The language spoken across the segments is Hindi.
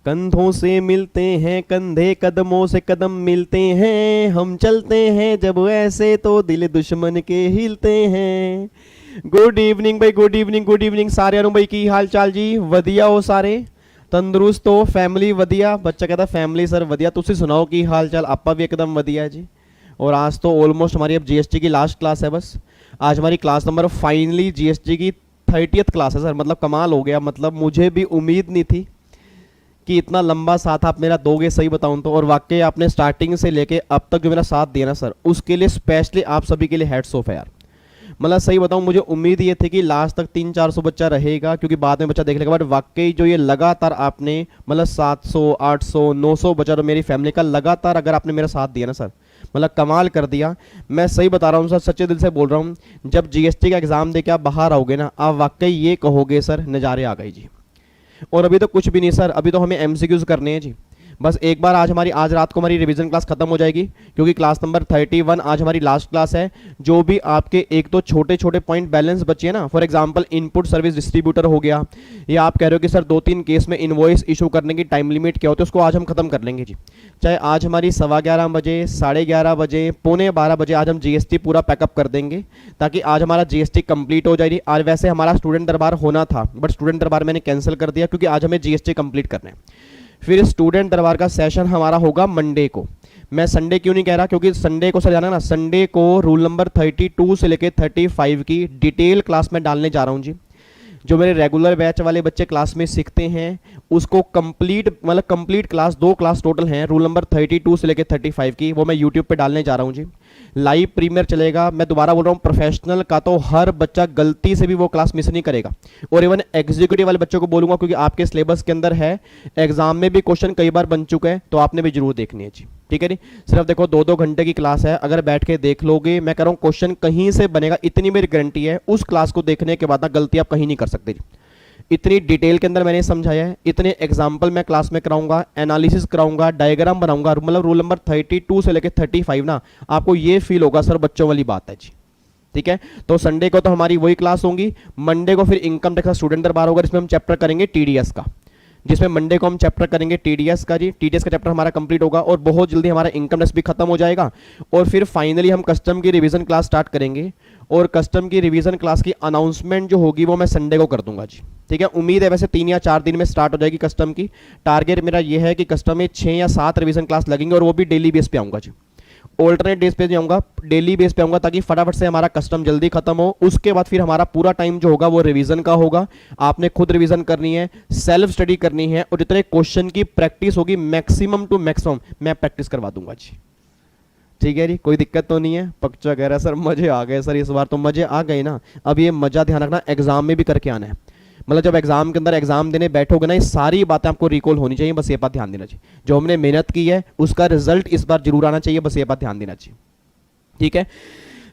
कंधों से मिलते हैं कंधे, कदमों से कदम मिलते हैं, हम चलते हैं जब ऐसे तो दिल दुश्मन के हिलते हैं। गुड इवनिंग भाई, गुड इवनिंग, गुड इवनिंग सारे भाई, की हाल चाल जी? वधिया हो सारे? तंदुरुस्त हो? फैमिली वधिया? बच्चा कहता फैमिली सर वधिया, तुसी सुनाओ की हाल चाल? आपा भी एकदम वधिया है जी। और आज तो ऑलमोस्ट हमारी अब जीएसटी की लास्ट क्लास है। बस आज हमारी क्लास नंबर फाइनली जीएसटी की 30th क्लास है सर। मतलब कमाल हो गया, मतलब मुझे भी उम्मीद नहीं थी कि इतना लंबा साथ आप मेरा दोगे, सही बताऊं तो। और वाकई आपने स्टार्टिंग से लेके अब तक जो मेरा साथ दिया ना सर, उसके लिए स्पेशली आप सभी के लिए हेड्स ऑफ है यार। मतलब सही बताऊं, मुझे उम्मीद ये थी कि लास्ट तक 300-400 बच्चा रहेगा, क्योंकि बाद में बच्चा देखने के बाद वाकई जो ये लगातार आपने मतलब 700, 800, 900 बच्चा तो मेरी फैमिली का लगातार अगर आपने मेरा साथ दिया ना सर, मतलब कमाल कर दिया। मैं सही बता रहा हूँ सर, सच्चे दिल से बोल रहा हूँ। जब जीएसटी का एग्जाम देके आप बाहर आओगे ना, आप वाकई ये कहोगे सर नज़ारे आ गए जी। और अभी तो कुछ भी नहीं सर, अभी तो हमें एमसीक्यूज करने हैं जी। बस एक बार आज रात को हमारी रिवीजन क्लास खत्म हो जाएगी, क्योंकि क्लास नंबर 31 आज हमारी लास्ट क्लास है। जो भी आपके एक तो छोटे छोटे पॉइंट बैलेंस बचे हैं ना, for example input service distributor हो गया, या आप कह रहे हो कि सर 2-3 केस में इनवॉइस इशू करने की टाइम लिमिट क्या होती है, उसको आज हम खत्म कर लेंगे जी। चाहे आज हमारी 11:15 बजे, 11:30 बजे, 11:45 बजे आज हम जीएसटी पूरा पैकअप कर देंगे, ताकि आज हमारा जीएसटी कंप्लीट हो जाएगी। आज वैसे हमारा स्टूडेंट दरबार होना था, बट स्टूडेंट दरबार मैंने कैंसिल कर दिया, क्योंकि आज हमें जीएसटी कंप्लीट करना है। फिर स्टूडेंट दरबार का सेशन हमारा होगा मंडे को। मैं संडे क्यों नहीं कह रहा, क्योंकि संडे को सर जाना ना, संडे को रूल नंबर 32 से लेकर 35 की डिटेल क्लास में डालने जा रहा हूँ जी। जो मेरे रेगुलर बैच वाले बच्चे क्लास में सीखते हैं उसको कंप्लीट, मतलब कंप्लीट क्लास, 2 क्लास टोटल हैं रूल नंबर 32 से लेकर 35 की, वो मैं यूट्यूब पे डालने जा रहा हूँ जी। लाइव प्रीमियर चलेगा। मैं दोबारा बोल रहा हूँ, प्रोफेशनल का तो हर बच्चा गलती से भी वो क्लास मिस नहीं करेगा। और इवन एग्जीक्यूटिव वाले बच्चों को बोलूंगा, क्योंकि आपके सिलेबस के अंदर है, एग्जाम में भी क्वेश्चन कई बार बन चुका है, तो आपने भी जरूर देखनी है जी। ठीक है जी। सिर्फ देखो 2-2 घंटे की क्लास है, अगर बैठ के देख लोगे, मैं कह रहा हूँ क्वेश्चन कहीं से बनेगा, इतनी मेरी गारंटी है। उस क्लास को देखने के बाद ना गलती आप कहीं नहीं कर सकते जी। इतनी डिटेल के अंदर मैंने समझाया है, इतने एग्जाम्पल मैं क्लास में कराऊंगा, एनालिसिस कराऊंगा, डायग्राम बनाऊंगा। मतलब रूल नंबर 32 से लेकर 35 ना, आपको ये फील होगा सर बच्चों वाली बात है जी। ठीक है, तो संडे को तो हमारी वही क्लास होंगी। मंडे को फिर इनकम टैक्स का स्टूडेंट दरबार होगा, जिसमें हम चैप्टर करेंगे टीडीएस का, जिसमें मंडे को हम चैप्टर करेंगे टीडीएस का जी। टीडीएस का चैप्टर हमारा कंप्लीट होगा, और बहुत जल्दी हमारा इनकम टैक्स भी खत्म हो जाएगा। और फिर फाइनली हम कस्टम की रिवीजन क्लास स्टार्ट करेंगे, और कस्टम की रिवीजन क्लास की अनाउंसमेंट जो होगी वो मैं संडे को कर दूंगा जी। ठीक है, उम्मीद है वैसे 3 या 4 दिन में स्टार्ट हो जाएगी कस्टम की। टारगेट मेरा ये है कि कस्टम में 6 या 7 रिवीजन क्लास लगेंगे, और वो भी डेली बेस पे आऊंगा जी। ऑल्टरनेट डेज पे जाऊंगा, डेली बेस पे आऊंगा, ताकि फटाफट से हमारा कस्टम जल्दी खत्म हो। उसके बाद फिर हमारा पूरा टाइम जो होगा वो रिवीजन का होगा। आपने खुद रिवीजन करनी है, सेल्फ स्टडी करनी है, और जितने क्वेश्चन की प्रैक्टिस होगी मैक्सिमम टू मैक्सिमम मैं प्रैक्टिस करवा दूंगा जी। ठीक है जी, कोई दिक्कत तो नहीं है? पक्का कह रहा है सर मजे आ गए सर, इस बार तो मजे आ गए ना। अब ये मजा ध्यान रखना, एग्जाम में भी करके आना है। मतलब जब एग्जाम के अंदर एग्जाम देने बैठोगे ना, ये सारी बातें आपको रिकॉल होनी चाहिए, बस ये बात ध्यान देना चाहिए। जो हमने मेहनत की है उसका रिजल्ट इस बार जरूर आना चाहिए, बस ये बात ध्यान देना चाहिए। ठीक है,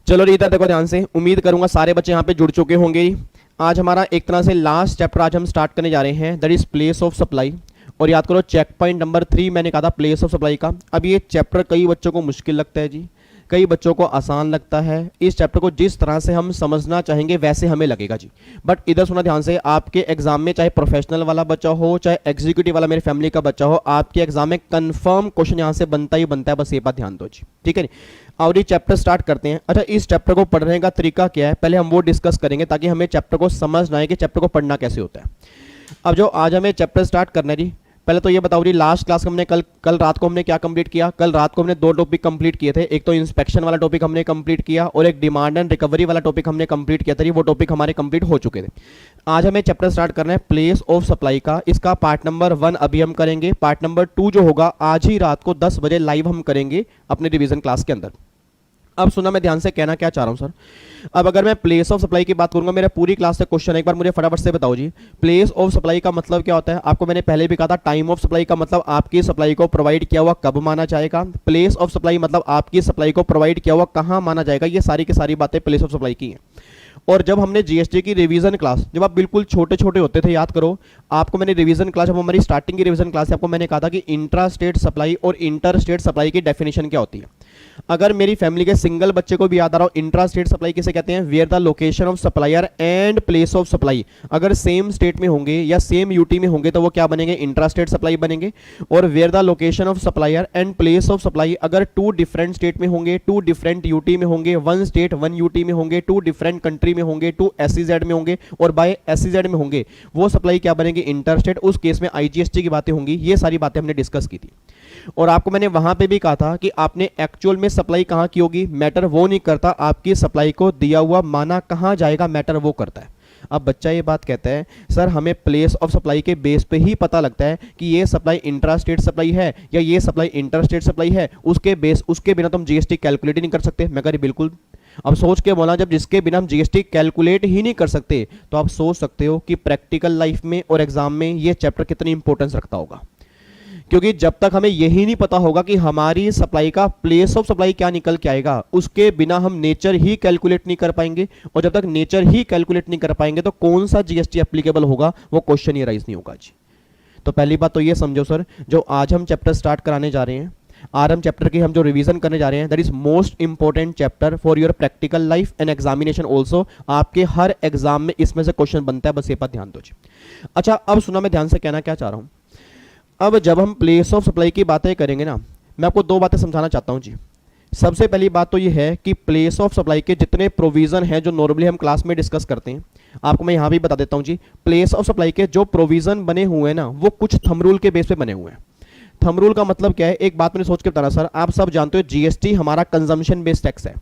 चलो रीता देखो ध्यान से, उम्मीद करूंगा सारे बच्चे यहाँ पे जुड़ चुके होंगे। आज हमारा एक तरह से लास्ट चैप्टर आज हम स्टार्ट करने जा रहे हैं, that is place of supply. और याद करो चेक पॉइंट नंबर 3 मैंने कहा था प्लेस ऑफ सप्लाई का। अब ये चैप्टर कई बच्चों को मुश्किल लगता है जी, कई बच्चों को आसान लगता है। इस चैप्टर को जिस तरह से हम समझना चाहेंगे वैसे हमें लगेगा जी। बट इधर सुना ध्यान से, आपके एग्जाम में चाहे प्रोफेशनल वाला बच्चा हो, चाहे एग्जीक्यूटिव वाला मेरी फैमिली का बच्चा हो, आपके एग्जाम में कंफर्म क्वेश्चन यहां से बनता ही बनता है, बस ये बात ध्यान दो जी। ठीक है जी, और ये चैप्टर स्टार्ट करते हैं। अच्छा, इस चैप्टर को पढ़ने का तरीका क्या है पहले हम वो डिस्कस करेंगे, ताकि हमें चैप्टर को समझना है कि चैप्टर को पढ़ना कैसे होता है। अब जो आज हमें चैप्टर स्टार्ट करना है जी, पहले तो ये बताओ जी, लास्ट क्लास में हमने कल रात को हमने क्या कंप्लीट किया? कल रात को हमने 2 टॉपिक कंप्लीट किए थे। एक तो इंस्पेक्शन वाला टॉपिक हमने कंप्लीट किया, और एक डिमांड एंड रिकवरी वाला टॉपिक हमने कंप्लीट किया था। वो टॉपिक हमारे कंप्लीट हो चुके थे। आज हमें चैप्टर स्टार्ट करना है प्लेस ऑफ सप्लाई का। इसका पार्ट नंबर 1 अभी हम करेंगे, पार्ट नंबर 2 जो होगा आज ही रात को 10 बजे लाइव हम करेंगे अपने रिवीजन क्लास के अंदर। अब सुना, मैं ध्यान से कहना क्या चाह रहा हूं सर। अब अगर मैं प्लेस ऑफ सप्लाई की बात करूंगा, मेरे पूरी क्लास से क्वेश्चन एक बार मुझे फटाफट से बताओ जी। प्लेस ऑफ सप्लाई का मतलब क्या होता है? आपको मैंने पहले भी कहा था, टाइम ऑफ सप्लाई का मतलब आपकी सप्लाई को प्रोवाइड किया हुआ कब माना जाएगा। प्लेस ऑफ सप्लाई मतलब आपकी सप्लाई को प्रोवाइड किया हुआ कहां माना जाएगा। ये सारी की सारी बातें प्लेस ऑफ सप्लाई की हैं। और जब हमने जीएसटी की रिवीजन क्लास, जब आप बिल्कुल छोटे छोटे होते थे, याद करो, आपको मैंने रिवीजन क्लास, जब हमारी स्टार्टिंग की रिवीजन क्लास है, आपको मैंने कहा था कि इंट्रा स्टेट सप्लाई और इंटर स्टेट सप्लाई की डेफिनेशन क्या होती है। अगर मेरी फैमिली के सिंगल बच्चे को भी याद आ रहा हो, इंट्रा स्टेट सप्लाई किसे कहते हैं? Where the location of supplier and place of supply अगर सेम स्टेट में होंगे या सेम यूटी में होंगे तो वो क्या बनेंगे? इंट्रा स्टेट सप्लाई बनेंगे। और where the location of supplier and place of supply अगर टू डिफरेंट स्टेट में होंगे, टू डिफरेंट यूटी में होंगे, वन स्टेट वन यूटी में होंगे, टू डिफरेंट कंट्री में होंगे, टू एसईजेड में होंगे और बाय एसईजेड में होंगे, वो सप्लाई क्या बनेगी? Inter state. उस केस में आईजीएसटी की बातें होंगी। ये सारी बातें हमने डिस्कस की थी और आपको मैंने वहां पे भी कहा था कि आपने एक्चुअल में सप्लाई कहां की होगी, मैटर वो नहीं करता, आपकी सप्लाई को दिया हुआ माना कहां जाएगा, मैटर वो करता है। अब बच्चा ये बात कहता है सर हमें प्लेस ऑफ सप्लाई के बेस पे ही पता लगता है कि ये सप्लाई इंट्रा स्टेट सप्लाई है या ये सप्लाई इंटर स्टेट सप्लाई है, उसके बिना तो हम जीएसटी कैलकुलेट ही नहीं कर सकते। मैं कह रही बिल्कुल। अब सोच के बोला, जब जिसके बिना हम जीएसटी कैलकुलेट ही नहीं कर सकते तो आप सोच सकते हो कि प्रैक्टिकल लाइफ में और एग्जाम में ये चैप्टर कितनी इंपॉर्टेंस रखता होगा। क्योंकि जब तक हमें यही नहीं पता होगा कि हमारी सप्लाई का प्लेस ऑफ सप्लाई क्या निकल के आएगा, उसके बिना हम नेचर ही कैलकुलेट नहीं कर पाएंगे और जब तक नेचर ही कैलकुलेट नहीं कर पाएंगे तो कौन सा जीएसटी एप्लीकेबल होगा, वो क्वेश्चन ही राइज नहीं होगा जी। तो पहली बात तो ये समझो सर, जो आज हम चैप्टर स्टार्ट कराने जा रहे हैं, आरएम चैप्टर की हम जो रिवीजन करने जा रहे हैं, that is most important chapter for your practical life and examination also. आपके हर एग्जाम में इसमें से क्वेश्चन बनता है, बस ये बात ध्यान दो जी। अच्छा अब सुना, मैं ध्यान से कहना क्या चाह रहा हूं। अब जब हम प्लेस ऑफ सप्लाई की बातें करेंगे ना, मैं आपको दो बातें समझाना चाहता हूं जी। सबसे पहली बात तो ये है कि प्लेस ऑफ सप्लाई के जितने प्रोविजन हैं जो नॉर्मली हम क्लास में डिस्कस करते हैं, आपको मैं यहां भी बता देता हूं जी। प्लेस ऑफ सप्लाई के जो प्रोविजन बने हुए हैं ना, वो कुछ थंब रूल के बेस पे बने हुए हैं। थंब रूल का मतलब क्या है? एक बात मैंने सोच के बताना सर, आप सब जानते हो जीएसटी हमारा कंजम्पशन बेस्ड टैक्स है,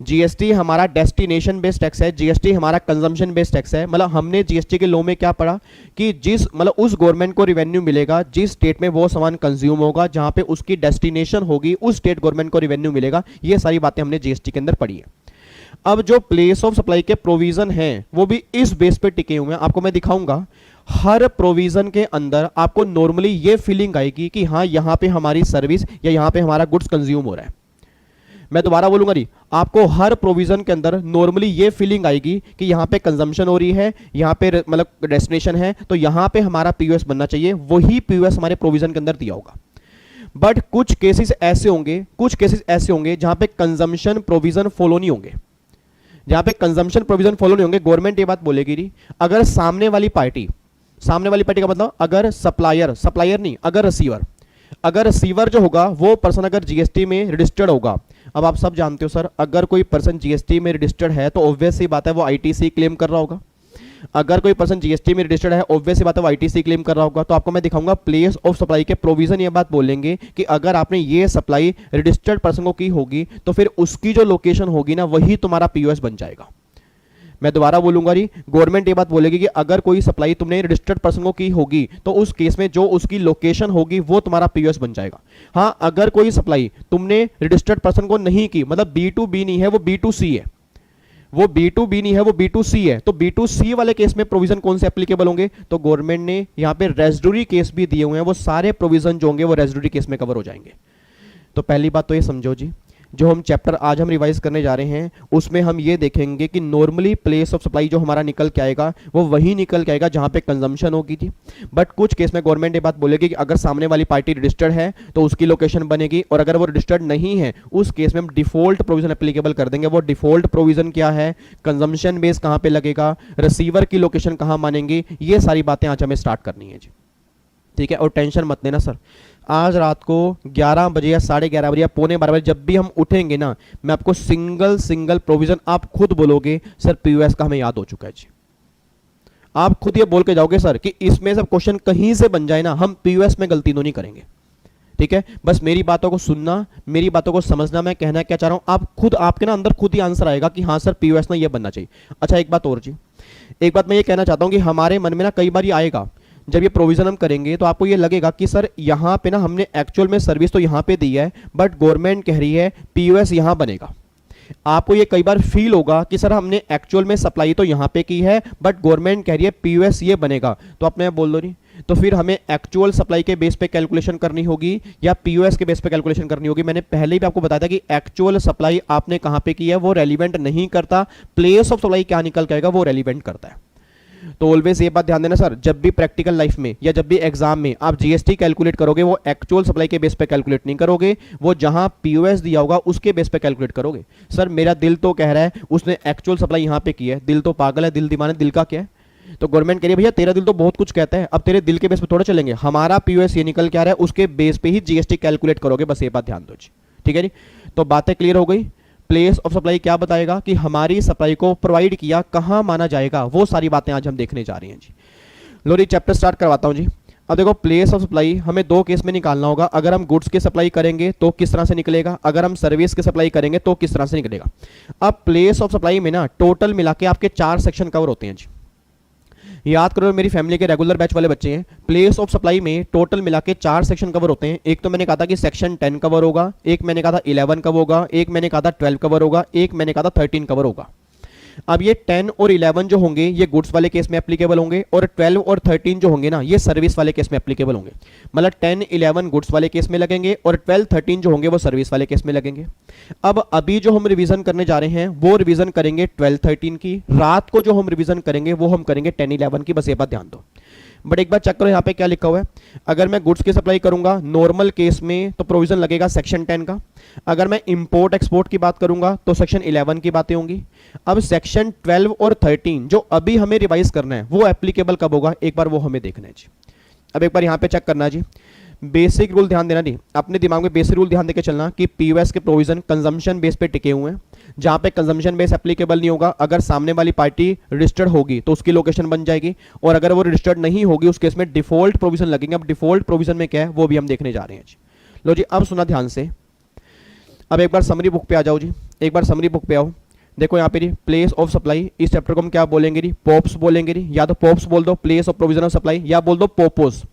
जीएसटी हमारा डेस्टिनेशन बेस्ड टैक्स है, जीएसटी हमारा कंजम्पशन बेस्ड टैक्स है। मतलब हमने जीएसटी के लॉ में क्या पढ़ा कि जिस मतलब उस गवर्नमेंट को रिवेन्यू मिलेगा जिस स्टेट में वो सामान कंज्यूम होगा, जहां पे उसकी डेस्टिनेशन होगी उस स्टेट गवर्नमेंट को रिवेन्यू मिलेगा। ये सारी बातें हमने जीएसटी के अंदर पढ़ी है। अब जो प्लेस ऑफ सप्लाई के प्रोविजन हैं वो भी इस बेस पे टिके हुए हैं। आपको मैं दिखाऊंगा, हर प्रोविजन के अंदर आपको नॉर्मली ये फीलिंग आएगी कि हाँ यहां पे हमारी सर्विस या यहां पे हमारा गुड्स कंज्यूम हो रहा है। मैं दोबारा बोलूंगा नहीं, आपको हर प्रोविजन के अंदर नॉर्मली ये फीलिंग आएगी कि यहां पे कंजम्पशन हो रही है, यहां पे मतलब डेस्टिनेशन है, तो यहां पे हमारा पीयूएस बनना चाहिए। वही पीयूएस हमारे प्रोविजन के अंदर दिया होगा। बट कुछ केसेस ऐसे होंगे जहां पे कंजम्पशन प्रोविजन फॉलो नहीं होंगे, जहां पे कंजम्पशन प्रोविजन फॉलो नहीं होंगे। गवर्नमेंट ये बात बोलेगी नहीं, अगर सामने वाली पार्टी का मतलब अगर सप्लायर नहीं, अगर रिसीवर जो होगा वो पर्सन अगर जीएसटी में रजिस्टर्ड होगा। अब आप सब जानते हो सर, अगर कोई पर्सन जीएसटी में रजिस्टर्ड है तो ऑब्वियस सी बात है वो आईटीसी क्लेम कर रहा होगा। अगर कोई पर्सन जीएसटी में रजिस्टर्ड है, ऑब्वियस सी बात है वो आईटीसी क्लेम कर रहा होगा। तो आपको मैं दिखाऊंगा प्लेस ऑफ सप्लाई के प्रोविजन ये बात बोलेंगे कि अगर आपने ये सप्लाई रजिस्टर्ड पर्सन को की होगी तो फिर उसकी जो लोकेशन होगी ना, वही तुम्हारा पीओएस बन जाएगा। मैं दोबारा बोलूंगा जी, गवर्नमेंट ये बात बोलेगी कि अगर कोई सप्लाई तुमने रजिस्टर्ड पर्सन को की होगी तो उस केस में जो उसकी लोकेशन होगी वो तुम्हारा पीओएस बन जाएगा। हां, अगर कोई सप्लाई तुमने रजिस्टर्ड पर्सन को नहीं की, मतलब B2B नहीं है वो B2C है, वो B2B नहीं है वो B2C है, तो B2C वाले केस में प्रोविजन कौन से एप्लीकेबल होंगे? तो गवर्नमेंट ने यहां पे रेजिडुअरी केस भी दिए हुए हैं, वो सारे प्रोविजन जो होंगे वो रेजिडुअरी केस में कवर हो जाएंगे। तो पहली बात तो ये समझो जी, जो हम चैप्टर आज हम रिवाइज करने जा रहे हैं उसमें हम ये देखेंगे कि नॉर्मली प्लेस ऑफ सप्लाई जो हमारा निकल के आएगा वो वही निकल के आएगा जहां पे कंजम्पशन होगी थी। बट कुछ केस में गवर्नमेंट ये बात बोलेगी कि अगर सामने वाली पार्टी रजिस्टर्ड है तो उसकी लोकेशन बनेगी, और अगर वो रजिस्टर्ड नहीं है उस केस में हम डिफॉल्ट प्रोविजन एप्लीकेबल कर देंगे। वो डिफॉल्ट प्रोविजन क्या है, कंजम्पशन बेस कहां पे लगेगा, रिसीवर की लोकेशन कहां मानेंगे, ये सारी बातें आज हमें स्टार्ट करनी है जी। ठीक है, और टेंशन मत लेना सर, आज रात को 11 बजे या 11:30 बजे या 11:45 बजे जब भी हम उठेंगे ना, मैं आपको सिंगल प्रोविजन आप खुद बोलोगे सर पीओएस का हमें याद हो चुका है जी। आप खुद ये बोल के जाओगे सर कि इसमें सब क्वेश्चन कहीं से बन जाए ना, हम पीओएस में गलती तो नहीं करेंगे। ठीक है, बस मेरी बातों को सुनना, मेरी बातों को समझना, मैं कहना क्या चाह रहा हूं, आप खुद आपके ना अंदर खुद ही आंसर आएगा कि हाँ सर पीओएस ना ये बनना चाहिए। अच्छा एक बात और जी, एक बात मैं ये कहना चाहता हूं कि हमारे मन में ना कई बार ये आएगा, जब ये प्रोविजन हम करेंगे तो आपको ये लगेगा कि सर यहाँ पे ना हमने एक्चुअल में सर्विस तो यहाँ पे दी है बट गवर्नमेंट कह रही है पीओएस यहाँ बनेगा। आपको ये कई बार फील होगा कि सर हमने एक्चुअल में सप्लाई तो यहाँ पे की है बट गवर्नमेंट कह रही है पीओएस ये बनेगा, तो अपने बोल दो नहीं, तो फिर हमें एक्चुअल सप्लाई के बेस पे कैलकुलेशन करनी होगी या पीओएस के बेस पे कैलकुलेशन करनी होगी। मैंने पहले भी आपको बताया था कि एक्चुअल सप्लाई आपने कहाँ पे की है वो रेलिवेंट नहीं करता, प्लेस ऑफ सप्लाई क्या निकल के आएगा वो रेलिवेंट करता है। तो ऑलवेज ये बात ध्यान देना सर, जब भी प्रैक्टिकल लाइफ में या जब भी एग्जाम में आप जीएसटी कैलकुलेट करोगे वो एक्चुअल सप्लाई के बेस पे कैलकुलेट नहीं करोगे, वो जहां पीओएस दिया होगा उसके बेस पे कैलकुलेट करोगे। सर मेरा दिल तो कह रहा है उसने एक्चुअल सप्लाई यहां पे की है, दिल तो पागल है, दिल दीवाना, दिल का क्या है? तो गवर्नमेंट कह रही है भैया तेरा दिल तो बहुत कुछ कहता है, अब तेरे दिल के बेस पे थोड़ा चलेंगे, हमारा पीओएस ये निकल के आ रहा है, उसके बेस पे ही जीएसटी कैलकुलेट करोगे, बस ये बात ध्यान दो जी। ठीक है जी, तो बातें क्लियर हो गई। प्लेस ऑफ सप्लाई क्या बताएगा कि हमारी सप्लाई को प्रोवाइड किया कहां माना जाएगा, वो सारी बातें आज हम देखने जा रही हैं जी। लो जी चैप्टर स्टार्ट करवाता हूं जी। अब देखो प्लेस ऑफ सप्लाई हमें दो केस में निकालना होगा, अगर हम गुड्स की सप्लाई करेंगे तो किस तरह से निकलेगा, अगर हम सर्विस की सप्लाई करेंगे तो किस तरह से निकलेगा। अब प्लेस ऑफ सप्लाई में ना टोटल मिला के आपके 4 सेक्शन कवर होते हैं जी। याद करो मेरी फैमिली के रेगुलर बैच वाले बच्चे हैं, प्लेस ऑफ सप्लाई में टोटल मिला के 4 सेक्शन कवर होते हैं। एक तो मैंने कहा था कि सेक्शन 10 कवर होगा, एक मैंने कहा था 11 कवर होगा, एक मैंने कहा था 12 कवर होगा, एक मैंने कहा था 13 कवर होगा। अब ये 10 और 11 जो होंगे ये गुड्स वाले केस में एप्लीकेबल होंगे, और 12 और 13 जो होंगे ना ये सर्विस वाले केस में एप्लीकेबल होंगे। मतलब 10 11 गुड्स वाले केस में लगेंगे और 12 13 जो होंगे वो सर्विस वाले केस में लगेंगे। अब अभी जो हम रिवीजन करने जा रहे हैं वो रिवीजन करेंगे 12 13 की, रात को जो हम रिवीजन करेंगे वो हम करेंगे 10 11 की, बस ये बात ध्यान दो। बट एक बार चेक करो यहाँ पे क्या लिखा हुआ है। अगर मैं गुड्स की सप्लाई करूंगा नॉर्मल केस में तो प्रोविजन लगेगा सेक्शन 10 का, अगर मैं इंपोर्ट एक्सपोर्ट की बात करूंगा तो सेक्शन 11 की बातें होंगी। अब सेक्शन 12 और 13 जो अभी हमें रिवाइज करना है वो एप्लीकेबल कब होगा, एक बार वो हमें देखना है जी। अब एक बार यहाँ पे चेक करना जी, बेसिक रूल ध्यान देना जी, अपने दिमाग में बेसिक रूल ध्यान देकर चलना कि पीओएस के प्रोविजन कंजम्पशन बेस पे टिके हुए हैं। जहां पे कंजम्पशन बेस एप्लीकेबल नहीं होगा, अगर सामने वाली पार्टी रजिस्टर्ड होगी तो उसकी लोकेशन बन जाएगी, और अगर वो रजिस्टर्ड नहीं होगी उस केस में डिफॉल्ट प्रोविजन लगेंगे। अब डिफॉल्ट प्रोविजन में क्या है वो भी हम देखने जा रहे हैं जी। लो जी अब सुना ध्यान से, अब एक बार समरी बुक पे आ जाओ जी, एक बार समरी बुक पे आओ। देखो यहाँ पे जी प्लेस ऑफ सप्लाई, इस चैप्टर को हम क्या बोलेंगे जी, पॉप्स बोलेंगे जी, या तो पॉप्स बोल दो place of provision of supply, या बोल दो पोपोस।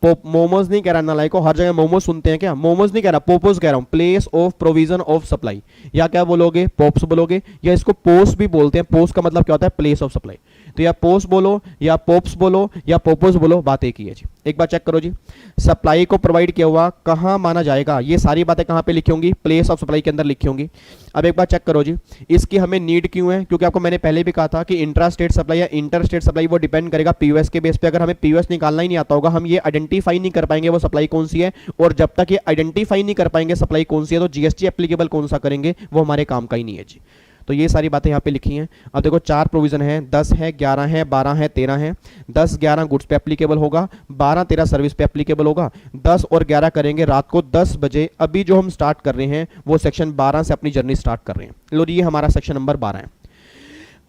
मोमोज नहीं कह रहा नालायक को, हर जगह मोमोज सुनते हैं क्या, मोमोज नहीं कह रहा, पोपोज कह रहा हूं, place of provision of supply. या क्या बोलोगे, पॉप्स बोलोगे, या इसको पोस्ट भी बोलते हैं। पोस्ट का मतलब क्या होता है, प्लेस ऑफ सप्लाई। तो या पोस्ट बोलो या पॉप्स बोलो या पोपोज बोलो, बात एक ही है जी। एक बार चेक करो जी, सप्लाई को प्रोवाइड किया हुआ कहां माना जाएगा, ये सारी बातें कहां पे लिखी होंगी, प्लेस ऑफ सप्लाई के अंदर लिखी होंगी। अब एक बार चेक करो जी, इसकी हमें नीड क्यों है, क्योंकि आपको मैंने पहले भी कहा था कि इंट्रा स्टेट सप्लाई या इंटर स्टेट सप्लाई वो डिपेंड करेगा पीओएस के बेस पे। अगर हमें पीओएस निकालना ही नहीं आता होगा, हम ये आइडेंटिफाई नहीं कर पाएंगे वो सप्लाई कौन सी है, और जब तक ये आइडेंटिफाई नहीं कर पाएंगे सप्लाई कौन सी है तो जीएसटी एप्लीकेबल कौन सा करेंगे, वो हमारे काम का ही नहीं है जी। तो ये सारी बातें यहाँ पे लिखी हैं। अब देखो 4 प्रोविजन है, 10 है, 11 है, 12 है, 13 है। 10 11 गुड्स पे एप्लीकेबल होगा, 12 13 सर्विस पे एप्लीकेबल होगा। 10 और 11 करेंगे रात को 10 बजे। अभी जो हम स्टार्ट कर रहे हैं वो सेक्शन 12 से अपनी जर्नी स्टार्ट कर रहे हैं। लो ये हमारा सेक्शन नंबर 12 है।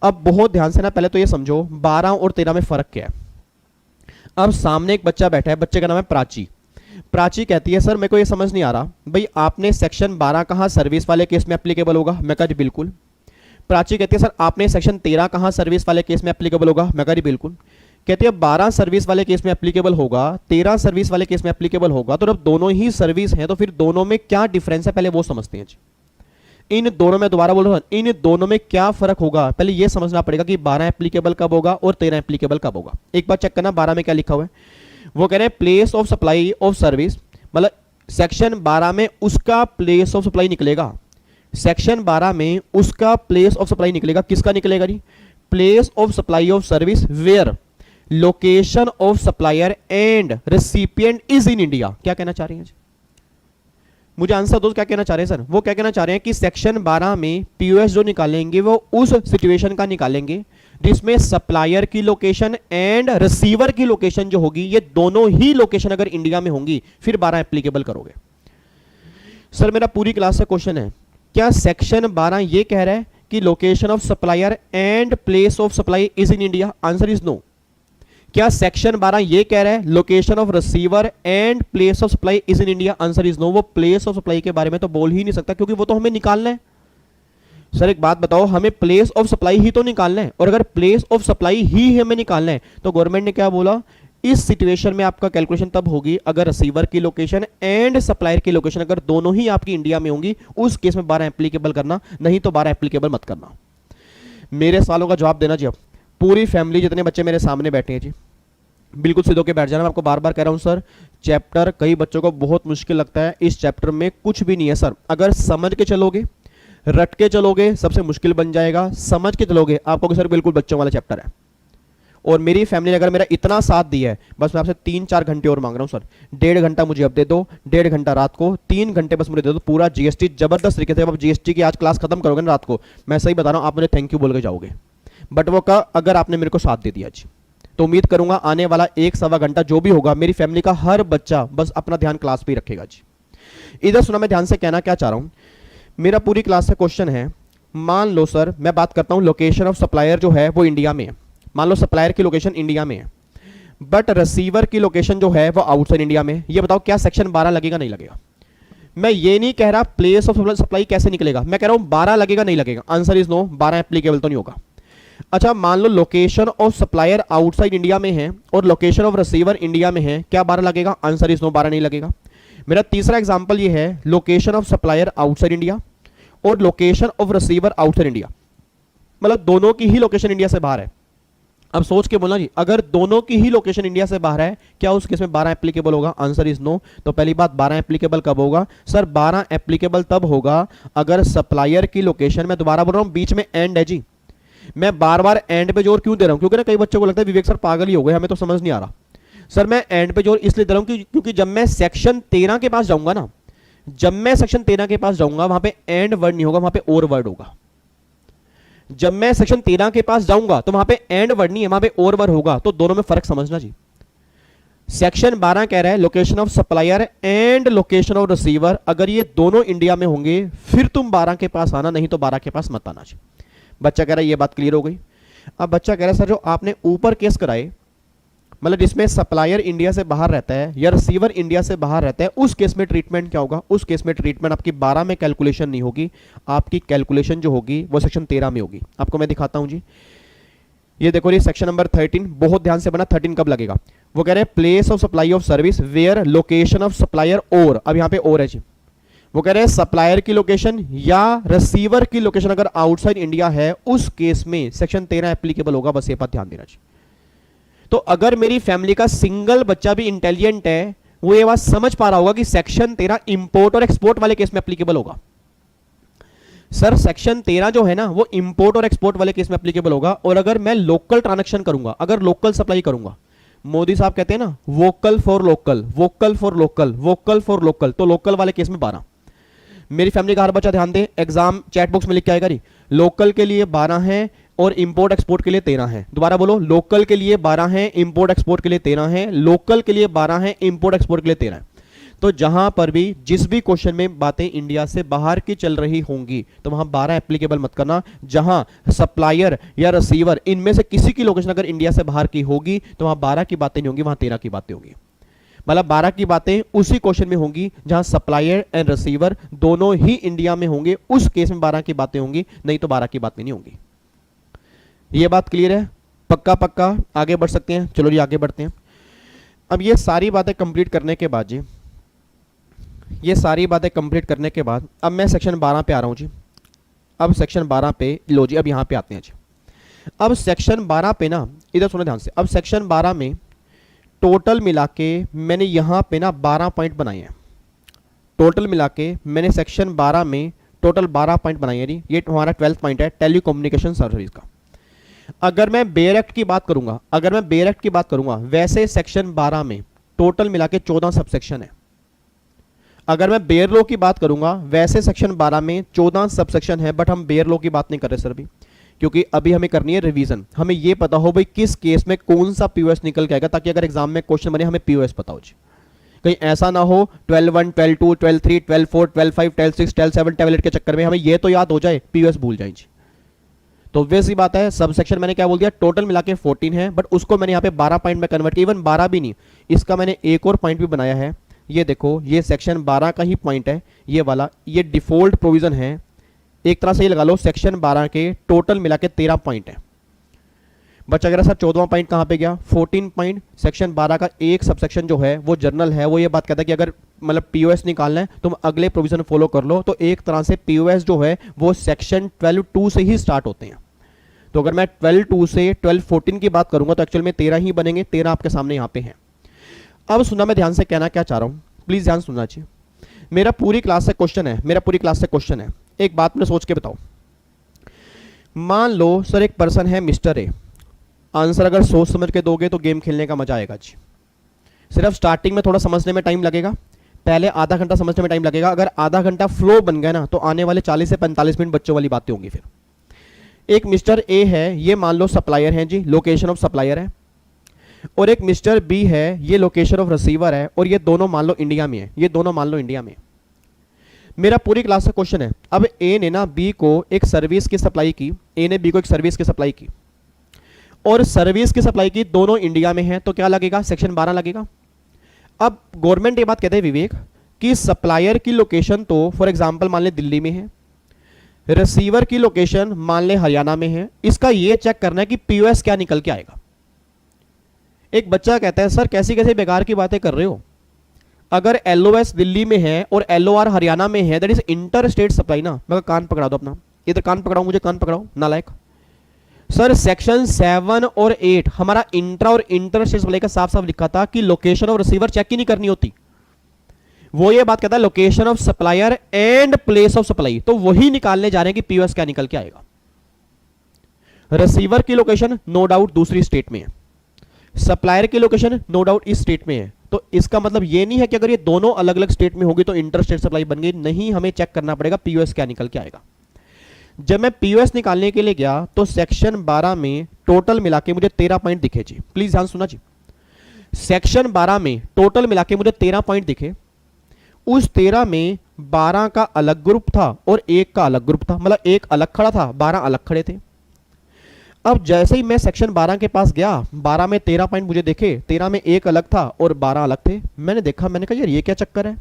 अब बहुत ध्यान से ना पहले तो ये समझो 12 और 13 में फर्क क्या है। अब सामने एक बच्चा बैठा है, बच्चे का नाम है प्राची। प्राची कहती है सर मेरे को ये समझ नहीं आ रहा भाई, आपने सेक्शन 12 कहा सर्विस वाले केस में एप्लीकेबल होगा, मैं कहा जी बिल्कुल। प्राची कहती है सर आपने सेक्शन 13 कहा सर्विस वाले केस में एप्लीकेबल होगा, मैं कहा जी बिल्कुल। कहती है 12 सर्विस वाले केस में एप्लीकेबल होगा, 13 सर्विस वाले केस में एप्लीकेबल होगा, तो जब दोनों ही सर्विस हैं तो फिर दोनों में क्या डिफरेंस है पहले वो समझते हैं जी। इन दोनों में, दोबारा बोल रहा हूं, इन दोनों में क्या फर्क होगा पहले ये समझना पड़ेगा कि 12 एप्लीकेबल कब होगा और 13 एप्लीकेबल कब होगा। एक बार चेक करना 12 में क्या लिखा हुआ है, वो कह रहे हैं place of supply of service, मतलब सेक्शन 12 में उसका प्लेस ऑफ सप्लाई निकलेगा। सेक्शन 12 में उसका प्लेस ऑफ सप्लाई निकलेगा, किसका निकलेगा जी, place of supply of service where location of supplier and recipient is in India. क्या कहना चाह रहे हैं जी, मुझे आंसर दो, क्या कहना चाह रहे हैं सर। वो क्या कहना चाह रहे हैं कि सेक्शन 12 में पीओएस जो निकालेंगे वो उस सिचुएशन का निकालेंगे जिसमें सप्लायर की लोकेशन एंड रिसीवर की लोकेशन जो होगी ये दोनों ही लोकेशन अगर इंडिया में होंगी फिर 12 एप्लीकेबल करोगे। सर मेरा पूरी क्लास से क्वेश्चन है, क्या सेक्शन 12 ये कह रहा है कि location of supplier and place of supply is in India? Answer is no. क्या सेक्शन 12 ये कह रहा है location of receiver and place of supply is in India? Answer is no. वो प्लेस ऑफ सप्लाई के बारे में तो बोल ही नहीं सकता क्योंकि वो तो हमें निकालना है। सर एक बात बताओ, हमें प्लेस ऑफ सप्लाई ही तो निकालना है, और अगर प्लेस ऑफ सप्लाई ही हमें निकालना है तो गवर्नमेंट ने क्या बोला, इस सिचुएशन में आपका कैलकुलेशन तब होगी अगर रिसीवर की लोकेशन एंड सप्लायर की लोकेशन अगर दोनों ही आपकी इंडिया में होंगी, उस केस में 12 एप्लीकेबल करना, नहीं तो 12 एप्लीकेबल मत करना। मेरे सवालों का जवाब देना जी। अब पूरी फैमिली जितने बच्चे मेरे सामने बैठे हैं जी, बिल्कुल सीधे होकर बैठ जाना। मैं आपको बार बार कह रहा हूं सर, चैप्टर कई बच्चों को बहुत मुश्किल लगता है, इस चैप्टर में कुछ भी नहीं है सर। अगर समझ के चलोगे, रट के चलोगे, सबसे मुश्किल बन जाएगा। समझ के चलोगे, आपको सर बिल्कुल बच्चों वाला चैप्टर है। और मेरी फैमिली ने अगर मेरा इतना साथ दिया है, बस मैं आपसे 3-4 घंटे और मांग रहा हूं सर। 1.5 घंटा मुझे अब दे दो, 1.5 घंटा रात को, 3 घंटे बस मुझे दे दो। पूरा जीएसटी जबरदस्त तरीके से, अब जीएसटी की आज क्लास खत्म करोगे ना रात को, मैं सही बता रहा हूं, आप मुझे थैंक यू बोल के जाओगे। बट वो अगर आपने मेरे को साथ दे दिया जी, तो उम्मीद करूंगा आने वाला 1-1.25 घंटा जो भी होगा, मेरी फैमिली का हर बच्चा बस अपना ध्यान क्लास पे ही रखेगा जी। इधर सुना, मैं ध्यान से कहना क्या चाह रहा हूं, मेरा पूरी क्लास से क्वेश्चन है, मान लो सर मैं बात करता हूं लोकेशन ऑफ सप्लायर जो है वो इंडिया में है, मान लो सप्लायर की लोकेशन इंडिया में है, बट रिसीवर की लोकेशन जो है वो आउटसाइड इंडिया में। ये बताओ क्या सेक्शन 12 लगेगा नहीं लगेगा? मैं ये नहीं कह रहा प्लेस ऑफ सप्लाई कैसे निकलेगा, मैं कह रहा हूं 12 लगेगा नहीं लगेगा। आंसर इज नो, 12 एप्लीकेबल तो नहीं होगा। अच्छा मान लो location of supplier outside India में है और लोकेशन ऑफ रिसीवर इंडिया में है, क्या 12 लगेगा? आंसर इज नो, 12 नहीं लगेगा। मेरा तीसरा एग्जांपल ये है, location of supplier outside India और location of receiver outside India, मतलब दोनों की ही लोकेशन इंडिया से बाहर है। अब सोच के बोलना जी, अगर दोनों की ही लोकेशन इंडिया से बाहर है, क्या उस केस में 12 एप्लीकेबल होगा? Answer is no. तो पहली बात, 12 एप्लीकेबल कब होगा सर? 12 एप्लीकेबल तब होगा अगर सप्लायर की लोकेशन, मैं दोबारा बोल रहा हूं, बीच में एंड है जी। मैं बार बार एंड पे जोर क्यों दे रहा हूं? क्योंकि ना कई बच्चों को लगता है विवेक सर पागल ही हो गए, हमें तो समझ नहीं आ रहा। सर मैं एंड पे जोर इसलिए दे रहा हूं क्योंकि जब मैं सेक्शन 13 के पास जाऊंगा ना, जब मैं सेक्शन 13 के पास जाऊंगा, वहां पे एंड वर्ड नहीं होगा, वहां पे और वर्ड होगा। जब मैं सेक्शन 13 के पास जाऊंगा तो वहां पे एंड वर्ड नहीं है, वहां पे और वर्ड होगा। तो दोनों में फर्क समझना जी। सेक्शन 12 कह रहा है location of supplier and location of receiver, अगर ये दोनों इंडिया में होंगे फिर तुम 12 के पास आना, नहीं तो 12 के पास मत आना जी। बच्चा कह रहा है ये बात क्लियर हो गई। अब बच्चा कह रहा है सर जो आपने ऊपर केस कराए, मतलब जिसमें सप्लायर इंडिया से बाहर रहता है या रिसीवर इंडिया से बाहर रहता है, उस केस में ट्रीटमेंट क्या होगा? उस केस में ट्रीटमेंट आपकी 12 में कैलकुलेशन नहीं होगी, आपकी कैलकुलेशन जो होगी वो सेक्शन 13 में होगी। आपको मैं दिखाता हूं जी, ये देखो ये सेक्शन नंबर 13, बहुत ध्यान से बना। 13 कब लगेगा? वो कह रहे हैं place of supply of service where location of supplier और, अब यहां पे और है जी। वो कह रहे हैं सप्लायर की लोकेशन या रिसीवर की लोकेशन अगर आउटसाइड इंडिया है, उस केस में सेक्शन 13 एप्लीकेबल होगा। बस ये बात ध्यान देना चाहिए। तो अगर मेरी फैमिली का सिंगल बच्चा भी इंटेलिजेंट है, वो ये बात समझ पा रहा होगा कि सेक्शन 13 इंपोर्ट और एक्सपोर्ट वाले केस में एप्लीकेबल होगा। सर सेक्शन 13 जो है ना, वो इंपोर्ट और एक्सपोर्ट वाले केस में एप्लीकेबल होगा। और अगर मैं लोकल ट्रांजैक्शन करूंगा, अगर लोकल सप्लाई करूंगा, मोदी साहब कहते हैं ना vocal for local, vocal for local, vocal for local, तो लोकल वाले केस में 12। मेरी फैमिली का हर बच्चा ध्यान दे, एग्जाम चैट बॉक्स में लिख के आएगा री, लोकल के लिए 12 है और इंपोर्ट एक्सपोर्ट के लिए 13 है। दोबारा बोलो, लोकल के लिए 12 है, इंपोर्ट एक्सपोर्ट के लिए 13 है, लोकल के लिए 12 है, इंपोर्ट एक्सपोर्ट के लिए 13 है। तो जहां पर भी जिस भी क्वेश्चन में बातें इंडिया से बाहर की चल रही होंगी, तो वहां 12 एप्लीकेबल मत करना। जहां सप्लायर या रिसीवर इनमें से किसी की लोकेशन अगर इंडिया से बाहर की होगी, तो वहां 12 की बातें नहीं होंगी, वहां 13 की बातें होंगी। मतलब 12 की बातें उसी क्वेश्चन में होंगी जहां सप्लायर एंड रिसीवर दोनों ही इंडिया में होंगे, उस केस में 12 की बातें होंगी, नहीं तो 12 की बातें नहीं होंगी। ये बात क्लियर है? पक्का पक्का आगे बढ़ सकते हैं? चलो जी आगे बढ़ते हैं। अब ये सारी बातें कंप्लीट करने के बाद जी, ये सारी बातें कंप्लीट करने के बाद अब मैं सेक्शन 12 पे आ रहा हूं जी। अब सेक्शन 12 पे लो जी, अब यहां पे आते हैं जी। अब सेक्शन 12 पे ना, इधर सुनो ध्यान से, अब सेक्शन 12 में टोटल मिला के मैंने यहां पे ना 12 पॉइंट बनाए हैं। टोटल मिला के मैंने सेक्शन 12 में टोटल 12 पॉइंट बनाए हैं। ये हमारा 12th पॉइंट है, टेलीकम्युनिकेशन सर्विस का। अगर मैं बेयर एक्ट की बात करूंगा, अगर मैं बेयर एक्ट की बात करूंगा, वैसे सेक्शन 12 में टोटल मिला के 14 सबसेक्शन है। अगर मैं बेयर लॉ की बात करूंगा, वैसे सेक्शन 12 में 14 सबसेक्शन है, बट हम बेयर लॉ की बात नहीं कर रहे सर अभी, क्योंकि अभी हमें करनी है रिवीजन। हमें यह पता हो भाई किस केस में कौन सा पीओएस निकल के आएगा, ताकि अगर एग्जाम में क्वेश्चन बने हमें पीओएस पता हो जी। कहीं ऐसा ना हो 12-1, 12-2, 12-3, 12-4, 12-5, 12-6, 12-7, 12-8 के चक्कर में हमें यह तो याद हो जाए, पीओएस भूल जाए जी। तो वैसी बात है, सब सेक्शन मैंने क्या बोल दिया, टोटल मिला के 14 है, बट उसको मैंने यहाँ पे 12 पॉइंट में कन्वर्ट किया। इवन 12 भी नहीं, इसका मैंने एक और पॉइंट भी बनाया है। ये देखो, ये सेक्शन 12 का ही पॉइंट है, ये वाला, ये डिफॉल्ट प्रोविजन है। एक तरह से ये लगा लो सेक्शन 12 के टोटल मिला के 13 पॉइंट है। बच्चा कह रहा सर 14वां पॉइंट कहां पे गया? 14 पॉइंट सेक्शन 12 का एक सबसेक्शन जो है वो जर्नल है। वो ये बात कहता है कि अगर मतलब पीओएस निकालना है तुम अगले प्रोविजन फॉलो कर लो। तो एक तरह से पीओएस जो है वो सेक्शन 12(2) से ही स्टार्ट होते हैं। तो अगर मैं 12(2) से 12(14) की बात करूंगा तो एक्चुअल में 13 ही बनेंगे। 13 आपके सामने यहां पे है। अब सुनना, मैं ध्यान से कहना क्या चाह रहा हूं, प्लीज ध्यान सुनना चाहिए। मेरा पूरी क्लास से क्वेश्चन है, मेरा पूरी क्लास से क्वेश्चन है, एक बात में सोच के बताओ। मान लो सर एक पर्सन है मिस्टर ए, आंसर अगर सोच समझ के दोगे तो गेम खेलने का मजा आएगा जी। सिर्फ स्टार्टिंग में थोड़ा समझने में टाइम लगेगा, पहले आधा घंटा समझने में टाइम लगेगा। अगर आधा घंटा फ्लो बन गया ना तो आने वाले 40 से 45 मिनट बच्चों वाली बातें होंगी। फिर एक मिस्टर ए है, ये मान लो सप्लायर है जी, लोकेशन ऑफ सप्लायर है, और एक मिस्टर बी है, ये लोकेशन ऑफ रिसीवर है, और ये दोनों मान लो इंडिया में है, ये दोनों मान लो इंडिया में। मेरा पूरी क्लास का क्वेश्चन है, अब ए ने ना बी को एक सर्विस की सप्लाई की, ए ने बी को एक सर्विस की सप्लाई की और सर्विस की सप्लाई की, दोनों इंडिया में है, तो क्या लगेगा? सेक्शन 12 लगेगा। अब गवर्नमेंट ये बात कहते हैं विवेक कि सप्लायर की लोकेशन तो फॉर एग्जांपल मान ले दिल्ली में है, रिसीवर की लोकेशन मान ले हरियाणा में है, इसका ये चेक करना है कि पीओएस क्या निकल के आएगा। एक बच्चा कहता है सर कैसी कैसी बेकार की बातें कर रहे हो, अगर एलओएस दिल्ली में है और एलओआर हरियाणा में है, that is inter state supply ना। मैं कान पकड़ा दो अपना, इधर कान पकड़ाओ, मुझे कान पकड़ाओ नालायक। सर सेक्शन 7 और 8 हमारा इंट्रा और इंटर स्टेट सप्लाई का साफ साफ लिखा था कि लोकेशन ऑफ रिसीवर चेक ही नहीं करनी होती। वो ये बात कहता है location of supplier and place of supply, तो वही निकालने जा रहे हैं कि पीओएस क्या निकल के आएगा। रिसीवर की लोकेशन नो डाउट दूसरी स्टेट में है, सप्लायर की लोकेशन नो डाउट इस स्टेट में है, तो इसका मतलब ये नहीं है कि अगर ये दोनों अलग अलग स्टेट में होगी तो इंटर स्टेट सप्लाई बन गई, नहीं, हमें चेक करना पड़ेगा पीओएस क्या निकल के आएगा। जब मैं पीओएस निकालने के लिए गया तो सेक्शन 12 में टोटल मिला के मुझे 13 पॉइंट दिखे जी, प्लीज ध्यान सुना जी। सेक्शन 12 में टोटल मिला के मुझे 13 पॉइंट दिखे, उस 13 में 12 का अलग ग्रुप था और एक का अलग ग्रुप था, मतलब एक अलग खड़ा था, 12 अलग खड़े थे। अब जैसे ही मैं सेक्शन 12 के पास गया, 12 में 13 पॉइंट मुझे देखे, 13 में एक अलग था और 12 अलग थे। मैंने देखा, मैंने कहा यार ये क्या चक्कर है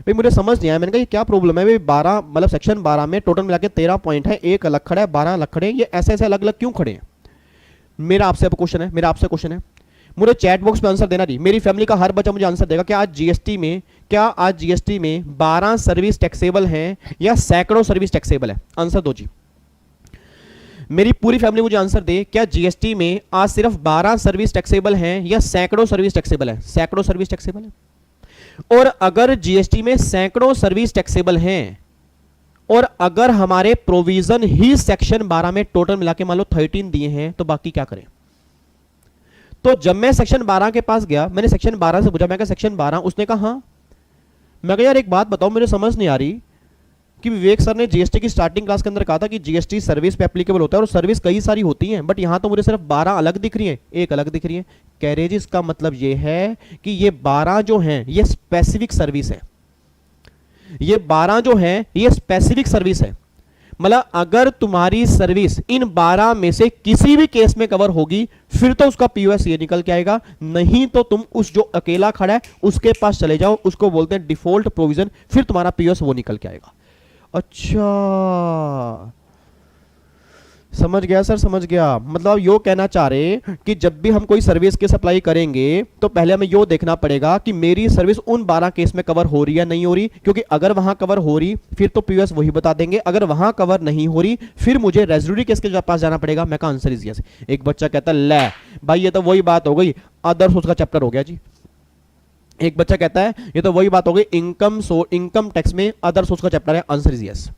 भाई, मुझे समझ नहीं आया। मैंने कहा ये क्या प्रॉब्लम है भाई, 12 मतलब सेक्शन 12 में टोटल मिला के 13 पॉइंट है, एक अलग खड़ा है, 12 अलग खड़े हैं, ये ऐसे ऐसे अलग अलग क्यों खड़े हैं? मेरा आपसे क्वेश्चन है, मेरा आपसे क्वेश्चन है, मुझे चैट बॉक्स में आंसर देना जी। मेरी फैमिली का हर बच्चा मुझे आंसर देगा, क्या आज जीएसटी में 12 सर्विस टैक्सेबल हैं या सैकड़ों सर्विस टैक्सेबल है? आंसर दो जी, मेरी पूरी फैमिली मुझे आंसर दे, क्या जीएसटी में आज सिर्फ 12 सर्विस टैक्सेबल हैं या सैकड़ों सर्विस टैक्सेबल है? सैकड़ों सर्विस टैक्सेबल है। और अगर जीएसटी में सैकड़ों सर्विस टैक्सेबल हैं और अगर हमारे प्रोविजन ही सेक्शन 12 में टोटल मिला के मान लो 13 दिए हैं, तो बाकी क्या करें? तो जब मैं सेक्शन 12 के पास गया, मैंने सेक्शन 12 से पूछा, मैं कहा सेक्शन 12, उसने कहा हाँ। मैं कहा यार एक बात बताओ, मुझे समझ नहीं आ रही कि विवेक सर ने जीएसटी की स्टार्टिंग क्लास के अंदर कहा था कि जीएसटी सर्विस पे एप्लीकेबल होता है और सर्विस कई सारी होती हैं, बट यहां तो मुझे सिर्फ 12 अलग दिख रही है, एक अलग दिख रही है। कह रहे जी इसका मतलब ये है कि ये 12 जो हैं ये स्पेसिफिक सर्विस है, ये 12 जो हैं ये स्पेसिफिक सर्विस है। मतलब अगर तुम्हारी सर्विस इन 12 में से किसी भी केस में कवर होगी फिर तो उसका पीओएस ये निकल के आएगा, नहीं तो तुम उस जो अकेला खड़ा है उसके पास चले जाओ, उसको बोलते हैं डिफॉल्ट प्रोविजन, फिर तुम्हारा पीओएस वो निकल के आएगा। अच्छा समझ गया सर, समझ गया। मतलब यो कहना चाह रहे कि जब भी हम कोई सर्विस की सप्लाई करेंगे तो पहले हमें यो देखना पड़ेगा कि मेरी सर्विस उन 12 केस में कवर हो रही है नहीं हो रही, क्योंकि अगर वहां कवर हो रही फिर तो पीओएस वही बता देंगे, अगर वहां कवर नहीं हो रही फिर मुझे रेजिड्यूरी केस के पास जाना पड़ेगा। मैं कहा आंसर इज यस। एक बच्चा कहता ले भाई ये तो वही बात हो गई, अदर सोर्स का चैप्टर हो गया जी। एक बच्चा कहता है ये तो वही बात हो गई, इनकम टैक्स में अदर सोर्स का चैप्टर है। Answer is yes.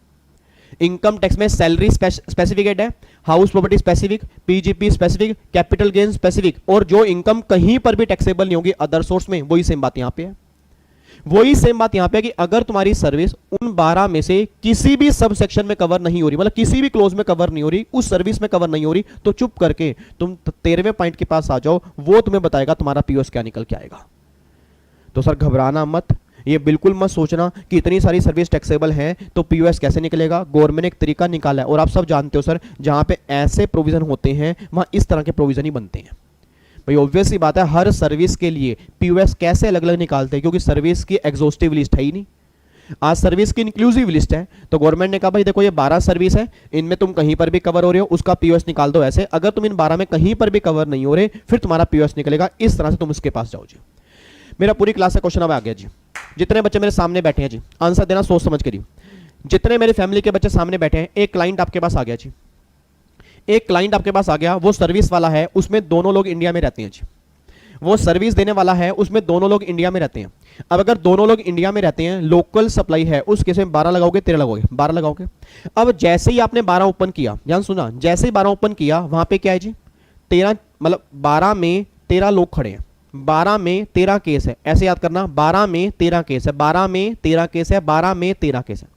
Income tax में सैलरी स्पेसिफिकेट है, house property specific, PGP specific, capital gain specific, और जो इनकम कहीं पर भी टैक्सेबल नहीं होगी अदर सोर्स में, वही सेम बात यहां पे है। वही सेम बात यहां पे है कि अगर तुम्हारी सर्विस उन 12 में से किसी भी सब सेक्शन में कवर नहीं हो रही, मतलब किसी भी क्लोज में कवर नहीं हो रही, उस सर्विस में कवर नहीं हो रही, तो चुप करके तुम 13वें पॉइंट के पास आ जाओ, वो तुम्हें बताएगा तुम्हारा पीओएस क्या निकल के आएगा। तो सर घबराना मत, ये बिल्कुल मत सोचना कि इतनी सारी सर्विस टैक्सेबल है तो पीओएस कैसे निकलेगा। गवर्नमेंट ने एक तरीका निकाला है और आप सब जानते हो सर, जहां पे ऐसे प्रोविजन होते हैं वहां इस तरह के प्रोविजन ही बनते हैं। भाई ऑब्वियस सी बात है, हर सर्विस के लिए पीओएस कैसे अलग अलग निकालते हैं, क्योंकि सर्विस की एग्जॉस्टिव लिस्ट है ही नहीं। आज सर्विस की इंक्लूसिव लिस्ट है, तो गवर्नमेंट ने कहा भाई देखो ये 12 सर्विस है, इनमें तुम कहीं पर भी कवर हो रहे हो, उसका पीओएस निकाल दो ऐसे। अगर तुम इन 12 में कहीं पर भी कवर नहीं हो रहे फिर तुम्हारा पीओएस निकलेगा। इस तरह से तुम उसके पास जाओ जी। मेरा पूरी क्लास का क्वेश्चन अब आ गया जी। जितने बच्चे मेरे सामने बैठे हैं जी, आंसर देना सोच समझ के जी। जितने मेरी फैमिली के बच्चे सामने बैठे हैं, एक क्लाइंट आपके पास आ गया जी, एक क्लाइंट आपके पास आ गया, वो सर्विस वाला है, उसमें दोनों लोग इंडिया में रहते हैं जी। वो सर्विस देने वाला है, उसमें दोनों लोग इंडिया में रहते हैं। अब अगर दोनों लोग इंडिया में रहते हैं, लोकल सप्लाई है, उस केस में 12 लगाओगे 13 लगाओगे? 12 लगाओगे। अब जैसे ही आपने 12 ओपन किया, ध्यान सुना, जैसे ही 12 ओपन किया वहां पे क्या है जी 13 मतलब 12 में 13 लोग खड़े हैं, 12 में 13 केस है, ऐसे याद करना, 12 में 13 केस है, 12 में 13 केस है, 12 में 13 केस है।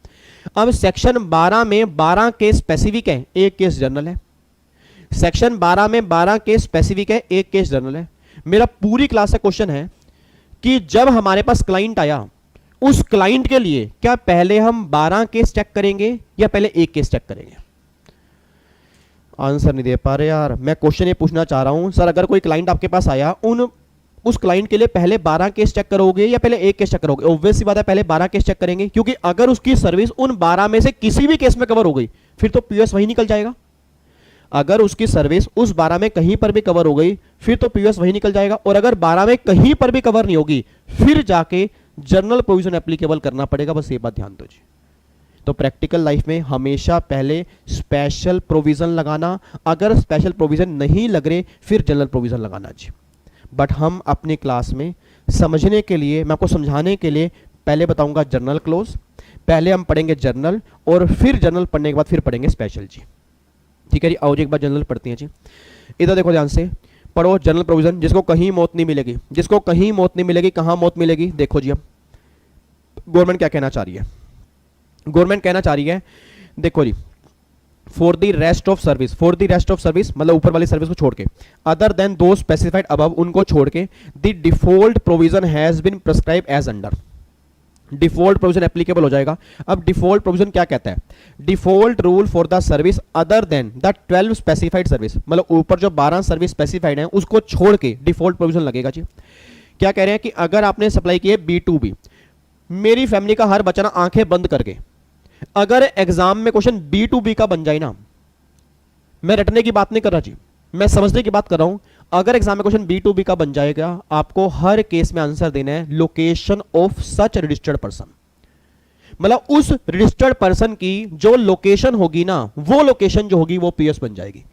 अब सेक्शन 12 में 12 केस स्पेसिफिक है, एक केस जनरल है। सेक्शन 12 में 12 केस स्पेसिफिक है, एक केस जनरल है। मेरा पूरी क्लास का क्वेश्चन है कि जब हमारे पास क्लाइंट आया, उस क्लाइंट के लिए क्या पहले हम 12 केस चेक करेंगे या पहले एक केस चेक करेंगे? आंसर नहीं दे पा रहे यार। मैं क्वेश्चन ये पूछना चाह रहा हूं सर, अगर कोई क्लाइंट आपके पास आया, उस क्लाइंट के लिए पहले 12 केस चेक करोगे या पहले एक केस चेक करोगे? ऑब्वियस सी बात है पहले 12 केस चेक करेंगे, क्योंकि अगर उसकी सर्विस उन 12 में से किसी भी केस में कवर हो गई फिर तो पीयूएस वही निकल जाएगा। अगर उसकी सर्विस उस 12 में कहीं पर भी कवर हो गई फिर तो पीयूएस वही निकल जाएगा, और अगर 12 में कहीं पर भी कवर नहीं होगी फिर जाके जनरल प्रोविजन एप्लीकेबल करना पड़ेगा। बस ये बात ध्यान दो जी। तो प्रैक्टिकल लाइफ में हमेशा पहले स्पेशल प्रोविजन लगाना, अगर स्पेशल प्रोविजन नहीं लग रहे फिर जनरल प्रोविजन लगाना जी। बट हम अपनी क्लास में समझने के लिए, मैं आपको समझाने के लिए पहले बताऊंगा जनरल क्लोज, पहले हम पढ़ेंगे जनरल और फिर जनरल पढ़ने के बाद फिर पढ़ेंगे स्पेशल जी। ठीक है जी, आओ जी एक बार जनरल पढ़ते हैं जी। इधर देखो ध्यान से पढ़ो जनरल प्रोविजन, जिसको कहीं मौत नहीं मिलेगी, जिसको कहीं मौत नहीं मिलेगी। कहां मौत मिलेगी? देखो जी, अब गवर्नमेंट क्या कहना चाह रही है? गवर्नमेंट कहना चाह रही है, देखो जी, for the rest of service, for the rest of service मतलब ऊपर वाली सर्विस को छोड़ के, other than those specified above, उनको छोड़ के, the default provision has been prescribe as under. Default provision applicable हो जाएगा। अब डिफॉल्ट प्रोविजन क्या कहता है? Default rule for the service other than the 12 specified service, मतलब ऊपर जो 12 सर्विस स्पेसिफाइड है उसको छोड़ के डिफॉल्ट प्रोविजन लगेगा जी। क्या कह रहे हैं कि अगर आपने सप्लाई की है B2B, मेरी फैमिली का हर बच्चा ना आंखें बंद करके, अगर एग्जाम में क्वेश्चन B2B का बन जाए ना, मैं रटने की बात नहीं कर रहा जी, मैं समझने की बात कर रहा हूं, अगर एग्जाम में क्वेश्चन B2B का बन जाएगा, आपको हर केस में आंसर देना है location of such registered person, मतलब उस रजिस्टर्ड पर्सन की जो लोकेशन होगी ना, वो लोकेशन जो होगी वो पीएस बन जाएगी।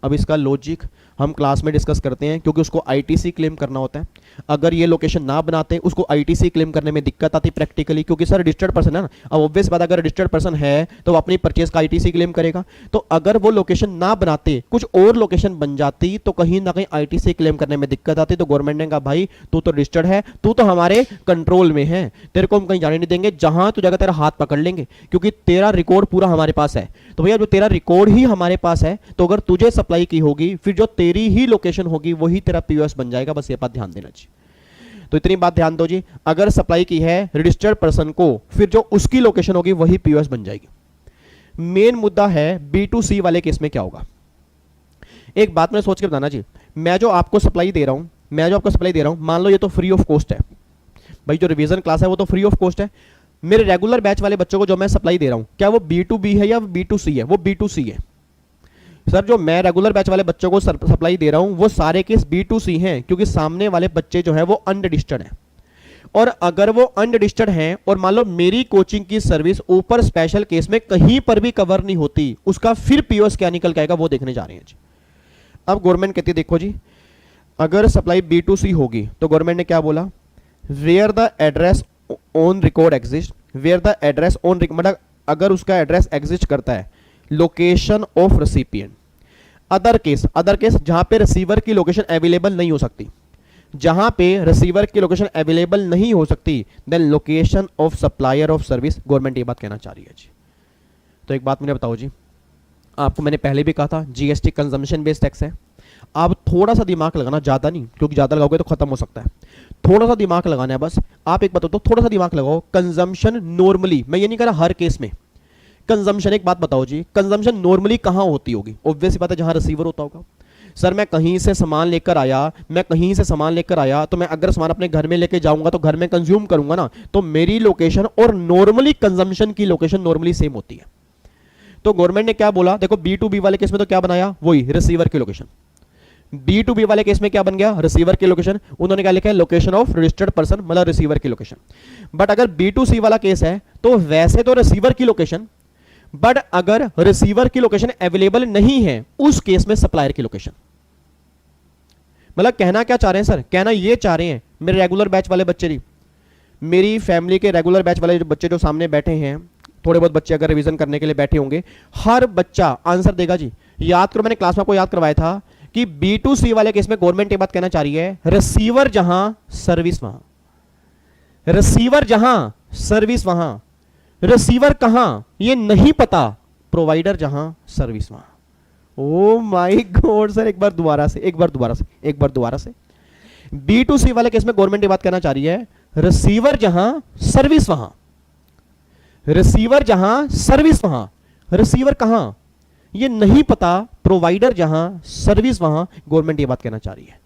अब इसका लॉजिक हम क्लास में डिस्कस करते हैं, क्योंकि उसको आईटीसी क्लेम करना होता है। अगर ये लोकेशन ना बनाते उसको आईटीसी क्लेम करने में दिक्कत आती प्रैक्टिकली, क्योंकि सर रजिस्टर्ड पर्सन है ना। अब ऑब्वियस बात, अगर रजिस्टर्ड पर्सन है तो वो अपनी परचेज का आईटीसी क्लेम करेगा। तो अगर वो लोकेशन ना बनाते, कुछ और लोकेशन बन जाती, तो कहीं ना कहीं आईटीसी क्लेम करने में दिक्कत आती। तो गवर्नमेंट ने कहा भाई तू तो रजिस्टर्ड है, तू तो हमारे कंट्रोल में है, तेरे को हम कहीं जाने नहीं देंगे, जहां तू जगह तेरा हाथ पकड़ लेंगे, क्योंकि तेरा रिकॉर्ड पूरा हमारे पास है। तो भैया जो तेरा रिकॉर्ड ही हमारे पास है, तो अगर तुझे सप्लाई की होगी फिर जो तेरी ही लोकेशन होगी वही तेरा पीओएस बन जाएगा। बस ये बात ध्यान देना चाहिए। तो इतनी बात ध्यान दो जी, अगर सप्लाई की है रजिस्टर्ड पर्सन को, फिर जो उसकी लोकेशन होगी वही पीओएस बन जाएगी। मेन मुद्दा है B2C वाले केस में क्या होगा। एक बात मैं सोच के बताना जी, मैं जो आपको सप्लाई दे रहा हूं, मान लो ये तो फ्री ऑफ कॉस्ट है भाई, जो रिवीजन क्लास है वो तो फ्री ऑफ कॉस्ट है। मेरे रेगुलर बैच वाले बच्चों को जो मैं सप्लाई दे रहा हूं, क्या वो B2B है या B2C है? वो B2C है सर। जो मैं रेगुलर बैच वाले बच्चों को सप्लाई दे रहा हूं वो सारे केस B2C हैं, क्योंकि सामने वाले बच्चे जो है वो अनरजिस्टर्ड हैं। और अगर वो अनरजिस्टर्ड हैं और मान लो मेरी कोचिंग की सर्विस ऊपर स्पेशल केस में कहीं पर भी कवर नहीं होती, उसका फिर पीओएस क्या निकल के आएगा वो देखने जा रहे हैं जी। अब गवर्नमेंट कहती है देखो जी, अगर सप्लाई B2C होगी तो गवर्नमेंट ने क्या बोला, where the address on record exist, where the address on, मतलब अगर उसका एड्रेस एग्जिस्ट करता है, location of recipient. Other case जहां पे रिसीवर की लोकेशन अवेलेबल नहीं हो सकती, जहां पे रिसीवर की लोकेशन अवेलेबल नहीं हो सकती, then location of supplier of service. Government ये बात कहना चाह रही है जी। तो एक बात मुझे बताओ जी, आपको मैंने पहले भी कहा था जीएसटी कंजम्पशन बेस्ड टैक्स है। आप थोड़ा सा दिमाग लगाना, ज्यादा नहीं, क्योंकि ज्यादा लगाओगे तो खत्म हो सकता है। थोड़ा सा दिमाग लगाना है बस। आप एक बात तो थोड़ा सा दिमाग लगाओ, कंजम्पशन नॉर्मली, मैं ये नहीं कह रहा हर केस में, कंजम्पशन एक बात बताओ जी, कंजम्पशन नॉर्मली कहां होती होगी? ऑब्वियस बात है जहां रिसीवर होता होगा। सर मैं कहीं से सामान लेकर आया, तो मैं अगर सामान अपने घर में लेके जाऊंगा तो घर में कंज्यूम करूंगा ना, तो मेरी लोकेशन और नॉर्मली कंजम्पशन की लोकेशन नॉर्मली सेम होती है। तो गवर्नमेंट ने क्या बोला, देखो B2B वाले केस में तो क्या बनाया, वही रिसीवर की लोकेशन। B2B वाले केस में क्या बन गया, रिसीवर की लोकेशन। उन्होंने क्या लिखा है, लोकेशन ऑफ रजिस्टर्ड पर्सन, मतलब रिसीवर की लोकेशन। बट अगर B2C वाला केस है तो वैसे तो रिसीवर की लोकेशन, बट अगर रिसीवर की लोकेशन अवेलेबल नहीं है उस केस में सप्लायर की लोकेशन। मतलब कहना क्या चाह रहे हैं सर, कहना ये चाह रहे हैं मेरे रेगुलर बैच वाले बच्चे जी, मेरी फैमिली के रेगुलर बैच वाले बच्चे जो सामने बैठे हैं, थोड़े बहुत बच्चे अगर रिवीजन करने के लिए बैठे होंगे, हर बच्चा आंसर देगा जी। याद करो, मैंने क्लास में आपको याद करवाया था कि B2C वाले केस में गवर्नमेंट ये बात कहना चाह रही है, रिसीवर जहां सर्विस वहां, रिसीवर जहां सर्विस वहां, रिसीवर कहां ये नहीं पता, प्रोवाइडर जहां सर्विस वहां। ओ माय गॉड सर, एक बार दोबारा से। B2C वाले केस में गवर्नमेंट ये बात कहना चाह रही है, रिसीवर जहां सर्विस वहां, रिसीवर जहां सर्विस वहां, रिसीवर कहां ये नहीं पता, प्रोवाइडर जहां सर्विस वहां, गवर्नमेंट ये बात कहना चाह रही है।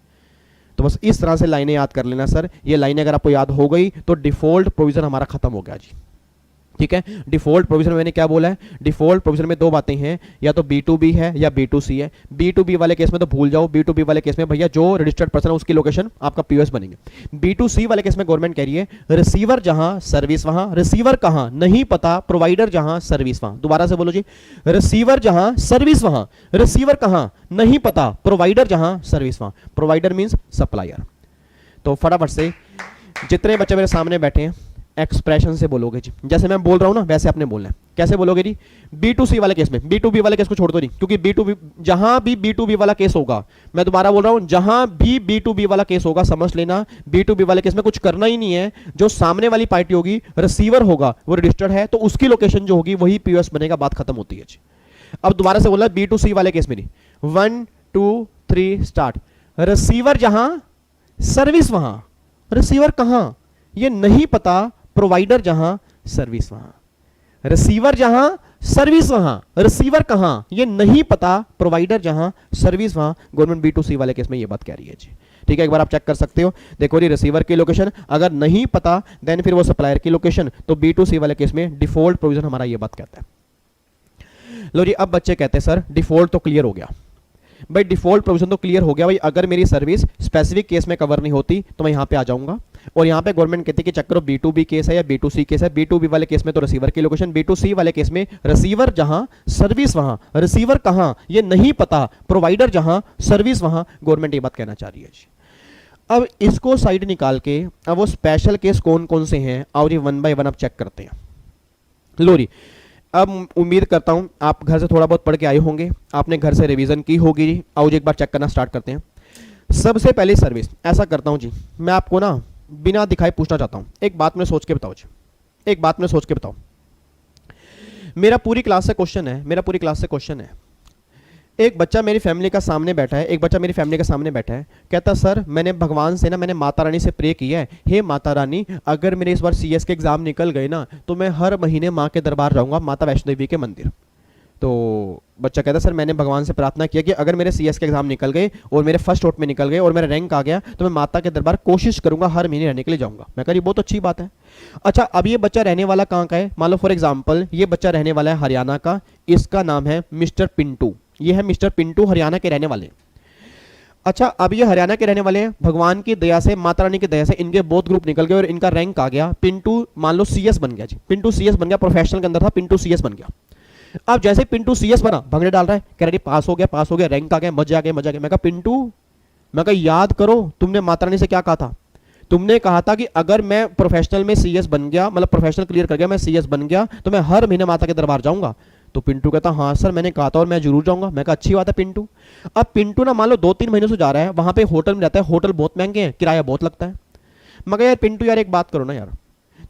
तो बस इस तरह से लाइनें याद कर लेना सर। ये लाइनें अगर आपको याद हो गई तो डिफॉल्ट प्रोविजन हमारा खत्म हो गया जी। ठीक है, डिफॉल्ट प्रोविजन मैंने क्या बोला है, डिफॉल्ट प्रोविजन में दो बातें हैं, या तो B2B है या B2C है। B2B वाले केस में तो भूल जाओ, B2B वाले केस में भैया जो रजिस्टर्ड पर्सन है उसकी लोकेशन आपका POS बनेंगे। B2C वाले केस में गवर्नमेंट कह रही है, रिसीवर जहां सर्विस वहां, रिसीवर कहां नहीं पता, प्रोवाइडर जहां सर्विस वहां। दोबारा से बोलो जी, रिसीवर जहां सर्विस वहां, रिसीवर कहां नहीं पता, प्रोवाइडर जहां सर्विस वहां। Provider means supplier. तो फटाफट से जितने बच्चे मेरे सामने बैठे हैं एक्सप्रेशन से बोलोगे जी, जैसे मैं बोल रहा हूं ना वैसे आपने बोलना है। कैसे बोलोगे जी, B2C वाले केस में, B2B वाले केस को छोड़ दो नहीं, क्योंकि B2B जहां भी B2B वाला केस होगा, मैं दोबारा बोल रहा हूं, जहां भी B2B वाला केस होगा समझ लेना, B2B वाले केस में कुछ करना ही नहीं है। जो सामने वाली पार्टी होगी, रिसीवर होगा, वो रजिस्टर्ड है तो उसकी लोकेशन जो होगी वही POS बनेगा, बात खत्म होती है जी। अब दोबारा से बोला B2C वाले केस में, 1 2 3 स्टार्ट। रिसीवर जहां सर्विस वहां, रिसीवर कहां ये नहीं पता, प्रोवाइडर जहां सर्विस वहां। रिसीवर जहां सर्विस वहां, रिसीवर कहां ये नहीं पता, प्रोवाइडर जहां सर्विस वहां। गवर्नमेंट B2C वाले केस में ये बात कह रही है जी। ठीक है, एक बार आप चेक कर सकते हो। देखो जी, रिसीवर की लोकेशन अगर नहीं पता देन फिर वो सप्लायर की लोकेशन। तो B2C वाले केस में डिफॉल्ट प्रोविजन हमारा ये बात कहता है। लो जी, अब बच्चे कहते हैं सर डिफॉल्ट तो क्लियर हो गया भाई, डिफॉल्ट प्रोविजन तो क्लियर हो गया भाई। अगर मेरी सर्विस स्पेसिफिक केस में कवर नहीं होती तो मैं यहां पे आ जाऊंगा, और यहां पे गवर्नमेंट कहती है कि चेक करो B2B केस है या B2C केस है। B2B वाले केस में तो रिसीवर की लोकेशन, B2C वाले केस में रिसीवर जहां सर्विस वहां, रिसीवर कहां ये नहीं पता, प्रोवाइडर जहां सर्विस वहां। गवर्नमेंट ये बात कहना चाह रही है जी। अब इसको साइड निकाल के अब वो स्पेशल केस कौन कौन से हैं और ये 1 बाय 1 अब चेक करते हैं। लो जी, अब उम्मीद करता हूं आप घर से थोड़ा बहुत पढ़ के आए होंगे, आपने घर से रिवीजन की होगी जी। आओ जी एक बार चेक करना स्टार्ट करते हैं। सबसे पहले सर्विस, ऐसा करता हूं जी, मैं आपको ना बिना दिखाए पूछना चाहता हूं, एक बात में सोच के बताओ जी, एक बात में सोच के बताओ। मेरा पूरी क्लास से क्वेश्चन है, एक बच्चा मेरी फैमिली का सामने बैठा है, एक बच्चा मेरी फैमिली के सामने बैठा है, कहता सर मैंने भगवान से ना, मैंने माता रानी से प्रे किया है, हे माता रानी अगर मेरे इस बार CS के एग्जाम निकल गए ना तो मैं हर महीने माँ के दरबार जाऊंगा, माता वैष्णो देवी के मंदिर। तो बच्चा कहता सर मैंने भगवान से प्रार्थना किया कि अगर मेरे CS के एग्जाम निकल गए और मेरे फर्स्ट आउट में निकल गए और मेरा रैंक आ गया तो मैं माता के दरबार कोशिश करूंगा हर महीने रहने के लिए जाऊंगा। मैं कह रही बहुत अच्छी बात है। अच्छा, अब ये बच्चा रहने वाला कहाँ का है? मान लो फॉर एग्जाम्पल ये बच्चा रहने वाला है हरियाणा का, इसका नाम है मिस्टर पिंटू। ये है मिस्टर पिंटू, हरियाणा के रहने वाले। अच्छा, अब ये हरियाणा के रहने वाले हैं, भगवान की दया से, माता रानी की दया से इनके बोथ ग्रुप निकल गए और इनका रैंक आ गया। पिंटू मान लो CS बन गया जी, पिंटू CS बन गया, प्रोफेशनल के अंदर था, पिंटू CS बन गया। अब जैसे पिंटू CS बना, भंगड़े डाल रहा है, कह रही पास हो गया, रैंक आ गया, मजे आ गए। मैं कहा पिंटू, मैं कहा याद करो तुमने माता रानी से क्या कहा था? तुमने कहा था कि अगर मैं प्रोफेशनल में CS बन गया, मतलब प्रोफेशनल क्लियर कर गया, मैं CS बन गया तो मैं हर महीने माता के दरबार जाऊंगा। तो पिंटू कहता हाँ सर मैंने कहा था और मैं जरूर जाऊंगा। मैं कहा अच्छी बात है पिंटू। अब पिंटू ना मान लो 2-3 महीनों से जा रहा है, वहां पे होटल में रहता है, होटल बहुत महंगे हैं, किराया बहुत लगता है। मगर यार पिंटू यार एक बात करो ना यार,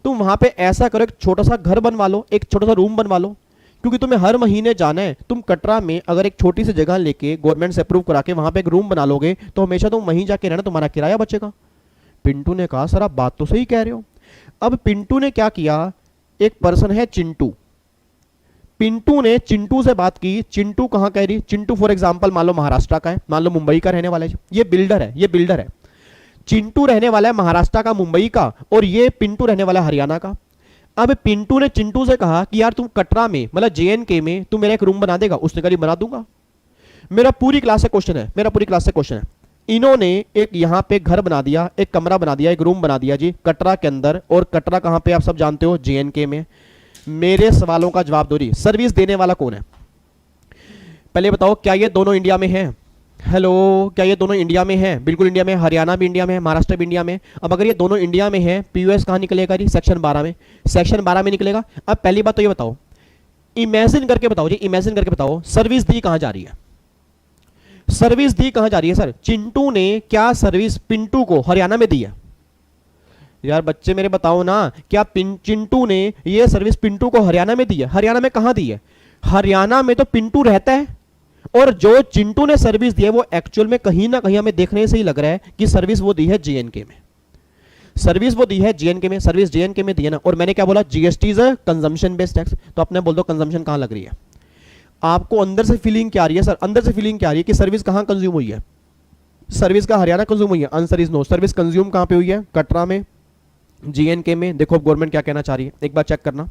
तुम वहां पे ऐसा करो, एक छोटा सा घर बनवा लो, एक छोटा सा रूम बनवा लो, क्योंकि तुम्हें हर महीने जाना है। तुम कटरा में अगर एक छोटी सी जगह लेके गवर्नमेंट से अप्रूव करा के वहां पे एक रूम बना लोगे तो हमेशा तुम वहीं जाके रहना, तुम्हारा किराया बचेगा। पिंटू ने कहा सर आप बात तो सही कह रहे हो। अब पिंटू ने क्या किया, एक पर्सन है चिंटू, पिंटू ने चिंटू से बात की। चिंटू कहां कह रही, चिंटू फॉर एग्जांपल मान लो महाराष्ट्र का है, मान लो मुंबई का रहने वाला है, ये बिल्डर है। चिंटू रहने वाला है महाराष्ट्र का, मुंबई का, और ये पिंटू रहने वाला है हरियाणा का। अब पिंटू ने चिंटू से कहा कि यार तुम कटरा में मतलब JNK में तुम मेरा एक रूम बना देगा? उसने कहा बना दूंगा। मेरा पूरी क्लास से क्वेश्चन है, इन्होंने एक यहां पे घर बना दिया, एक कमरा बना दिया, एक रूम बना दिया जी कटरा के अंदर। और कटरा कहां पे आप सब जानते हो, JNK में। मेरे सवालों का जवाब दो रही, सर्विस देने वाला कौन है? पहले बताओ क्या ये दोनों इंडिया में है? हेलो, क्या ये दोनों इंडिया में है? बिल्कुल इंडिया में, हरियाणा भी इंडिया में है, महाराष्ट्र भी इंडिया में। अब अगर ये दोनों इंडिया में है, POS कहां निकलेगा जी? सेक्शन 12 में, सेक्शन 12 में निकलेगा। अब पहली बात तो ये बताओ, इमेजिन करके बताओ जी, इमेजिन करके बताओ सर्विस दी कहां जा रही है? सर्विस दी कहां जा रही है सर? चिंटू ने क्या सर्विस पिंटू को हरियाणा में दी है? यार बच्चे मेरे बताओ ना, क्या चिंटू ने ये सर्विस पिंटू को हरियाणा में दी है? हरियाणा में कहां दी है? हरियाणा में तो पिंटू रहता है, और जो चिंटू ने सर्विस दी है वो एक्चुअल में कहीं ना कहीं हमें देखने से ही लग रहा है कि सर्विस वो दी है जेएनके में। सर्विस वो दी है जेएनके में, सर्विस जेएनके में दी है ना। और मैंने क्या बोला? GST is a consumption based tax. तो अपने बोल दो कंजम्पशन कहां लग रही है? आपको अंदर से फीलिंग क्या आ रही है सर? अंदर से फीलिंग क्या आ रही है कि सर्विस कहां कंज्यूम हुई है? सर्विस का हरियाणा कंज्यूम हुई है? Answer is no. Service consume कहां पे हुई है? कटरा में, जीएनके में। देखो गवर्नमेंट क्या कहना चाह रही है, एक बार चेक करना।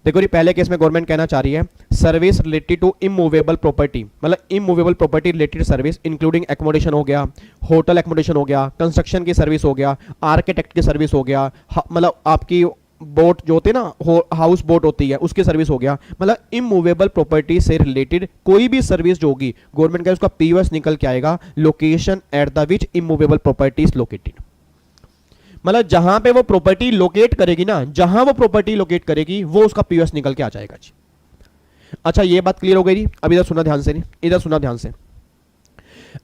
देखो जी, पहले केस में गवर्नमेंट कहना चाह रही है service related to immovable property, मतलब immovable property related service including accommodation हो गया, होटल एकोमोडेशन हो गया, कंस्ट्रक्शन की सर्विस हो गया, आर्किटेक्ट की सर्विस हो गया, मतलब आपकी बोट जो होती है ना, हाउस बोट होती है, उसकी सर्विस हो गया। मतलब इमूवेबल प्रॉपर्टी से रिलेटेड कोई भी सर्विस जो होगी, गवर्नमेंट का उसका पीयूएस निकल के आएगा, location at the which immovable property is located. मतलब जहां पे वो प्रॉपर्टी लोकेट करेगी ना, जहां वो प्रॉपर्टी लोकेट करेगी वो उसका पीयूएस निकल के आ जाएगा जी। अच्छा, ये बात क्लियर हो गई? अब इधर सुना ध्यान से, नहीं इधर सुना ध्यान से।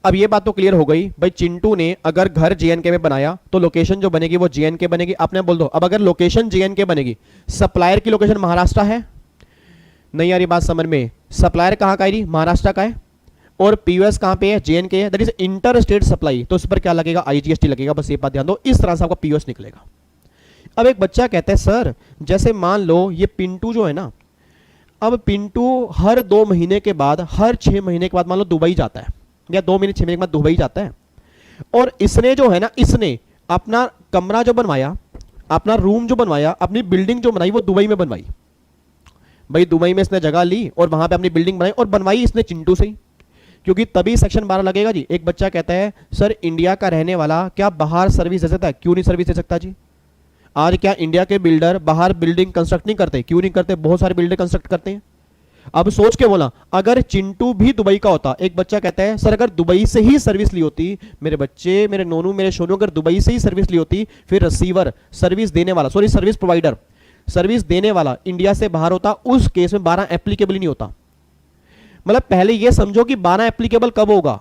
अब ये बात तो क्लियर हो गई भाई, चिंटू ने अगर घर जेएनके में बनाया तो लोकेशन जो बनेगी वो जेएनके बनेगी। आपने बोल दो, अब अगर लोकेशन जेएनके बनेगी, सप्लायर की लोकेशन महाराष्ट्र है? नहीं यार ये बात समझ में, सप्लायर कहां का है? महाराष्ट्र का है, और पीयूएस कहां पे है? जेएनके है, that is inter state supply. तो इस पर क्या लगेगा? आईजीएसटी लगेगा। बस ये बात ध्यान दो, इस तरह से आपका पीयूएस निकलेगा। अब एक बच्चा कहता है सर जैसे मान लो ये पिंटू जो है ना, अब पिंटू हर 2 महीने के बाद, हर 6 महीने के बाद मान लो दुबई जाता है, या 2 महीने 6 महीने के बाद दुबई जाता है, और इसने जो है ना, इसने अपना कमरा जो बनवाया, अपना रूम जो बनवाया, अपनी बिल्डिंग जो बनाई वो दुबई में बनवाई। भाई दुबई में इसने जगह ली और वहां पे अपनी बिल्डिंग बनाई, और बनवाई इसने चिंटू से ही, क्योंकि तभी सेक्शन 12 लगेगा जी। एक बच्चा कहता है सर इंडिया का रहने वाला क्या बाहर सर्विस दे सकता है? क्यों नहीं सर्विस दे सकता जी? आज क्या इंडिया के बिल्डर बाहर बिल्डिंग कंस्ट्रक्ट नहीं करते? क्यों नहीं करते? बहुत सारे बिल्डर कंस्ट्रक्ट करते हैं। अब सोच के बोला, अगर चिंटू भी दुबई का होता, एक बच्चा कहता है सर अगर दुबई से ही सर्विस ली होती, मेरे बच्चे, मेरे नोनू, मेरे सोनू, अगर दुबई से ही सर्विस ली होती, फिर रिसीवर, सर्विस देने वाला, सॉरी सर्विस प्रोवाइडर, सर्विस देने वाला इंडिया से बाहर होता, उस केस में 12 एप्लीकेबल ही नहीं होता। मतलब पहले ये समझो कि 12 एप्लीकेबल कब होगा,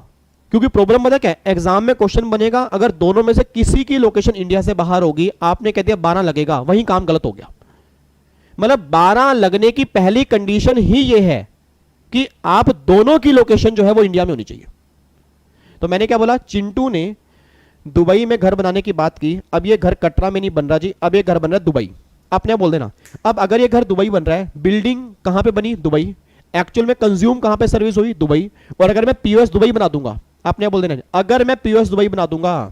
क्योंकि प्रॉब्लम पता क्या है, एग्जाम में क्वेश्चन बनेगा अगर दोनों में से किसी की लोकेशन इंडिया से बाहर होगी, आपने कह दिया 12 लगेगा, वहीं काम गलत हो गया। मतलब 12 लगने की पहली कंडीशन ही ये है कि आप दोनों की लोकेशन जो है वो इंडिया में होनी चाहिए। तो मैंने क्या बोला, चिंटू ने दुबई में घर बनाने की बात की। अब ये घर कटरा में नहीं बन रहा जी, अब ये घर बन रहा है दुबई। अपने बोल देना, अब अगर ये घर दुबई बन रहा है, बिल्डिंग कहां पे बनी? दुबई। एक्चुअल में कंज्यूम कहां पे सर्विस हुई? दुबई। और अगर मैं पीओएस दुबई बना दूंगा, आपने बोल देना, अगर मैं पीओएस दुबई बना दूंगा,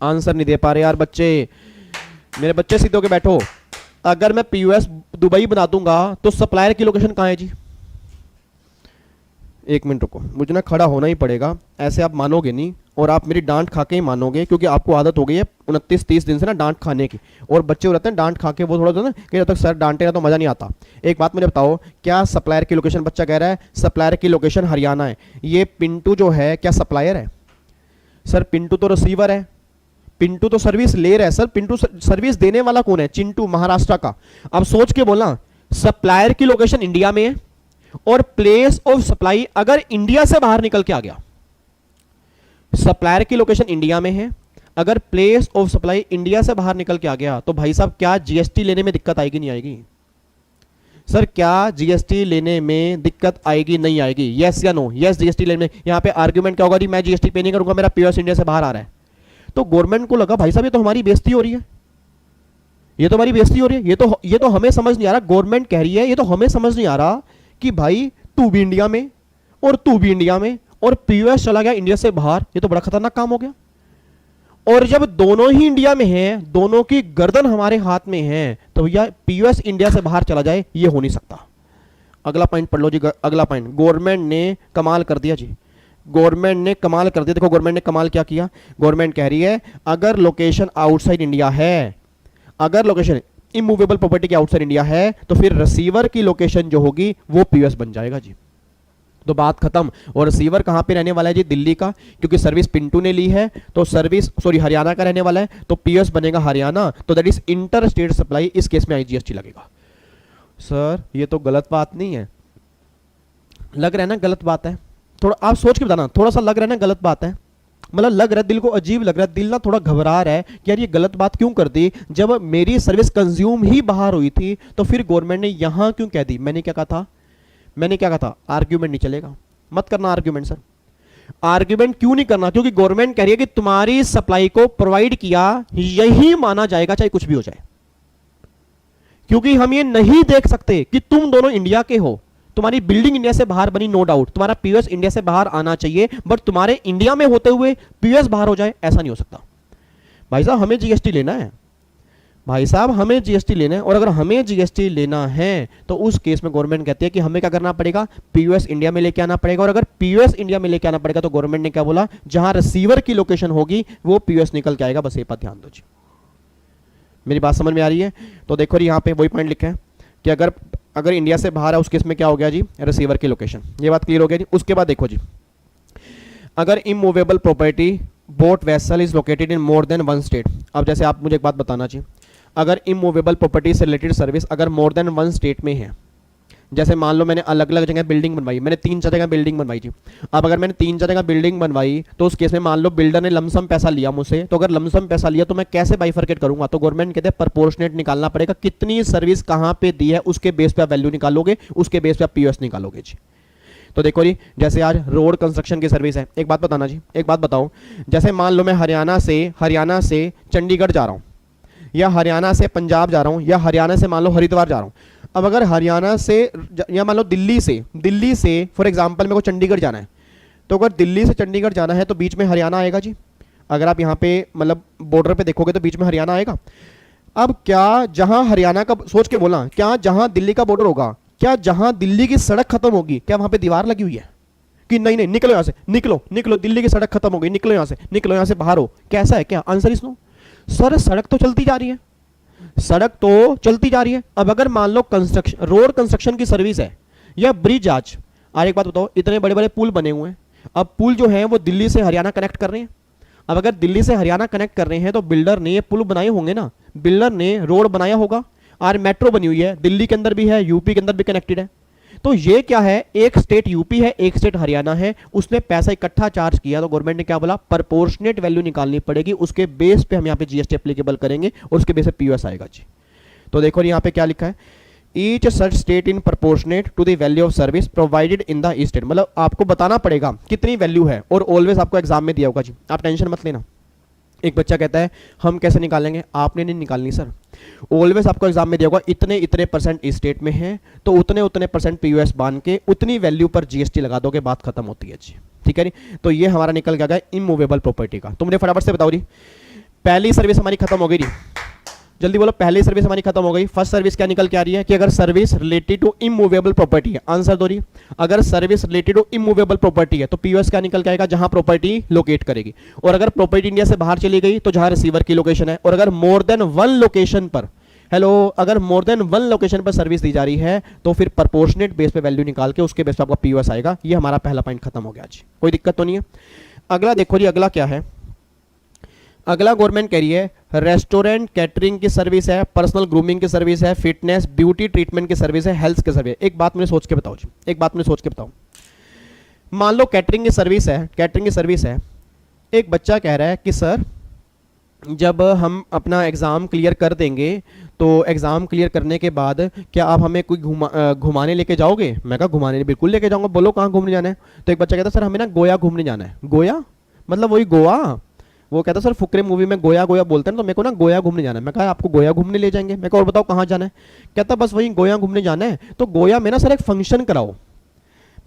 आंसर नहीं दे पा रहे यार बच्चे, मेरे बच्चे सीधे होके बैठो। अगर मैं पीओएस दुबई बना दूंगा तो सप्लायर की लोकेशन कहां है जी? एक मिनट रुको, मुझे ना खड़ा होना ही पड़ेगा, ऐसे आप मानोगे नहीं, और आप मेरी डांट खा के ही मानोगे, क्योंकि आपको आदत हो गई है 29-30 दिन से ना डांट खाने की, और बच्चे रहते हैं डांट खा के वो थोड़ा सा ना कि जब तक सर डांटे ना तो मजा नहीं आता। एक बात मुझे बताओ, क्या सप्लायर की लोकेशन, बच्चा कह रहा है सप्लायर की लोकेशन हरियाणा है, ये पिंटू जो है क्या सप्लायर है? सर पिंटू तो रिसीवर है, पिंटू तो सर्विस ले रहा है सर, पिंटू सर्विस देने वाला कौन है? चिंटू, महाराष्ट्र का। अब सोच के बोला, सप्लायर की लोकेशन इंडिया में है, और प्लेस ऑफ सप्लाई अगर इंडिया से बाहर निकल के आ गया, सप्लायर की लोकेशन इंडिया में है, अगर प्लेस ऑफ सप्लाई इंडिया से बाहर निकल के आ गया, तो भाई साहब क्या जीएसटी लेने में दिक्कत आएगी नहीं आएगी? सर क्या जीएसटी लेने में दिक्कत आएगी नहीं आएगी? यस या नो? यस, जीएसटी लेने में। यहां पे आर्ग्यूमेंट क्या होगा जी, मैं जीएसटी पे नहीं करूंगा, मेरा पीओएस इंडिया से बाहर आ रहा है। तो गवर्नमेंट को लगा भाई साहब ये तो हमारी बेइज्जती हो रही है, ये तो हमारी बेइज्जती हो रही है, ये तो हमें समझ नहीं आ रहा, गवर्नमेंट कह रही है, ये तो हमें समझ नहीं आ रहा कि भाई तू भी इंडिया में और तू भी इंडिया में, और पीयूएस चला गया इंडिया से बाहर, ये तो बड़ा खतरनाक काम हो गया। और जब दोनों ही इंडिया में हैं, दोनों की गर्दन हमारे हाथ में है, तो भैया पीयूएस इंडिया से बाहर चला जाए, ये हो नहीं सकता। अगला पॉइंट पढ़ लो जी, अगला पॉइंट, गवर्नमेंट ने कमाल कर दिया जी, गवर्नमेंट ने कमाल कर दिया। देखो गवर्नमेंट ने कमाल क्या किया, गवर्नमेंट कह रही है अगर लोकेशन आउटसाइड इंडिया है, अगर लोकेशन इमूवेबल प्रॉपर्टी के आउटसाइड इंडिया है, तो फिर रिसीवर की लोकेशन जो होगी वो पीयूएस बन जाएगा जी। तो बात खत्म। और रिसीवर कहां पे रहने वाला है जी? दिल्ली का, क्योंकि सर्विस पिंटू ने ली है, तो सर्विस सॉरी हरियाणा का रहने वाला है, तो पीएस बनेगा हरियाणा, तो that is inter state supply, इस केस में आईजीएसटी लगेगा। सर ये तो गलत बात नहीं है, लग रहा है ना गलत बात है, थोड़ा आप सोच के बताना, थोड़ा सा लग रहा है ना गलत बात है, मतलब लग रहा है, दिल को अजीब लग रहा है, दिल ना थोड़ा घबरा रहा है कि यार ये गलत बात क्यों कर दी, जब मेरी सर्विस कंज्यूम ही बाहर हुई थी तो फिर गवर्नमेंट ने यहां क्यों कह दी। मैंने क्या कहा था, आर्ग्यूमेंट नहीं चलेगा, मत करना आर्ग्यूमेंट सर। आर्ग्यूमेंट क्यों नहीं करना, क्योंकि गवर्नमेंट कह रही है कि तुम्हारी सप्लाई को प्रोवाइड किया यही माना जाएगा चाहे कुछ भी हो जाए, क्योंकि हम ये नहीं देख सकते कि तुम दोनों इंडिया के हो, तुम्हारी बिल्डिंग इंडिया से बाहर बनी, नो डाउट तुम्हारा पीयूएस इंडिया से बाहर आना चाहिए, बट तुम्हारे इंडिया में होते हुए पीयूएस बाहर हो जाए, ऐसा नहीं हो सकता। भाई साहब हमें जीएसटी लेना है, भाई साहब हमें जीएसटी लेना है, और अगर हमें जीएसटी लेना है तो उस केस में गवर्नमेंट कहती है कि हमें क्या करना पड़ेगा, पीयूएस इंडिया में लेके आना पड़ेगा, और अगर पीयूएस इंडिया में लेके आना पड़ेगा तो गवर्नमेंट ने क्या बोला, जहां रिसीवर की लोकेशन होगी वो पीयूएस निकल के आएगा, बस ये बात ध्यान दो जी। मेरी बात समझ में आ रही है? तो देखो यहां पे वही पॉइंट लिखा है कि अगर इंडिया से बाहर है उस केस में क्या हो गया जी, रिसीवर की लोकेशन। ये बात क्लियर हो गया जी। उसके बाद देखो जी, अगर immovable property boat vessel is located in more than one state. अब जैसे आप मुझे एक बात बताना चाहिए, अगर इमूवेबल प्रॉपर्टी से रिलेटेड सर्विस अगर मोर देन वन स्टेट में है, जैसे मान लो मैंने अलग अलग जगह बिल्डिंग बनवाई, मैंने 3-4 जगह बिल्डिंग बनवाई थी। अब अगर मैंने 3-4 जगह बिल्डिंग बनवाई तो उस केस में मान लो बिल्डर ने लमसम पैसा लिया मुझसे, तो अगर लमसम पैसा लिया तो मैं कैसे बाइफरकेट करूंगा, तो गवर्नमेंट कहते हैं प्रोपोर्शनेट निकालना पड़ेगा, कितनी सर्विस कहां पे दी है उसके बेस पे आप वैल्यू निकालोगे, उसके बेस पे आप पीओएस निकालोगे जी। तो देखो जी, जैसे आज रोड कंस्ट्रक्शन की सर्विस है, एक बात बताना जी, एक बात बताओ, जैसे मान लो मैं हरियाणा से चंडीगढ़ जा रहा हूं, या हरियाणा से पंजाब जा रहा हूं, या हरियाणा से मान लो हरिद्वार जा रहा हूं। अब अगर हरियाणा से या मान लो दिल्ली से फॉर एग्जांपल मेरे को चंडीगढ़ जाना है, तो अगर दिल्ली से चंडीगढ़ जाना है तो बीच में हरियाणा आएगा जी। अगर आप यहाँ पे मतलब बॉर्डर पे देखोगे तो बीच में हरियाणा आएगा। अब क्या जहां हरियाणा का, सोच के बोलना, क्या जहां दिल्ली का बॉर्डर होगा, क्या जहां दिल्ली की सड़क खत्म होगी, क्या वहां पे दीवार लगी हुई है कि नहीं नहीं निकलो यहां से, निकलो दिल्ली की सड़क खत्म हो गई, निकलो यहां से बाहर हो, कैसा है? क्या आंसर इस नो सर, सड़क तो चलती जा रही है, सड़क तो चलती जा रही है। अब अगर मान लो कंस्ट्रक्शन, रोड कंस्ट्रक्शन की सर्विस है या ब्रिज, आज एक बात बताओ, इतने बड़े बड़े पुल बने हुए हैं, अब पुल जो है वो दिल्ली से हरियाणा कनेक्ट कर रहे हैं। अब अगर दिल्ली से हरियाणा कनेक्ट कर रहे हैं तो बिल्डर ने ये पुल बनाए होंगे ना, बिल्डर ने रोड बनाया होगा, और मेट्रो बनी हुई है, दिल्ली के अंदर भी है, यूपी के अंदर भी कनेक्टेड है। तो ये क्या है, एक स्टेट यूपी है, एक स्टेट हरियाणा है, उसने पैसा इकट्ठा चार्ज किया, तो गवर्नमेंट ने क्या बोला, प्रोपोर्शनेट वैल्यू निकालनी पड़ेगी, उसके बेस पे हम यहाँ पे जीएसटी एप्लीकेबल करेंगे और उसके बेस पे पीयूएस आएगा जी। तो देखो यहाँ पे क्या लिखा है, each such state in proportionate to the value of service provided in the state, मतलब आपको बताना पड़ेगा कितनी वैल्यू है, और ऑलवेज आपको एग्जाम में दिया होगा जी, आप टेंशन मत लेना। एक बच्चा कहता है हम कैसे निकालेंगे, आपने नहीं निकालनी सर, ऑलवेज आपको एग्जाम में दिया होगा इतने परसेंट इस स्टेट में है तो उतने परसेंट पीयूएस बांध के उतनी वैल्यू पर जीएसटी लगा दोगे, बात खत्म होती है जी। ठीक है जी। तो ये हमारा निकल गया इमूवेबल प्रॉपर्टी का। तुमने फटाफट से बताओ जी, पहली सर्विस हमारी खत्म हो गई जी, जल्दी बोलो, पहली सर्विस हमारी खत्म हो गई। फर्स्ट सर्विस क्या निकल के आ रही है कि अगर service related to immovable property है, आंसर दो रही, अगर service related to immovable property है तो पीयूएस क्या निकल के आएगा, जहां प्रॉपर्टी लोकेट करेगी, और अगर प्रॉपर्टी इंडिया से बाहर चली गई तो जहां रिसीवर की लोकेशन है, और अगर मोर देन वन लोकेशन पर, अगर मोर देन वन लोकेशन पर सर्विस दी जा रही है तो फिर प्रोपोर्शनेट बेस पे वैल्यू निकाल के उसके बेस पे आपका पीयूएस आएगा। ये हमारा पहला पॉइंट खत्म हो गया जी, कोई दिक्कत तो नहीं है। अगला देखो जी, अगला क्या है, अगला गवर्नमेंट कह रही है रेस्टोरेंट कैटरिंग की सर्विस है, पर्सनल ग्रूमिंग की सर्विस है, फिटनेस ब्यूटी ट्रीटमेंट की सर्विस है, हेल्थ की सर्विस है। एक बात मुझे सोच के बताओ जी, एक बात मुझे सोच के बताओ, मान लो कैटरिंग की सर्विस है, एक बच्चा कह रहा है कि सर जब हम अपना एग्ज़ाम क्लियर कर देंगे तो एग्ज़ाम क्लियर करने के बाद क्या आप हमें कोई घुमाने लेके जाओगे? मैं कहा घुमाने बिल्कुल लेके जाऊंगा, बोलो कहाँ घूमने जाना है? तो एक बच्चा कहता सर हमें ना गोया घूमने जाना है। गोया मतलब वही गोवा? वो कहता सर फुकरे मूवी में गोया गोया बोलते हैं तो मेरे को ना गोया घूमने जाना है। मैं कहा आपको गोया घूमने ले जाएंगे। मैं कहा और बताओ कहाँ जाना है? कहता बस वही गोया घूमने जाना है। तो गोया में ना सर एक फंक्शन कराओ,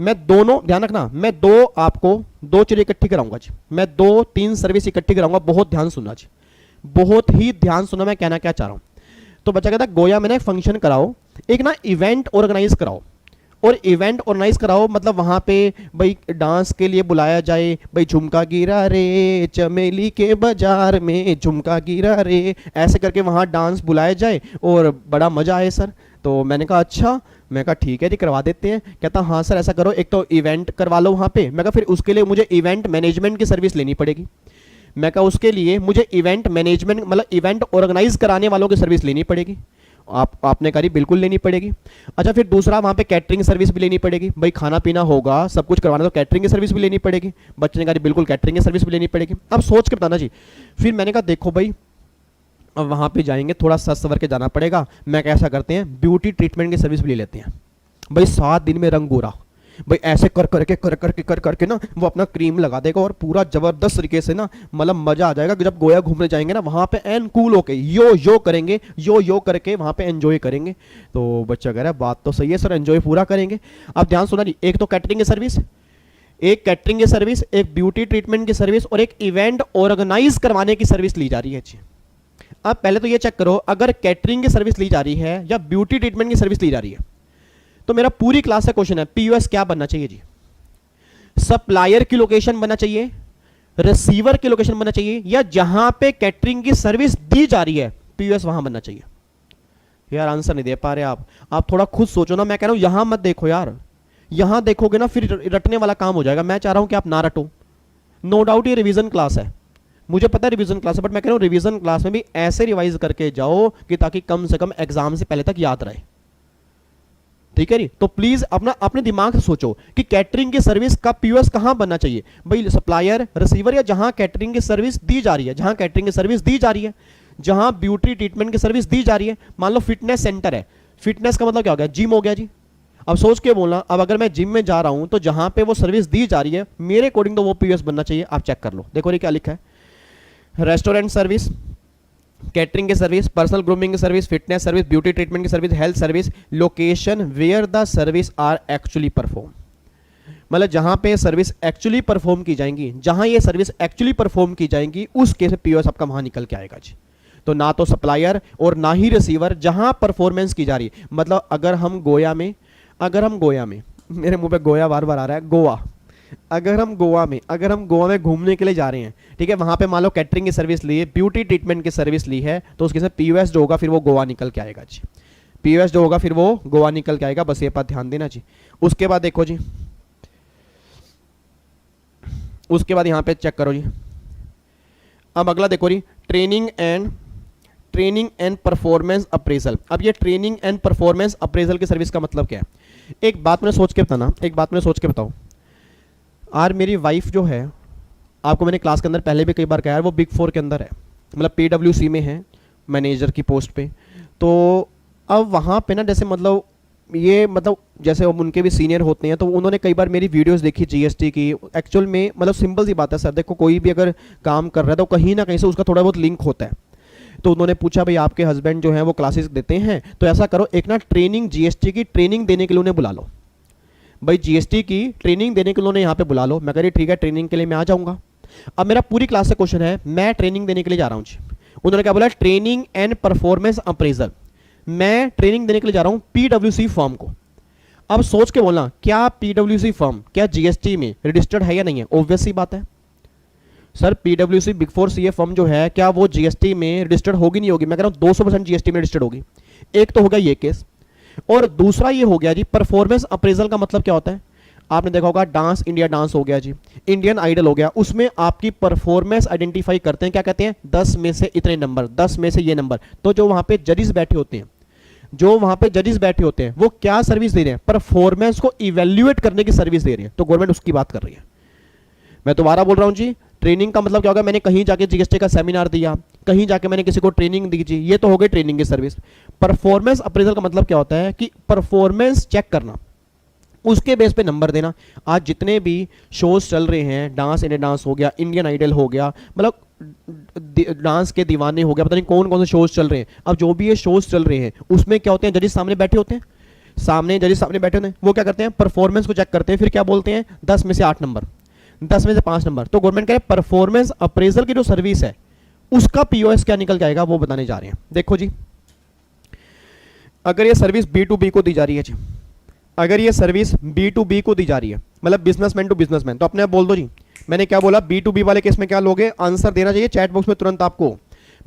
मैं दोनों, ध्यान रखना, मैं दो चीजें इकट्ठी कराऊंगा जी, मैं 2-3 सर्विस इकट्ठी कराऊंगा। बहुत ध्यान सुनना जी, बहुत ही ध्यान सुनना मैं कहना क्या चाह रहा हूं। तो बच्चा कहता गोया में ना एक फंक्शन कराओ, एक ना इवेंट ऑर्गेनाइज कराओ, और इवेंट ऑर्गेनाइज कराओ मतलब वहां पे भाई डांस के लिए बुलाया जाए, भाई झुमका गिरा रे चमेली के बाजार में झुमका गिरा रे, ऐसे करके वहां डांस बुलाया जाए और बड़ा मजा आए सर। तो मैंने कहा अच्छा, मैं कहा ठीक है जी करवा देते हैं। कहता हाँ सर ऐसा करो, एक तो इवेंट करवा लो वहां पे। मैं कहा फिर उसके लिए मुझे इवेंट मैनेजमेंट की सर्विस लेनी पड़ेगी। मैं कहा उसके लिए मुझे इवेंट मैनेजमेंट मतलब इवेंट ऑर्गेनाइज कराने वालों की सर्विस लेनी पड़ेगी। आपने करी बिल्कुल लेनी पड़ेगी। अच्छा, फिर दूसरा वहाँ पे कैटरिंग सर्विस भी लेनी पड़ेगी, भाई खाना पीना होगा, सब कुछ करवाना, तो कैटरिंग की सर्विस भी लेनी पड़ेगी। बच्चे ने कहा बिल्कुल कैटरिंग की सर्विस भी लेनी पड़ेगी। अब सोच के बताना जी। फिर मैंने कहा देखो भाई, अब वहाँ पे जाएंगे, थोड़ा सच सवर के जाना पड़ेगा। मैं कैसा करते हैं, ब्यूटी ट्रीटमेंट की सर्विस भी ले लेते हैं। भाई 7 दिन में रंग गोरा, भाई ऐसे कर करके ना वो अपना क्रीम लगा देगा और पूरा जबरदस्त तरीके से ना, मतलब मजा आ जाएगा। जब गोया घूमने जाएंगे ना, वहां पे एन कूल होके यो करेंगे, यो करके वहां पे एंजॉय करेंगे। तो बच्चा कह रहा है बात तो सही है सर, एंजॉय पूरा करेंगे। अब ध्यान सुना जी, एक तो कैटरिंग की सर्विस, एक कैटरिंग की सर्विस, एक ब्यूटी ट्रीटमेंट की सर्विस और एक इवेंट ऑर्गेनाइज करवाने की सर्विस ली जा रही है जी। अब पहले तो ये चेक करो, अगर कैटरिंग की सर्विस ली जा रही है या ब्यूटी ट्रीटमेंट की सर्विस ली जा रही है, तो मेरा पूरी क्लास का क्वेश्चन है, पीयूएस क्या बनना चाहिए जी? सप्लायर की लोकेशन बनना चाहिए, रिसीवर की लोकेशन बनना चाहिए, या जहां पे कैटरिंग की सर्विस दी जा रही है पीयूएस वहां बनना चाहिए? यार आंसर नहीं दे पा रहे आप थोड़ा खुद सोचो ना। मैं कह रहा हूं यहां मत देखो यार, यहां देखोगे ना फिर रटने वाला काम हो जाएगा। मैं चाह रहा हूं कि आप ना रटो। नो डाउट ये रिवीजन क्लास है, मुझे पता है रिवीजन क्लास है, बट मैं कह रहा हूं रिवीजन क्लास में भी ऐसे रिवाइज करके जाओ कि ताकि कम से कम एग्जाम से पहले तक याद रहे। ठीक है जी? तो प्लीज अपने दिमाग से सोचो कि कैटरिंग की सर्विस का पीयूएस कहां बनना चाहिए भाई, सप्लायर, रिसीवर, या जहां कैटरिंग की सर्विस दी जा रही है, जहां कैटरिंग की सर्विस दी जा रही है, जहां ब्यूटी ट्रीटमेंट की सर्विस दी जा रही है। मान लो फिटनेस सेंटर है, फिटनेस का मतलब क्या हो गया, जिम हो गया जी। अब सोच के बोलना, अब अगर मैं जिम में जा रहा हूं तो जहां पे वो सर्विस दी जा रही है मेरे अकॉर्डिंग तो वो पीयूएस बनना चाहिए। आप चेक कर लो, देखो ये क्या लिखा है, रेस्टोरेंट सर्विस, कैटरिंग की सर्विस, पर्सनल ग्रूमिंग की service, fitness service, beauty treatment की service, health service, location where the service are actually perform. मतलब जहां पे सर्विस एक्चुअली परफॉर्म की जाएंगी, जहां ये सर्विस एक्चुअली परफॉर्म की जाएंगी उस केस में पीओएस आपका वहां निकल के आएगा जी। तो ना तो सप्लायर और ना ही रिसीवर, जहां परफॉर्मेंस की जा रही है। मतलब अगर हम गोया में मेरे मुंह पे गोया बार बार आ रहा है, गोवा, अगर हम गोवा में घूमने के लिए जा रहे हैं, ठीक है, वहां पे मान लो कैटरिंग की सर्विस ली है, ब्यूटी ट्रीटमेंट की सर्विस ली है, तो उसके साथ पीयूएस जो होगा फिर वो गोवा निकल के आएगा जी। पीयूएस जो होगा फिर वो गोवा निकल के आएगा, बस ये बात ध्यान देना जी। उसके बाद देखो जी, उसके बाद यहां पे चेक करो जी। अब अगला देखो जी, ट्रेनिंग एंड परफॉर्मेंस अप्रेजल। अब ये ट्रेनिंग एंड परफॉर्मेंस अप्रेजल की सर्विस का मतलब क्या है? एक बात मैंने सोच के बताओ। और मेरी वाइफ जो है, आपको मैंने क्लास के अंदर पहले भी कई बार कहा है, वो बिग 4 के अंदर है, मतलब पीडब्ल्यूसी में है, मैनेजर की पोस्ट पे। तो अब वहाँ पे ना जैसे मतलब जैसे उनके भी सीनियर होते हैं, तो उन्होंने कई बार मेरी वीडियोस देखी जीएसटी की। एक्चुअल में मतलब सिंपल सी बात है सर, देखो कोई भी अगर काम कर रहा है तो कहीं ना कहीं से उसका थोड़ा बहुत लिंक होता है। तो उन्होंने पूछा भाई आपके हस्बैंड जो है वो क्लासेस देते हैं, तो ऐसा करो एक ना ट्रेनिंग, जीएसटी की ट्रेनिंग देने के लिए उन्हें बुला लो। भाई जीएसटी की ट्रेनिंग देने के लिए उन्हें यहाँ पे बुला लो। मैं कह रही ठीक है, ट्रेनिंग के लिए मैं आ जाऊंगा। अब मेरा पूरी क्लास से क्वेश्चन है, मैं ट्रेनिंग देने के लिए जा रहा हूँ जी। उन्होंने क्या बोला, ट्रेनिंग एंड परफॉर्मेंस अप्रेजल। मैं ट्रेनिंग देने के लिए जा रहा हूँ पीडब्ल्यूसी फर्म को। अब सोच के बोलना, क्या पीडब्ल्यूसी फर्म क्या जीएसटी में रजिस्टर्ड है या नहीं है? ऑब्वियस सी बात है सर, पीडब्ल्यूसी बिग 4 सीए फर्म जो है, क्या वो जीएसटी में रजिस्टर्ड होगी नहीं होगी? मैं कह रहा हूँ 200% जीएसटी में रजिस्टर्ड होगी। एक तो होगा ये केस, और दूसरा ये हो गया जी परफॉर्मेंस अप्रेजल का मतलब क्या होता है? आपने देखा होगा डांस इंडिया डांस हो गया जी, इंडियन आइडल हो गया, उसमें आपकी परफॉर्मेंस आइडेंटिफाई करते हैं, क्या कहते हैं, 10 में से इतने नंबर, 10 में से ये नंबर। तो जो वहां पे जजेस बैठे होते हैं, वो क्या सर्विस दे रहे हैं? परफॉर्मेंस को इवेल्युएट करने की सर्विस दे रहे हैं। तो गवर्नमेंट उसकी बात कर रही है। मैं दोबारा बोल रहा हूं जी, ट्रेनिंग का मतलब क्या होगा? मैंने कहीं जाके जीएसटी का सेमिनार दिया, कहीं जाके मैंने किसी को ट्रेनिंग दी जी, ये तो हो गई ट्रेनिंग की सर्विस। परफॉर्मेंस अप्रेजल का मतलब क्या होता है कि परफॉर्मेंस चेक करना, उसके बेस पे नंबर देना। आज जितने भी शोज चल रहे हैं, डांस इंडिया डांस हो गया, इंडियन आइडल हो गया, मतलब डांस के दीवाने हो गया, पता नहीं कौन कौन से शोज चल रहे हैं। अब जो भी ये शोज चल रहे हैं उसमें क्या होते हैं, जजेस सामने बैठे होते हैं, जजेस सामने बैठे होते हैं, वो क्या करते हैं, परफॉर्मेंस को चेक करते हैं, फिर क्या बोलते हैं, 10 में से 8 नंबर, 10 में से 5 नंबर। तो गवर्नमेंट कह रहे हैं परफॉर्मेंस अप्रेजल की जो सर्विस है उसका पीओएस क्या निकल जाएगा वो बताने जा रहे हैं। देखो जी, अगर ये सर्विस B2B को दी जा रही है जी, अगर ये सर्विस B2B को दी जा रही है, मतलब बिजनेसमैन टू बिजनेसमैन, तो अपने आप बोल दो जी। मैंने क्या बोला, B2B वाले केस में क्या लोगे? आंसर देना चाहिए चैट बॉक्स में तुरंत आपको।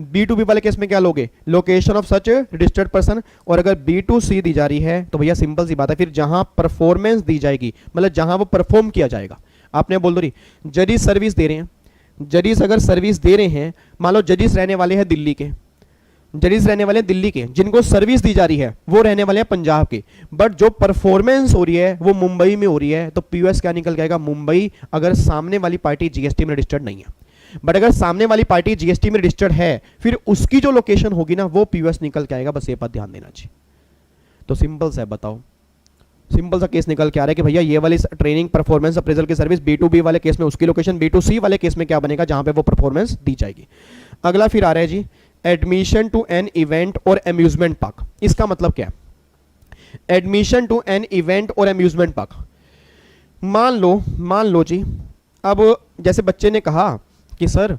B2B वाले केस में क्या लोगे? Location of such registered person. और अगर B2C दी जा रही है तो भैया सिंपल सी बात है, फिर जहां परफॉर्मेंस दी जाएगी, मतलब जहां वो परफॉर्म किया जाएगा। आपने बोल दो जी, जजेस सर्विस दे रहे हैं, जजेस अगर सर्विस दे रहे हैं, मान लो जजेस रहने वाले हैं दिल्ली के, जजेस रहने वाले हैं दिल्ली के, जिनको सर्विस दी जा रही है वो रहने वाले हैं पंजाब के, बट जो परफॉर्मेंस हो रही है वो मुंबई में हो रही है, तो पीयूएस क्या निकल के आएगा? मुंबई, अगर सामने वाली पार्टी जीएसटी में रजिस्टर्ड नहीं है। बट अगर सामने वाली पार्टी जीएसटी में रजिस्टर्ड है, फिर उसकी जो लोकेशन होगी ना वो पीयूएस निकल के आएगा। बस ये बात ध्यान देना चाहिए। तो सिंपल सा है, बताओ, सिंपल सा केस निकल के आ रहा है कि भैया ये वाली ट्रेनिंग परफॉर्मेंस अप्रेजल की सर्विस B2B वाले केस में उसकी लोकेशन, B2C वाले केस में क्या बनेगा? जहां पे वो परफॉर्मेंस दी जाएगी। अगला फिर आ रहा है जी, एडमिशन टू एन इवेंट और अम्यूजमेंट पार्क। इसका मतलब क्या है? एडमिशन टू एन इवेंट और अम्यूजमेंट पार्क, मान लो जी, अब जैसे बच्चे ने कहा कि सर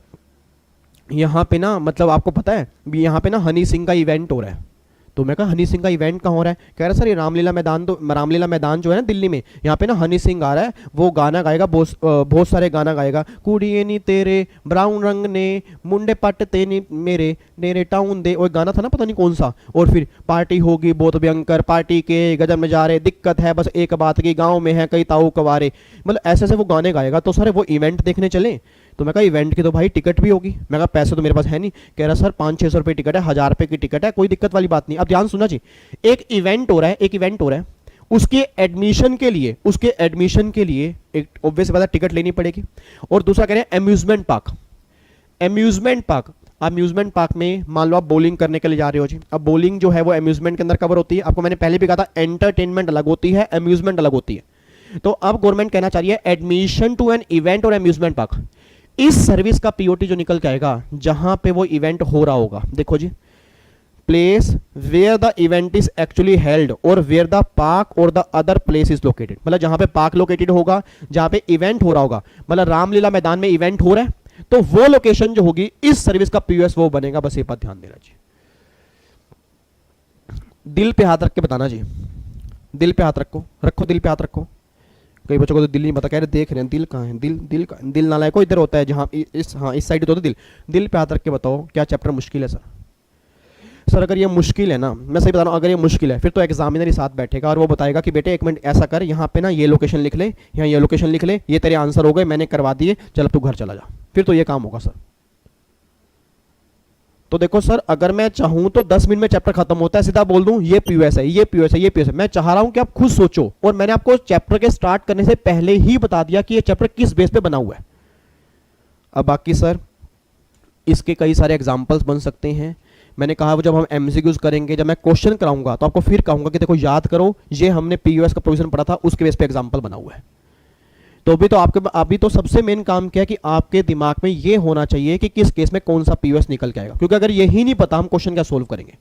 यहाँ पे ना, मतलब आपको पता है यहाँ पे ना हनी सिंह का इवेंट हो रहा है। तो मैं कहा हनी सिंह का इवेंट कहाँ हो रहा है? कह रहा सर ये रामलीला मैदान, तो रामलीला मैदान जो है ना दिल्ली में, यहाँ पे ना हनी सिंह आ रहा है, वो गाना गाएगा, बहुत सारे गाना गाएगा, कुड़िए नी तेरे ब्राउन रंग ने मुंडे पट तेनी मेरे नेरे टाउन दे, और गाना था ना पता नहीं कौन सा, और फिर पार्टी होगी बहुत भयंकर, पार्टी के गजब नजारे, दिक्कत है बस एक बात की, गाँव में है कई ताऊ कवारे, मतलब ऐसे ऐसे वो गाने गाएगा। तो सर वो इवेंट देखने चले? तो मैं कहा इवेंट की तो भाई टिकट भी होगी। मैं कहा पैसे तो मेरे पास है नहीं। कह रहा सर 500-600 रुपये टिकट है, 1000 रुपये की टिकट है, कोई दिक्कत वाली बात नहीं। अब ध्यान सुनना जी, एक इवेंट हो रहा है, उसके एडमिशन के लिए एक ऑब्वियस बात है टिकट लेनी पड़ेगी। और दूसरा कह रहे हैं अम्यूजमेंट पार्क में मान लो आप बॉलिंग करने के लिए जा रहे हो जी। अब बॉलिंग जो है वो अम्यूजमेंट के अंदर कवर होती है। आपको मैंने पहले भी कहा था एंटरटेनमेंट अलग होती है, अम्यूजमेंट अलग होती है। तो अब गवर्नमेंट कहना चाह रही है एडमिशन टू एन इवेंट और अम्यूजमेंट पार्क, इस सर्विस का पीओटी जो निकल के आएगा जहां पे वो इवेंट हो रहा होगा। देखो जी, place where the event is actually held और वेयर द पार्क और the other place is located, मतलब जहां पे पार्क लोकेटेड होगा, जहां पे इवेंट हो रहा होगा, मतलब रामलीला मैदान में इवेंट हो रहा है, तो वो लोकेशन जो होगी इस सर्विस का पीओएस वो बनेगा। बस ये बात ध्यान देना जी। दिल पे हाथ रख के बताना जी, दिल पे हाथ रखो, दिल पे हाथ रखो। कई बच्चों को तो दिल नहीं पता, कह रहे देख रहे हैं दिल कहाँ है, दिल नालायक को इधर होता है जहाँ इस साइड तो होता है दिल पे हाथ रख के बताओ क्या चैप्टर मुश्किल है सर अगर ये मुश्किल है ना, मैं सही बता रहा हूँ, अगर ये मुश्किल है फिर तो एग्जामिनर ही साथ बैठेगा और वो बताएगा कि बेटे एक मिनट ऐसा कर, यहाँ पे ना ये लोकेशन लिख ले, यहाँ ये लोकेशन लिख ले, ये तेरे आंसर हो गए, मैंने करवा दिए, चल अब तू घर चला जा, फिर तो ये काम होगा सर। तो देखो सर, अगर मैं चाहूं तो 10 मिनट में चैप्टर खत्म होता है, सीधा बोल दूं ये पीयूएस है, ये पीयूएस है, ये पीयूएस है। मैं चाह रहा हूं कि आप खुद सोचो, और मैंने आपको चैप्टर के स्टार्ट करने से पहले ही बता दिया कि ये चैप्टर किस बेस पे बना हुआ है। अब बाकी सर इसके कई सारे एग्जांपल्स बन सकते हैं। मैंने कहा वो जब हम एमसीक्यूज करेंगे, जब मैं क्वेश्चन कराऊंगा तो आपको फिर कहूंगा कि देखो याद करो, ये हमने पीयूएस का प्रोविजन पढ़ा था, उसके बेस पे एग्जाम्पल बना हुआ है। तो अभी तो सबसे मेन काम क्या है कि आपके दिमाग में ये होना चाहिए कि किस केस में कौन सा पीयूएस निकल के आएगा, क्योंकि अगर यही नहीं पता हम क्वेश्चन क्या सोल्व करेंगे।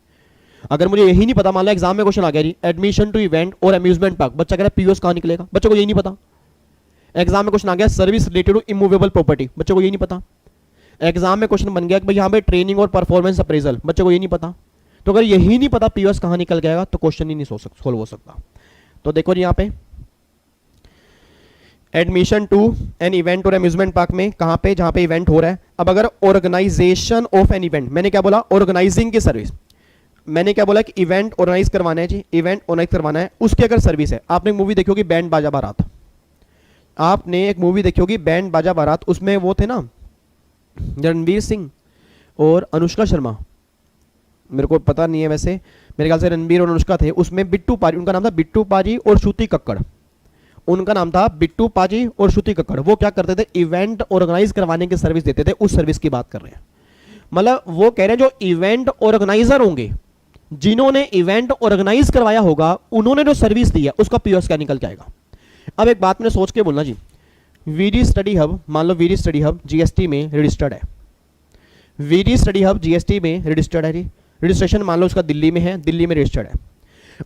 अगर मुझे यही नहीं पता, मान लो एग्जाम में क्वेश्चन आ गया जी एडमिशन टू इवेंट और अम्यूजमेंट पार्क, बच्चा कह रहा है पीयूएस कहां निकलेगा, बच्चों को यही नहीं पता। एग्जाम में क्वेश्चन आ गया service related to immovable property, बच्चों को यही नहीं पता। एग्जाम में क्वेश्चन बन गया कि भाई यहाँ पे ट्रेनिंग और परफॉर्मेंस अप्रेजल, बच्चों को यही नहीं पता। तो अगर यही नहीं पता पीयूएस कहां निकल गया तो क्वेश्चन ही नहीं सोल्व हो सकता। तो देखो जी यहाँ पे एडमिशन टू एन इवेंट और अम्यूजमेंट पार्क में कहां पे, जहां पे इवेंट हो रहा है। अब अगर ऑर्गेनाइजेशन ऑफ एन इवेंट, मैंने क्या बोला, ऑर्गेनाइजिंग की सर्विस, मैंने क्या बोला कि इवेंट ऑर्गेनाइज करवाना है जी, इवेंट ऑर्गेनाइज करवाना है, उसकी अगर सर्विस है। आपने एक मूवी देखी होगी बैंड बाजा बारात, आपने एक मूवी देखी होगी बैंड बाजा बारात, उसमें वो थे ना रणवीर सिंह और अनुष्का शर्मा, मेरे को पता नहीं है वैसे, मेरे ख्याल से रणवीर और अनुष्का थे। उसमें बिट्टू पाजी, उनका नाम था बिट्टू पाजी और श्रुति कक्कड़, उनका नाम था बिट्टू पाजी और श्रुति कक्कड़। वो क्या करते थे, इवेंट ऑर्गेनाइज करवाने की सर्विस देते थे, उस सर्विस की बात कर रहे हैं। मतलब वो कह रहे हैं जो इवेंट ऑर्गेनाइजर होंगे, जिन्होंने इवेंट ऑर्गेनाइज करवाया होगा, उन्होंने जो सर्विस दी है उसका पीओएस क्या निकल के आएगा। अब एक बात मैंने सोच के बोलना जी, वीडी स्टडी हब, मान लो वीडी स्टडी हब जीएसटी में रजिस्टर्ड है, वीडी स्टडी हब जीएसटी में रजिस्टर्ड है जी, रजिस्ट्रेशन मान लो उसका दिल्ली में है, दिल्ली में रजिस्टर्ड है।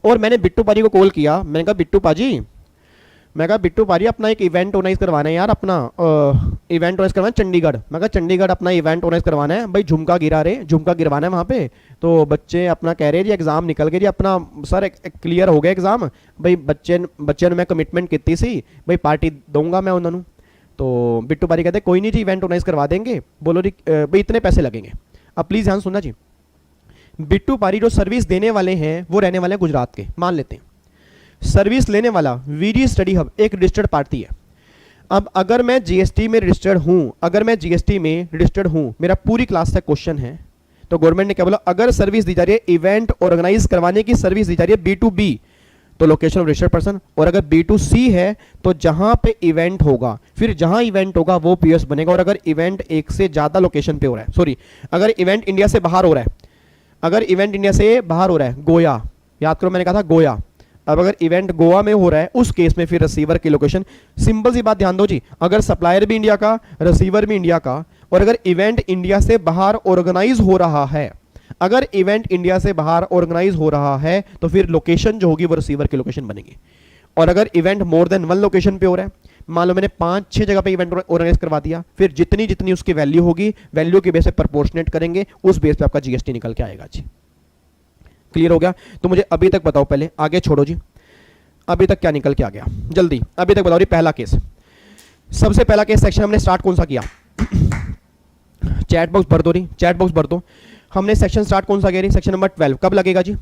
और मैंने बिट्टू पाजी को कॉल किया, मैंने कहा बिट्टू पाजी अपना एक इवेंट ऑर्गेनाइज करवाना है यार, अपना इवेंट ऑर्गेनाइज करवाना है चंडीगढ़। मैं कहा चंडीगढ़ अपना इवेंट ऑर्गेनाइज करवाना है भाई, झुमका गिरवाना है वहाँ पे। तो बच्चे अपना कह रहे जी एग्जाम निकल गए जी अपना, सर क्लियर हो गया एग्जाम भाई, बच्चे ने मैं कमिटमेंट की सी भाई पार्टी दूंगा मैं उन्होंने। तो बिट्टू पाजी कहते कोई नहीं जी इवेंट ऑर्गेनाइज करवा देंगे, बोलो जी भाई इतने पैसे लगेंगे। अब प्लीज ध्यान सुनना जी, बिट्टू पाजी जो सर्विस देने वाले हैं वो रहने वाले हैं गुजरात के, मान लेते हैं। सर्विस लेने वाला वीडी स्टडी हब एक रजिस्टर्ड पार्टी है। अब अगर मैं जीएसटी में रजिस्टर्ड हूं, मेरा पूरी क्लास तक क्वेश्चन है, तो गवर्नमेंट ने क्या बोला, अगर सर्विस दी जा रही है इवेंट ऑर्गेनाइज करवाने की सर्विस दी जा रही है B2B, तो लोकेशन ऑफ रजिस्टर्ड पर्सन, और अगर B2C है तो जहां पे इवेंट होगा, फिर जहां इवेंट होगा वो पीओएस बनेगा। और अगर इवेंट एक से ज्यादा लोकेशन पे हो रहा है, सॉरी अगर इवेंट इंडिया से बाहर हो रहा है, अगर इवेंट इंडिया से बाहर हो रहा है, गोया, याद करो मैंने कहा था गोया, अब अगर इवेंट गोवा में हो रहा है उस केस में फिर रिसीवर की लोकेशन, सिंपल सी बात ध्यान दो जी, अगर सप्लायर भी इंडिया का, रिसीवर भी इंडिया का, और अगर इवेंट इंडिया से बाहर ऑर्गेनाइज हो रहा है, अगर इवेंट इंडिया से बाहर ऑर्गेनाइज हो रहा है तो फिर लोकेशन जो होगी वो रिसीवर की लोकेशन बनेगी। और अगर इवेंट मोर देन वन लोकेशन पे हो रहा है, मान लो मैंने 5-6 जगह पे इवेंट ऑर्गेनाइज करवा दिया, फिर जितनी जितनी उसकी वैल्यू होगी, वैल्यू के बेस पे प्रोपोर्शनेट करेंगे, उस बेस पे आपका जीएसटी निकल के आएगा जी। क्लियर हो गया? तो मुझे अभी तक बताओ, पहले आगे छोड़ो जी, अभी तक क्या निकल के आ गया जल्दी, अभी तक बताओ जी। पहला केस, सबसे पहला केस सेक्शन हमने स्टार्ट कौन सा किया? चैट बॉक्स भर दो रही, चैट बॉक्स भर दो। हमने सेक्शन स्टार्ट कौन सा किया? सेक्शन नंबर 12 कब लगेगा जी?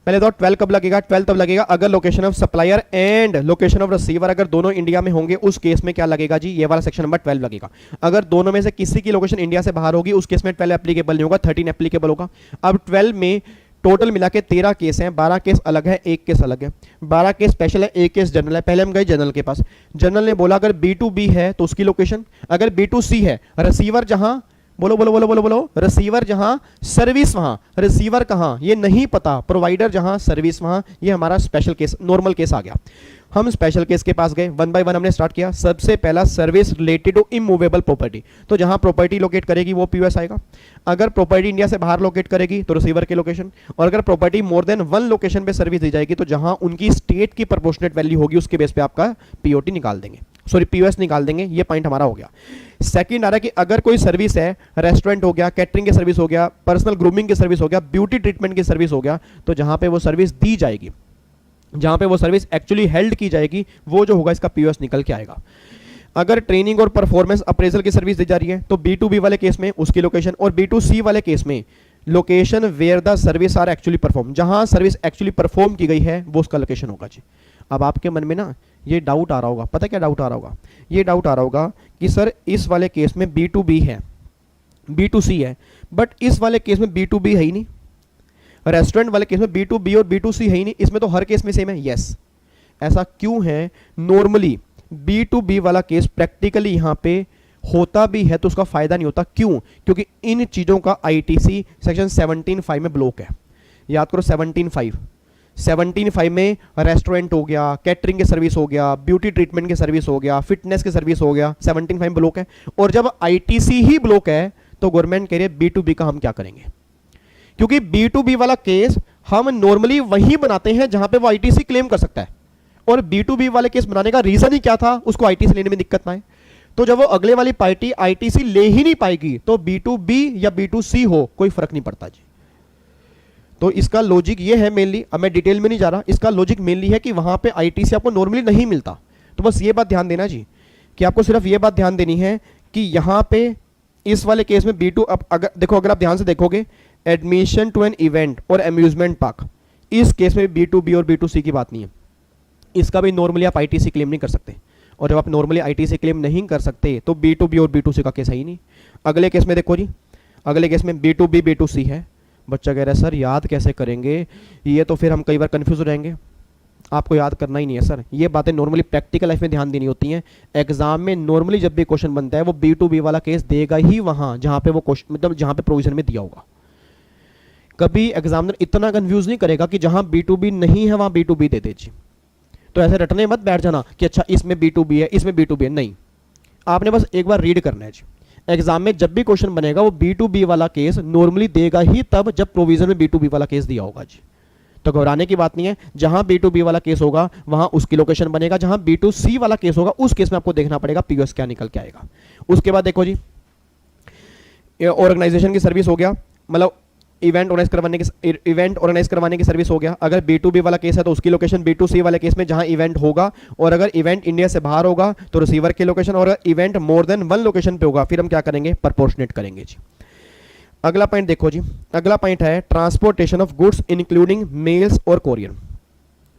पहले तो 12 कब लगेगा? 12 तब लगेगा अगर location of supplier and location of receiver अगर दोनों इंडिया में होंगे, उस केस में क्या लगेगा जी? ये वाला सेक्शन नंबर 12 लगेगा। अगर दोनों में से किसी की लोकेशन इंडिया से बाहर होगी, उस केस में 12 एप्लीकेबल नहीं होगा, 13 एप्लीकेबल होगा। अब 12 में टोटल मिला के 13 केस हैं, 12 केस अलग है, एक केस अलग है। 12 केस स्पेशल है, एक केस जनरल है। पहले हम गए जनरल के पास, जनरल ने बोला अगर B2B है तो उसकी लोकेशन, अगर B2C है, रिसीवर जहां, बोलो बोलो बोलो बोलो बोलो, रिसीवर जहां सर्विस वहां, रिसीवर कहां ये नहीं पता, प्रोवाइडर जहां सर्विस वहां, ये हमारा स्पेशल केस, नॉर्मल केस आ गया। हम स्पेशल केस के पास गए, वन बाय वन हमने स्टार्ट किया। सबसे पहला service related to immovable property, तो जहां प्रॉपर्टी लोकेट करेगी वो पीओएस आएगा। अगर प्रॉपर्टी इंडिया से बाहर लोकेट करेगी तो रिसीवर की लोकेशन, और अगर प्रॉपर्टी मोर देन वन लोकेशन पे सर्विस दी जाएगी तो जहां उनकी स्टेट की प्रोपोर्शनेट वैल्यू होगी उसके बेस पे आपका पीओटी निकाल देंगे, सॉरी पीओएस निकाल देंगे। ये पॉइंट हमारा हो गया। सेकंड आ रहा है कि अगर कोई सर्विस है, रेस्टोरेंट हो गया, कैटरिंग की सर्विस हो गया, पर्सनल ग्रूमिंग की सर्विस हो गया, ब्यूटी ट्रीटमेंट की सर्विस हो गया, तो जहां पे वो सर्विस दी जाएगी, जहां पे वो सर्विस एक्चुअली हेल्ड की जाएगी, वो जो होगा इसका पीओएस निकल के आएगा। अगर ट्रेनिंग और परफॉर्मेंस अप्रेजल की सर्विस दी जा रही है तो B2B वाले केस में उसकी लोकेशन, और B2C वाले केस में location where the service are actually perform, जहां सर्विस एक्चुअली परफॉर्म की गई है वो उसका लोकेशन होगा जी। अब आपके मन में ना ये डाउट आ रहा होगा, पता क्या डाउट आ रहा होगा? ये डाउट आ रहा होगा कि सर इस वाले केस में B2B है, B2C है, बट इस वाले केस में B2B है ही नहीं, रेस्टोरेंट वाले केस में B2B और B2C है ही नहीं, इसमें तो हर केस में सेम है। यस, ऐसा क्यों है? नॉर्मली B2B वाला केस प्रैक्टिकली यहां पे होता भी है तो उसका फायदा नहीं होता। क्यों? क्योंकि इन चीजों का ITC सेक्शन 17(5) में ब्लॉक है। याद करो 17(5) में रेस्टोरेंट हो गया, कैटरिंग की सर्विस हो गया, ब्यूटी ट्रीटमेंट की सर्विस हो गया, फिटनेस की सर्विस हो गया, 17(5) ब्लॉक है। और जब ITC ही ब्लॉक है तो गवर्नमेंट कह रही है B2B का हम क्या करेंगे? क्योंकि B2B वाला केस हम नॉर्मली वहीं बनाते हैं जहां पे वो ITC क्लेम कर सकता है, और B2B वाले केस बनाने का रीजन ही क्या था? उसको ITC लेने में दिक्कत ना आए। तो जब वो अगले वाली पार्टी ITC ले ही नहीं पाएगी तो B2B या B2C हो कोई फर्क नहीं पड़ता जी। तो इसका लॉजिक ये है मेनली, अब मैं डिटेल में नहीं जा रहा, इसका लॉजिक मेनली है कि वहां पे ITC आपको नॉर्मली नहीं मिलता। तो बस ये बात ध्यान देना जी, कि आपको सिर्फ ये बात ध्यान देनी है कि यहां पे इस वाले केस में B2, अब अगर देखो, अगर आप ध्यान से देखोगे, एडमिशन टू एन इवेंट और अम्यूजमेंट पार्क, इस केस में B2B और B2C की बात नहीं है। इसका भी नॉर्मली आप ITC क्लेम नहीं कर सकते, और जब आप नॉर्मली ITC क्लेम नहीं कर सकते तो B2B और B2C का केस है ही नहीं। अगले केस में देखो जी, अगले केस में B2B B2C है। बच्चा कह रहा है सर याद कैसे करेंगे, ये तो फिर हम कई बार कंफ्यूज हो जाएंगे। आपको याद करना ही नहीं है सर, ये बातें नॉर्मली प्रैक्टिकल लाइफ में ध्यान देनी होती हैं। एग्जाम में नॉर्मली जब भी क्वेश्चन बनता है वो B2B वाला केस देगा ही वहां जहां पे वो क्वेश्चन, मतलब जहां पे प्रोविजन में दिया होगा। कभी एग्जामिनर इतना कंफ्यूज नहीं करेगा कि जहां B2B नहीं है वहां B2B दे दीजिए। तो ऐसे रटने मत बैठ जाना कि अच्छा इसमें B2B है, इसमें B2B है, नहीं। आपने बस एक बार रीड करना है जी। एग्जाम में जब भी क्वेश्चन बनेगा वो B2B वाला केस नॉर्मली देगा ही तब जब प्रोविजन में B2B वाला केस दिया होगा जी। तो घबराने की बात नहीं है, जहां B2B वाला केस होगा वहां उसकी लोकेशन बनेगा, जहां B2C वाला केस होगा उस केस में आपको देखना पड़ेगा पीओएस क्या निकल के आएगा। उसके बाद देखो जी, ऑर्गेनाइजेशन की सर्विस हो गया, मतलब इवेंट ऑर्गेनाइज करवाने की सर्विस हो गया। अगर B2B वाला केस है तो उसकी लोकेशन, B2C वाले केस में जहां इवेंट होगा, और अगर इवेंट इंडिया से बाहर होगा तो रिसीवर की लोकेशन, और अगर इवेंट मोर देन वन लोकेशन पे होगा फिर हम क्या करेंगे? प्रोपोर्शनेट करेंगे जी। अगला पॉइंट देखो जी, अगला पॉइंट है transportation of goods including mails और कोरियर।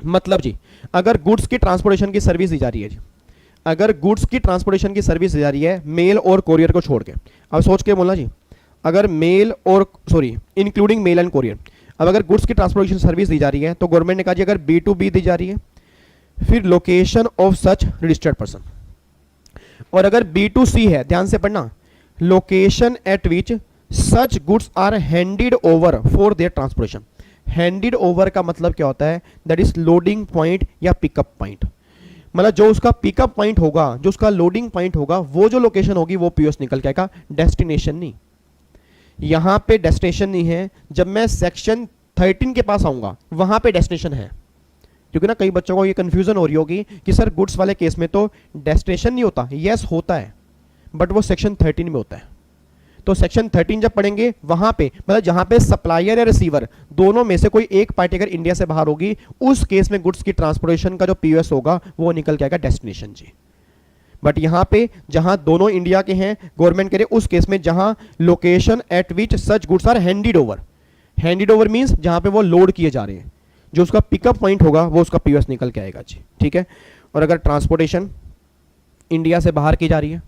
मतलब जी अगर गुड्स की ट्रांसपोर्टेशन की सर्विस दी जा रही है जी, अगर गुड्स की ट्रांसपोर्टेशन की सर्विस दी जा रही है मेल और कोरियर को छोड़ के, अब सोच के बोलना जी, अगर मेल और sorry including male and courier, अब अगर गुड्स की ट्रांसपोर्टेशन सर्विस दी जा रही है तो गवर्नमेंट ने कहा जी अगर B2B दी जा रही है, फिर location of such registered person, और अगर B2C है, ध्यान से पढ़ना, location at which such goods are handed over for their transportation. Handed over का मतलब क्या होता है, दैट इज लोडिंग पॉइंट या पिकअप पॉइंट, मतलब जो उसका पिकअप पॉइंट होगा, जो उसका लोडिंग पॉइंट होगा, वो जो लोकेशन होगी वो पीओएस निकल के आएगा, डेस्टिनेशन नहीं। यहां पे डेस्टिनेशन नहीं है, जब मैं सेक्शन 13 के पास आऊंगा वहां पे डेस्टिनेशन है, क्योंकि ना कई बच्चों को ये कंफ्यूजन हो रही होगी कि सर गुड्स वाले केस में तो डेस्टिनेशन नहीं होता। यस होता है, बट वो सेक्शन 13 में होता है। तो सेक्शन 13 जब पढ़ेंगे वहां पे, मतलब जहां पे सप्लायर या रिसीवर दोनों में से कोई एक पार्टी अगर इंडिया से बाहर होगी, उस केस में गुड्स की ट्रांसपोर्टेशन का जो पीओएस होगा वो निकल के आएगा डेस्टिनेशन जी। बट यहां पे जहां दोनों इंडिया के हैं, गवर्नमेंट करे उस केस में जहां location at which such goods are handed over, handed over means जहां पे वो लोड किए जा रहे हैं, जो उसका पिकअप पॉइंट होगा वो उसका पीओएस निकल के आएगा जी। ठीक है। और अगर ट्रांसपोर्टेशन इंडिया से बाहर की जा रही है,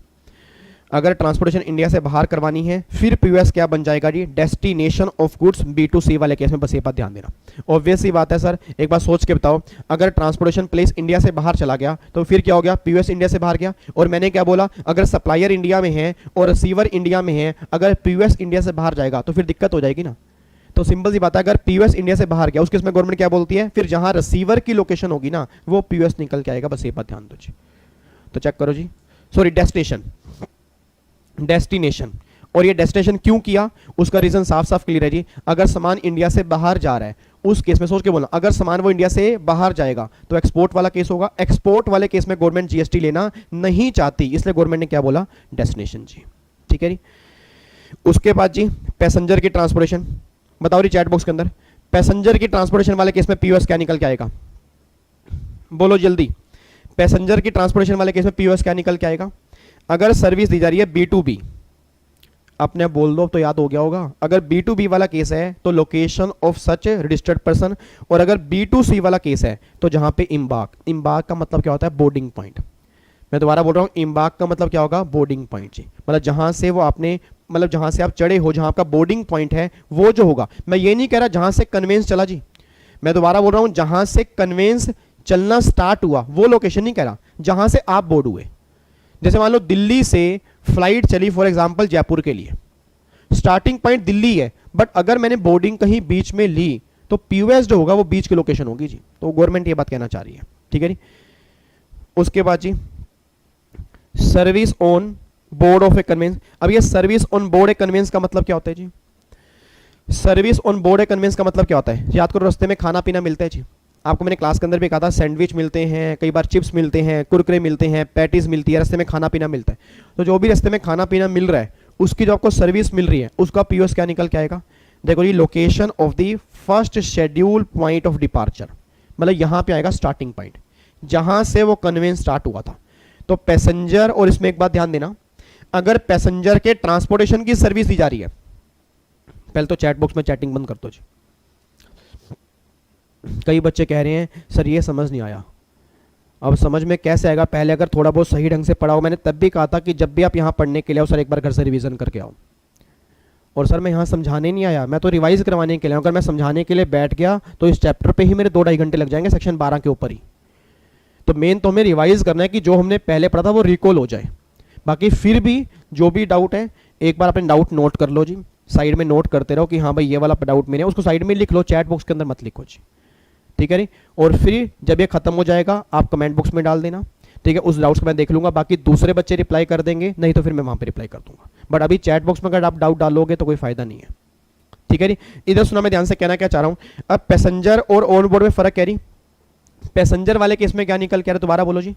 अगर ट्रांसपोर्टेशन इंडिया से बाहर करवानी है, फिर पीओएस क्या बन जाएगा जी, डेस्टिनेशन ऑफ गुड्स। B2C वाले केस में बस ये बात ध्यान देना। ऑब्वियस सी बात है सर, एक बार सोच के बताओ, अगर ट्रांसपोर्टेशन प्लेस इंडिया से बाहर चला गया तो फिर क्या हो गया, पीओएस इंडिया से बाहर गया। और मैंने क्या बोला, अगर सप्लायर इंडिया में है और रिसीवर इंडिया में है, अगर पीओएस इंडिया से बाहर जाएगा तो फिर दिक्कत हो जाएगी ना। तो सिंपल सी बात है, अगर पीओएस इंडिया से बाहर गया उस केस में गवर्नमेंट क्या बोलती है, फिर जहां रिसीवर की लोकेशन होगी ना वो पीओएस निकल के आएगा। बस ये बात ध्यान दो जी। तो चेक करो जी, सॉरी डेस्टिनेशन, डेस्टिनेशन। और ये डेस्टिनेशन क्यों किया, उसका रीजन साफ साफ क्लियर है जी। अगर सामान इंडिया से बाहर जा रहा है उस केस में, सोच के बोलना, अगर सामान वो इंडिया से बाहर जाएगा तो एक्सपोर्ट वाला केस होगा। एक्सपोर्ट वाले केस में गवर्नमेंट जीएसटी लेना नहीं चाहती, इसलिए गवर्नमेंट ने क्या बोला, डेस्टिनेशन जी। ठीक है जी। उसके बाद जी पैसेंजर की ट्रांसपोर्टेशन, बताओ जी चैट बॉक्स के अंदर, पैसेंजर की ट्रांसपोर्टेशन वाले केस में पीओएस क्या निकल के आएगा, बोलो जल्दी। पैसेंजर की ट्रांसपोर्टेशन वाले केस में पीओएस क्या निकल के आएगा। अगर सर्विस दी जा रही है B2B, अपने बोल दो तो याद हो गया होगा। अगर B2B वाला केस है तो location of such registered person, और अगर B2C वाला केस है तो जहां पे इम्बार्क, इम्बार्क का मतलब क्या होता है, बोर्डिंग पॉइंट। मैं दोबारा बोल रहा हूं, इम्बार्क का मतलब क्या होगा, बोर्डिंग पॉइंट जी। मतलब जहां से वो आपने, मतलब जहां से आप चढ़े हो, जहां आपका बोर्डिंग पॉइंट है वो जो होगा। मैं ये नहीं कह रहा जहां से कन्वेंस चला जी, मैं दोबारा बोल रहा हूं जहां से कन्वेंस चलना स्टार्ट हुआ वो लोकेशन नहीं कह रहा, जहां से आप बोर्ड हुए। जैसे मान लो दिल्ली से फ्लाइट चली फॉर एग्जांपल जयपुर के लिए, स्टार्टिंग पॉइंट दिल्ली है, बट अगर मैंने बोर्डिंग कहीं बीच में ली तो पीओएस जो होगा वो बीच की लोकेशन होगी जी। तो गवर्नमेंट ये बात कहना चाह रही है। ठीक है जी। उसके बाद जी service on board of a conveyance. अब ये service on board a conveyance का मतलब क्या होता है जी, service on board a conveyance का मतलब क्या होता है, याद करो, रास्ते में खाना पीना मिलता है जी। आपको मैंने क्लास के अंदर भी कहा था, सैंडविच मिलते हैं, कई बार चिप्स मिलते हैं, कुरकुरे मिलते हैं, पैटीज मिलती है, रास्ते में खाना पीना मिलता है। तो जो भी रास्ते में खाना पीना मिल रहा है उसकी जो आपको सर्विस मिल रही है उसका पीओएस क्या निकल के आएगा, देखो जी, location of the first schedule point of departure, मतलब यहां पे आएगा स्टार्टिंग पॉइंट जहां से वो कन्वेंस स्टार्ट हुआ था। तो पैसेंजर, और इसमें एक बात ध्यान देना, अगर पैसेंजर के ट्रांसपोर्टेशन की सर्विस दी जा रही है, पहले तो चैट बॉक्स में चैटिंग बंद कर दो जी। कई बच्चे कह रहे हैं सर ये समझ नहीं आया। अब समझ में कैसे आएगा, पहले अगर थोड़ा बहुत सही ढंग से पढ़ा हो। मैंने तब भी कहा था कि जब भी आप यहाँ पढ़ने के लिए आओ सर एक बार घर से रिवीजन करके आओ। और सर मैं यहाँ समझाने नहीं आया, मैं तो रिवाइज करवाने के लिए, अगर मैं समझाने के लिए बैठ गया तो इस चैप्टर पे ही मेरे 2-2.5 घंटे लग जाएंगे सेक्शन 12 के ऊपर ही। तो मेन तो हमें रिवाइज करना है कि जो हमने पहले पढ़ा था वो रिकॉल हो जाए। बाकी फिर भी जो भी डाउट है एक बार अपने डाउट नोट कर लो जी, साइड में नोट करते रहो कि हाँ भाई ये वाला डाउट मेरे, उसको साइड में लिख लो, चैट बॉक्स के अंदर मत लिखो जी। ठीक है जी। और फिर जब ये खत्म हो जाएगा आप कमेंट बॉक्स में डाल देना, ठीक है, उस डाउट्स को मैं देख लूंगा। बाकी दूसरे बच्चे रिप्लाई कर देंगे, नहीं तो फिर मैं वहां पे रिप्लाई कर दूंगा। बट अभी चैट बॉक्स में अगर आप डाउट डालोगे तो कोई फायदा नहीं है। ठीक है जी। इधर सुना, मैं ध्यान से कहना क्या चाह रहा हूं। अब पैसेंजर और ऑन बोर्ड में फर्क कह रही, पैसेंजर वाले केस में क्या निकल के आ रहा है, दोबारा बोलो जी।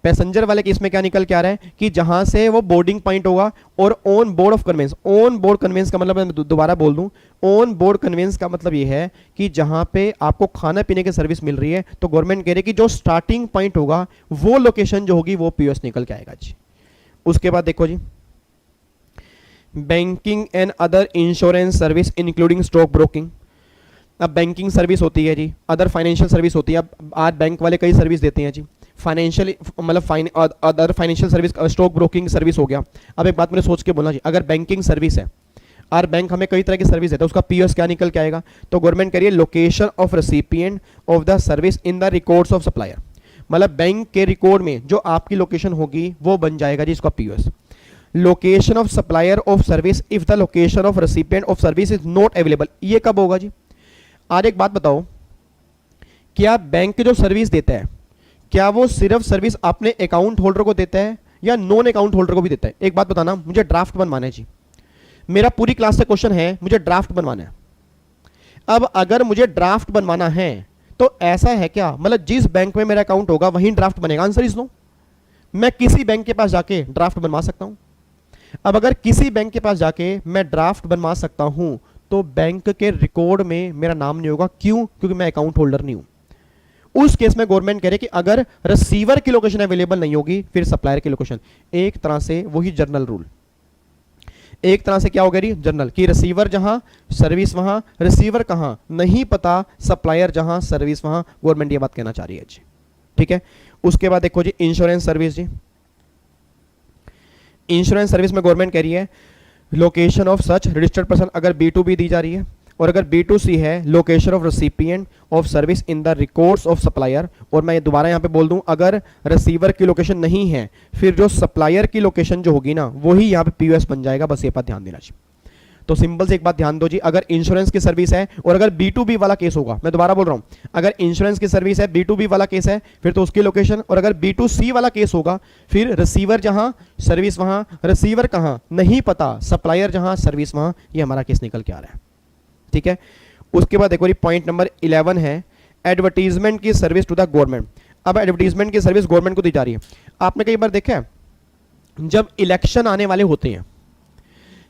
पैसेंजर वाले केस में क्या निकल के आ रहा है कि जहां से वो बोर्डिंग पॉइंट होगा, और on board of conveyance, on board conveyance का मतलब, मैं दोबारा बोल दूं, ऑन बोर्ड कन्वेंस का मतलब ये है कि जहां पे आपको खाना पीने की सर्विस मिल रही है तो गवर्नमेंट कह रही है कि जो स्टार्टिंग पॉइंट होगा वो लोकेशन जो होगी वो पीओएस निकल के आएगा जी। उसके बाद देखो जी, banking and other insurance service including stock broking. अब बैंकिंग सर्विस होती है जी, अदर फाइनेंशियल सर्विस होती है। अब आज बैंक वाले कई सर्विस देते हैं जी, फाइनेंशियल मतलब other financial service, stock broking service हो गया। अब एक बात मैंने सोच के बोलना जी, अगर बैंकिंग सर्विस है, और बैंक हमें कई तरह की सर्विस देता है, उसका पीओएस क्या निकल के आएगा? तो गवर्नमेंट कह रही है location of recipient of the service in the records of supplier, मतलब बैंक के रिकॉर्ड में जो आपकी लोकेशन होगी वो बन जाएगा जी इसका POS. Location of supplier of service if the location of recipient of service is not available, ये कब होगा जी? आज एक बात बताओ, क्या बैंक जो सर्विस देता है क्या वो सिर्फ सर्विस अपने अकाउंट होल्डर को देता है या नॉन अकाउंट होल्डर को भी देता है? एक बात बताना, मुझे ड्राफ्ट बनवाना है जी, मेरा पूरी क्लास से क्वेश्चन है, मुझे ड्राफ्ट बनवाना है। अब अगर मुझे ड्राफ्ट बनवाना है तो ऐसा है क्या, मतलब जिस बैंक में मेरा अकाउंट होगा वहीं ड्राफ्ट बनेगा? आंसर इज नो, मैं किसी बैंक के पास जाके ड्राफ्ट बनवा सकता हूं। अब अगर किसी बैंक के पास जाके मैं ड्राफ्ट बनवा सकता हूं तो बैंक के रिकॉर्ड में मेरा नाम नहीं होगा, क्यों? क्योंकि मैं अकाउंट होल्डर नहीं हूं। उस केस में गवर्नमेंट कह रही कि अगर रिसीवर की लोकेशन अवेलेबल नहीं होगी फिर सप्लायर की लोकेशन, एक तरह से वही जनरल रूल, एक तरह से क्या हो गया जनरल, कि रिसीवर जहां सर्विस वहां, रिसीवर कहां नहीं पता, सप्लायर जहां सर्विस वहां, गवर्नमेंट ये बात कहना चाह रही है जी। ठीक है, उसके बाद देखो जी इंश्योरेंस सर्विस जी, इंश्योरेंस सर्विस में गवर्नमेंट कह रही है location of such registered person, अगर B2B दी जा रही है, और अगर B2C है location of recipient of service in the records of supplier, और मैं दोबारा यहां पे बोल दूं अगर रिसीवर की लोकेशन नहीं है फिर जो सप्लायर की लोकेशन जो होगी ना वही यहां पे पीओएस बन जाएगा, बस ये बात ध्यान देना चाहिए। तो सिंपल से एक बात ध्यान दो जी, अगर इंश्योरेंस की सर्विस है और अगर B2B वाला केस होगा, मैं दोबारा बोल रहा हूं, अगर इंश्योरेंस की सर्विस है B2B वाला केस है फिर तो उसकी लोकेशन, और अगर B2C वाला केस होगा फिर रिसीवर जहां सर्विस वहां, रिसीवर कहां नहीं पता, सप्लायर जहां सर्विस वहां, ये हमारा केस निकल के आ रहा है। ठीक है, उसके बाद देखो पॉइंट नंबर 11 है एडवर्टीजमेंट की सर्विस टू द गवर्नमेंट। अब एडवर्टीजमेंट की सर्विस गवर्नमेंट को दी जा रही है। आपने कई बार देखा है जब इलेक्शन आने वाले होते हैं,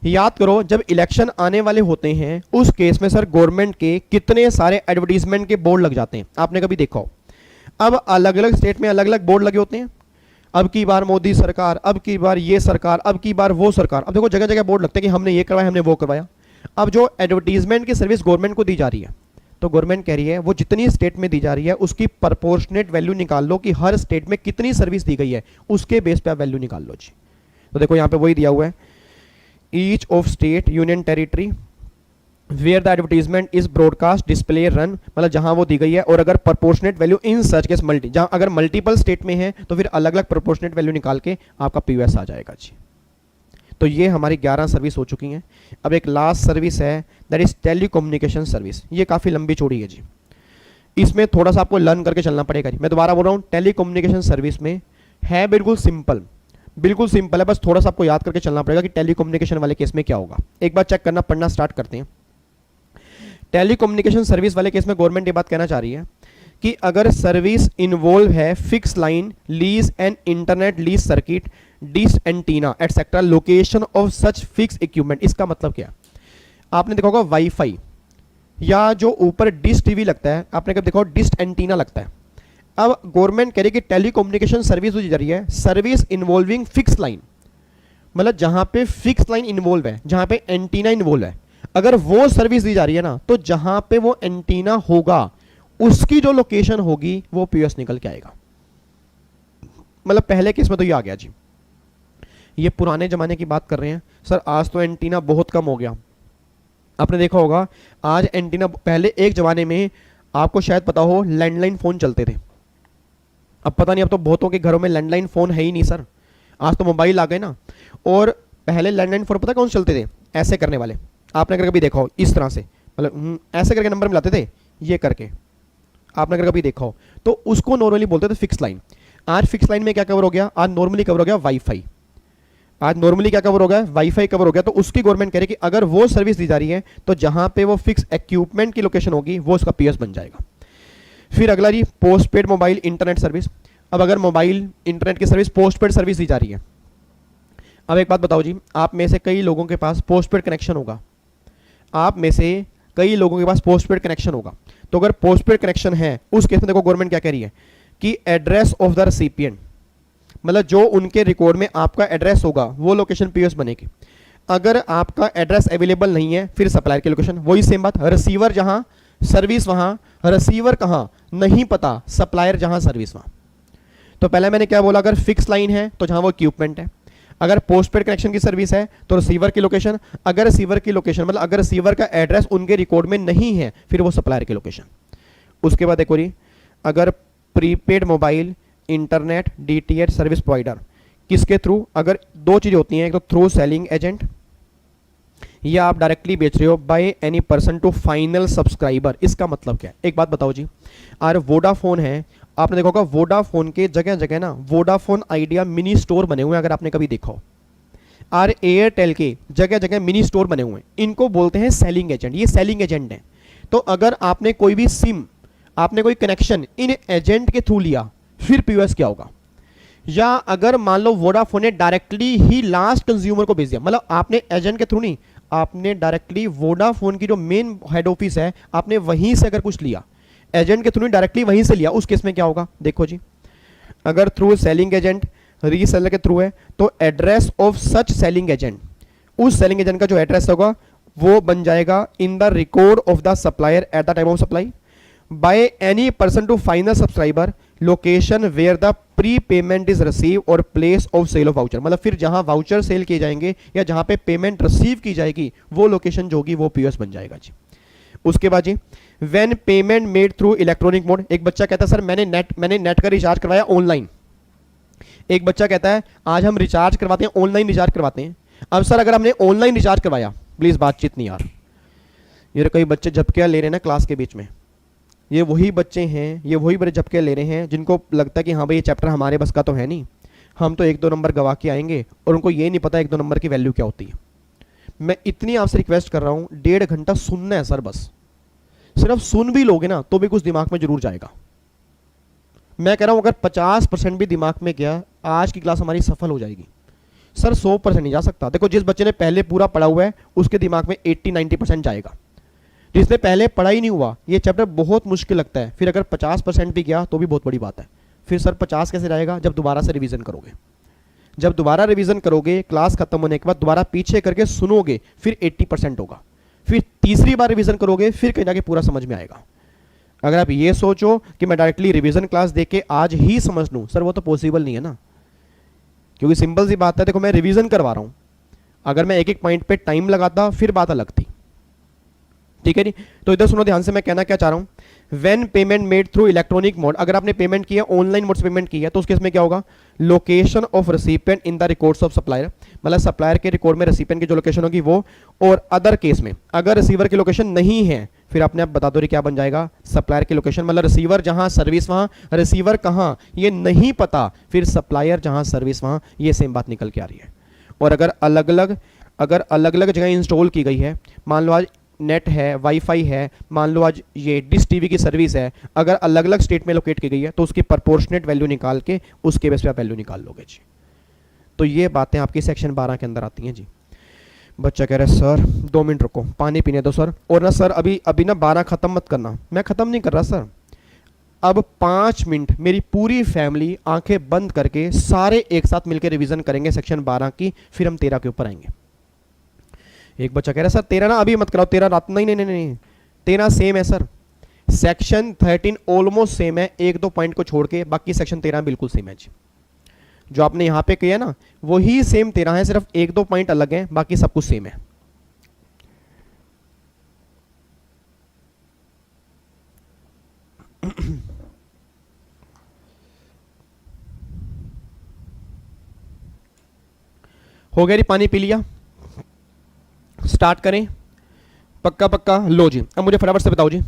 याद करो जब इलेक्शन आने वाले होते हैं उस केस में सर गवर्नमेंट के कितने सारे एडवर्टीजमेंट के बोर्ड लग जाते हैं, आपने कभी देखा हो? अब अलग अलग स्टेट में अलग अलग बोर्ड लगे होते हैं, अब की बार मोदी सरकार, अब की बार ये सरकार, अब की बार वो सरकार, अब देखो जगह जगह बोर्ड लगते हैं कि हमने ये करवाया हमने वो करवाया। अब जो एडवर्टीजमेंट की सर्विस गवर्नमेंट को दी जा रही है तो गवर्नमेंट कह रही है वो जितनी स्टेट में दी जा रही है उसकी प्रोपोर्शनेट वैल्यू निकाल लो कि हर स्टेट में कितनी सर्विस दी गई है, उसके बेस पे आप वैल्यू निकाल लो जी। तो देखो यहां पे वही दिया हुआ है, each of state union territory where the advertisement is broadcast display run, मतलब जहां वो दी गई है, और अगर proportionate value in such case multi, जहां अगर मल्टीपल स्टेट में है तो फिर अलग अलग प्रोपोर्शनेट वैल्यू निकाल के आपका पीओएस आ जाएगा जी। तो ये हमारी 11 सर्विस हो चुकी हैं। अब एक लास्ट सर्विस है दैट इज टेलीकम्युनिकेशन सर्विस, ये काफ़ी लंबी चौड़ी है जी, इसमें थोड़ा सा आपको लर्न करके चलना पड़ेगा जी। मैं दोबारा बोल रहा हूँ टेलीकम्युनिकेशन सर्विस में है बिल्कुल सिंपल, बिल्कुल सिंपल है, बस थोड़ा सा आपको याद करके चलना पड़ेगा कि टेलीकम्युनिकेशन वाले केस में क्या होगा। एक बार चेक करना, पढ़ना स्टार्ट करते हैं। टेलीकम्युनिकेशन सर्विस वाले केस में गवर्नमेंट ये बात कहना चाह रही है कि अगर सर्विस इन्वॉल्व है fix line lease and internet lease circuit dish antenna etcetera location of such fix equipment, इसका मतलब क्या? आपने देखा होगा वाईफाई या जो ऊपर डिश टीवी लगता है, आपने कब देखा डिश एंटीना लगता है। अब गवर्नमेंट कह रही है कि टेलीकम्युनिकेशन सर्विस दी जा रही है सर्विस इन्वॉल्विंग फिक्स लाइन, मतलब जहां पे फिक्स लाइन इन्वॉल्व है, जहां पे एंटीना इन्वॉल्व है, अगर वो सर्विस दी जा रही है ना तो जहां पे वो एंटीना होगा उसकी जो लोकेशन होगी वो पीओएस निकल के आएगा। मतलब पहले केस में तो ये आ गया जी, ये पुराने जमाने की बात कर रहे हैं सर, आज तो एंटीना बहुत कम हो गया। आपने देखा होगा आज एंटीना, पहले एक जमाने में आपको शायद पता हो लैंडलाइन फोन चलते थे, अब पता नहीं, अब तो बहुतों के घरों में लैंडलाइन फोन है ही नहीं सर, आज तो मोबाइल आ गए ना। और पहले लैंडलाइन फोन पता कौन चलते थे? ऐसे करने वाले, आपने अगर कभी देखा हो इस तरह से, मतलब ऐसे करके नंबर मिलाते थे, ये करके, आपने अगर कभी देखा हो तो उसको नॉर्मली बोलते थे फिक्स लाइन। आज फिक्स लाइन में क्या कवर हो गया? आज नॉर्मली कवर हो गया वाईफाई, आज नॉर्मली क्या कवर हो गया? वाईफाई कवर हो गया। तो उसकी गवर्नमेंट कह रही है कि अगर वो सर्विस दी जा रही है तो जहां पे वो फिक्स इक्विपमेंट की लोकेशन होगी वो उसका पीएस बन जाएगा। फिर अगला जी पोस्टपेड मोबाइल इंटरनेट सर्विस। अब अगर मोबाइल इंटरनेट की सर्विस पोस्टपेड सर्विस दी जा रही है, अब एक बात बताओ जी, आप में से कई लोगों के पास पोस्टपेड कनेक्शन होगा, आप में से कई लोगों के पास पोस्टपेड कनेक्शन होगा। तो अगर पोस्टपेड कनेक्शन है उस केस में देखो गवर्नमेंट क्या कह रही है कि एड्रेस ऑफ द रेसिपिएंट, मतलब जो उनके रिकॉर्ड में आपका एड्रेस होगा वो लोकेशन पीओएस बनेगी। अगर आपका एड्रेस अवेलेबल नहीं है फिर सप्लायर की लोकेशन, वही सेम बात, रिसीवर जहां सर्विस वहां, रिसीवर कहां नहीं पता, सप्लायर जहां सर्विस वहां। तो पहले मैंने क्या बोला, अगर फिक्स लाइन है तो जहां वो इक्विपमेंट है, अगर पोस्टपेड कनेक्शन की सर्विस है तो रिसीवर की लोकेशन, अगर रिसीवर की लोकेशन मतलब अगर रिसीवर का एड्रेस उनके रिकॉर्ड में नहीं है फिर वो सप्लायर की लोकेशन। उसके बाद देखो जी, अगर prepaid mobile internet DTH service provider किसके थ्रू, अगर दो चीजें होती हैं, एक तो थ्रू सेलिंग एजेंट या आप डायरेक्टली बेच रहे हो by any person to final subscriber. इसका मतलब क्या है, एक बात बताओ जी, अरे वोडाफोन है, आपने देखा होगा वोडाफोन के जगह जगह ना वोडाफोन आइडिया मिनी स्टोर बने हुए हैं, अगर आपने कभी देखा हो। और एयरटेल के जगह जगह मिनी स्टोर बने हुए हैं, इनको बोलते हैं सेलिंग एजेंट। ये सेलिंग एजेंट है। तो अगर आपने कोई भी सिम, आपने कोई कनेक्शन इन एजेंट के थ्रू लिया फिर पीओएस क्या होगा। या अगर मान लो वोडाफोन ने डायरेक्टली ही लास्ट कंज्यूमर को भेज दिया, मतलब आपने एजेंट के थ्रू नहीं, आपने डायरेक्टली वोडाफोन की जो मेन हेड ऑफिस है आपने वहीं से अगर कुछ लिया, एजेंट के थ्रू नहीं डायरेक्टली वहीं से लिया, उस केस में क्या होगा देखो जी। अगर थ्रू सेलिंग एजेंट रीसेलर के थ्रू है तो address of such selling agent, उस सेलिंग एजेंट का जो एड्रेस होगा वो बन जाएगा in the record of the supplier at the time of supply by any person to final subscriber location where the pre payment is receive और place of sale of voucher. मतलब फिर जहां वाउचर सेल किए जाएंगे या जहां पे पेमेंट रिसीव की जाएगी वो लोकेशन जो होगी वो पीओएस बन जाएगा जी। उसके बाद जी, when payment made through electronic mode, एक बच्चा कहता है सर मैंने नेट का रिचार्ज करवाया ऑनलाइन। एक बच्चा कहता है आज हम रिचार्ज करवाते हैं ऑनलाइन रिचार्ज करवाते हैं। अब सर अगर हमने ऑनलाइन रिचार्ज करवाया, प्लीज बातचीत नहीं यार, ये कई बच्चे झपकियां ले रहे हैं ना क्लास के बीच में, ये वही बच्चे हैं, ये वही बड़े झपके ले रहे हैं जिनको लगता है कि हाँ भाई ये चैप्टर हमारे बस का तो है नहीं, हम तो 1-2 नंबर गवा के आएंगे, और उनको ये नहीं पता 1-2 नंबर की वैल्यू क्या होती है। मैं इतनी आपसे रिक्वेस्ट कर रहा हूँ, 1.5 घंटा सुनना है सर, बस सिर्फ सुन भी लोगे ना तो भी कुछ दिमाग में जरूर जाएगा। मैं कह रहा हूं अगर 50% भी दिमाग में गया आज की क्लास हमारी सफल हो जाएगी। सर 100% नहीं जा सकता। देखो जिस बच्चे ने पहले पूरा पढ़ा हुआ है उसके दिमाग में 80-90% जाएगा, जिसने पहले पढ़ा ही नहीं हुआ ये चैप्टर बहुत मुश्किल लगता है, फिर अगर 50% भी गया तो भी बहुत बड़ी बात है। फिर सर 50 कैसे जाएगा, जब दोबारा से रिवीजन करोगे, जब दोबारा रिवीजन करोगे क्लास खत्म होने के बाद दोबारा पीछे करके सुनोगे फिर 80% होगा, फिर तीसरी बार रिवीजन करोगे फिर कहीं जाके पूरा समझ में आएगा। अगर आप ये सोचो कि मैं डायरेक्टली रिवीजन क्लास देख के आज ही समझ लूं, सर वो तो पॉसिबल नहीं है ना, क्योंकि सिंपल सी बात है, देखो मैं रिवीजन करवा रहा हूं, अगर मैं एक एक पॉइंट पे टाइम लगाता फिर बात अलग थी, ठीक है जी। तो इधर सुनो ध्यान से, मैं कहना क्या चाह रहा हूं, when payment made through electronic mode, अगर आपने पेमेंट किया ऑनलाइन मोड से पेमेंट किया तो उस केस में क्या होगा, location of recipient in the records of supplier, मतलब सप्लायर के रिकॉर्ड में रिसिपिएंट की जो लोकेशन होगी वो, और अदर केस में अगर रिसीवर की लोकेशन नहीं है फिर अपने आप बता दो क्या बन जाएगा, सप्लायर की लोकेशन, मतलब रिसीवर जहां सर्विस वहां, रिसीवर कहां ये नहीं पता, फिर सप्लायर जहां सर्विस वहां, ये सेम बात निकल के आ रही है। और अगर अलग अलग जगह इंस्टॉल की गई है, मान लो आज नेट है, वाईफाई है, मान लो आज ये डिश टीवी की सर्विस है, अगर अलग अलग स्टेट में लोकेट की गई है तो उसकी प्रपोर्शनेट वैल्यू निकाल के उसके बेस पे आप वैल्यू निकाल लोगे जी। तो ये बातें आपकी सेक्शन 12 के अंदर आती हैं जी। बच्चा कह रहा है सर 2 मिनट रुको, पानी पीने दो सर, और ना सर अभी ना 12 खत्म मत करना। मैं खत्म नहीं कर रहा सर, अब 5 मिनट मेरी पूरी फैमिली आंखें बंद करके सारे एक साथ मिलकर रिवीजन करेंगे सेक्शन 12 की, फिर हम 13 के ऊपर आएंगे। एक बच्चा कह रहा है सर 13 ना अभी मत कराओ, 13 रात, नहीं 13 सेम है सर, सेक्शन 13 ऑलमोस्ट सेम है, 1-2 पॉइंट को छोड़ के बाकी सेक्शन 13 बिल्कुल सेम है जी। जो आपने यहां पे किया ना वही सेम 13 है, सिर्फ 1-2 पॉइंट अलग हैं, बाकी सब कुछ सेम है। हो गया जी, पानी पी लिया, स्टार्ट करें, पक्का लो जी। अब मुझे फटाफट से बताओ जी,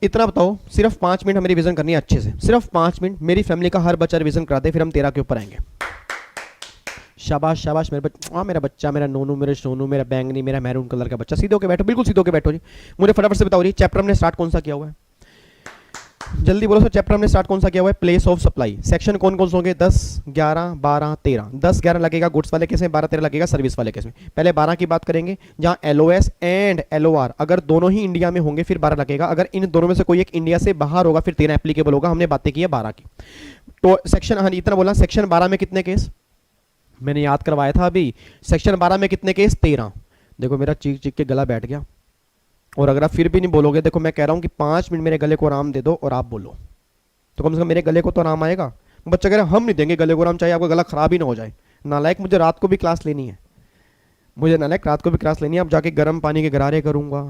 इतना बताओ, सिर्फ 5 मिनट हमें रिवीजन करनी है अच्छे से, सिर्फ 5 मिनट मेरी फैमिली का हर बच्चा रिवीजन करा दे, फिर हम 13 के ऊपर आएंगे। शाबाश शाबाश मेरे बच्चा, मेरा बच्चा, मेरा नोनू, मेरा सोनू, मेरा बैंगनी, मेरा मैरून कलर का बच्चा, सीधे होके बैठो, बिल्कुल सीधे होके बैठो जी। मुझे फटाफट से बताओ जी, चैप्टर हमने स्टार्ट कौन सा किया हुआ है, जल्दी बोलो सर, चैप्टर हमने स्टार्ट कौन सा किया हुआ है, प्लेस ऑफ सप्लाई। सेक्शन कौन कौन से होंगे, 10, 11, 12, 13। 10, 11 लगेगा गुड्स वाले केस में, 12, 13 लगेगा सर्विस वाले केस में। पहले 12 की बात करेंगे, जहां एलओएस एंड एलओआर अगर दोनों ही इंडिया में होंगे फिर 12 लगेगा, अगर इन दोनों में से कोई एक इंडिया से बाहर होगा फिर 13 एप्लीकेबल होगा। हमने बातें की है 12 की। तो सेक्शन, हाँ इतना बोला, सेक्शन 12 में कितने केस, मैंने याद करवाया था अभी, सेक्शन 12 में कितने केस, 13। देखो मेरा चीख चीख के गला बैठ गया, और अगर आप फिर भी नहीं बोलोगे, देखो मैं कह रहा हूं कि 5 मिनट मेरे गले को आराम दे दो और आप बोलो, तो कम से कम मेरे गले को तो आराम आएगा। बच्चा कह रहा है हम नहीं देंगे गले को आराम, चाहे आपका गला खराब ही ना हो जाए। नालायक मुझे रात को भी क्लास लेनी है, मुझे नालायक रात को भी क्लास लेनी है। अब जाके गर्म पानी के गरारे करूंगा,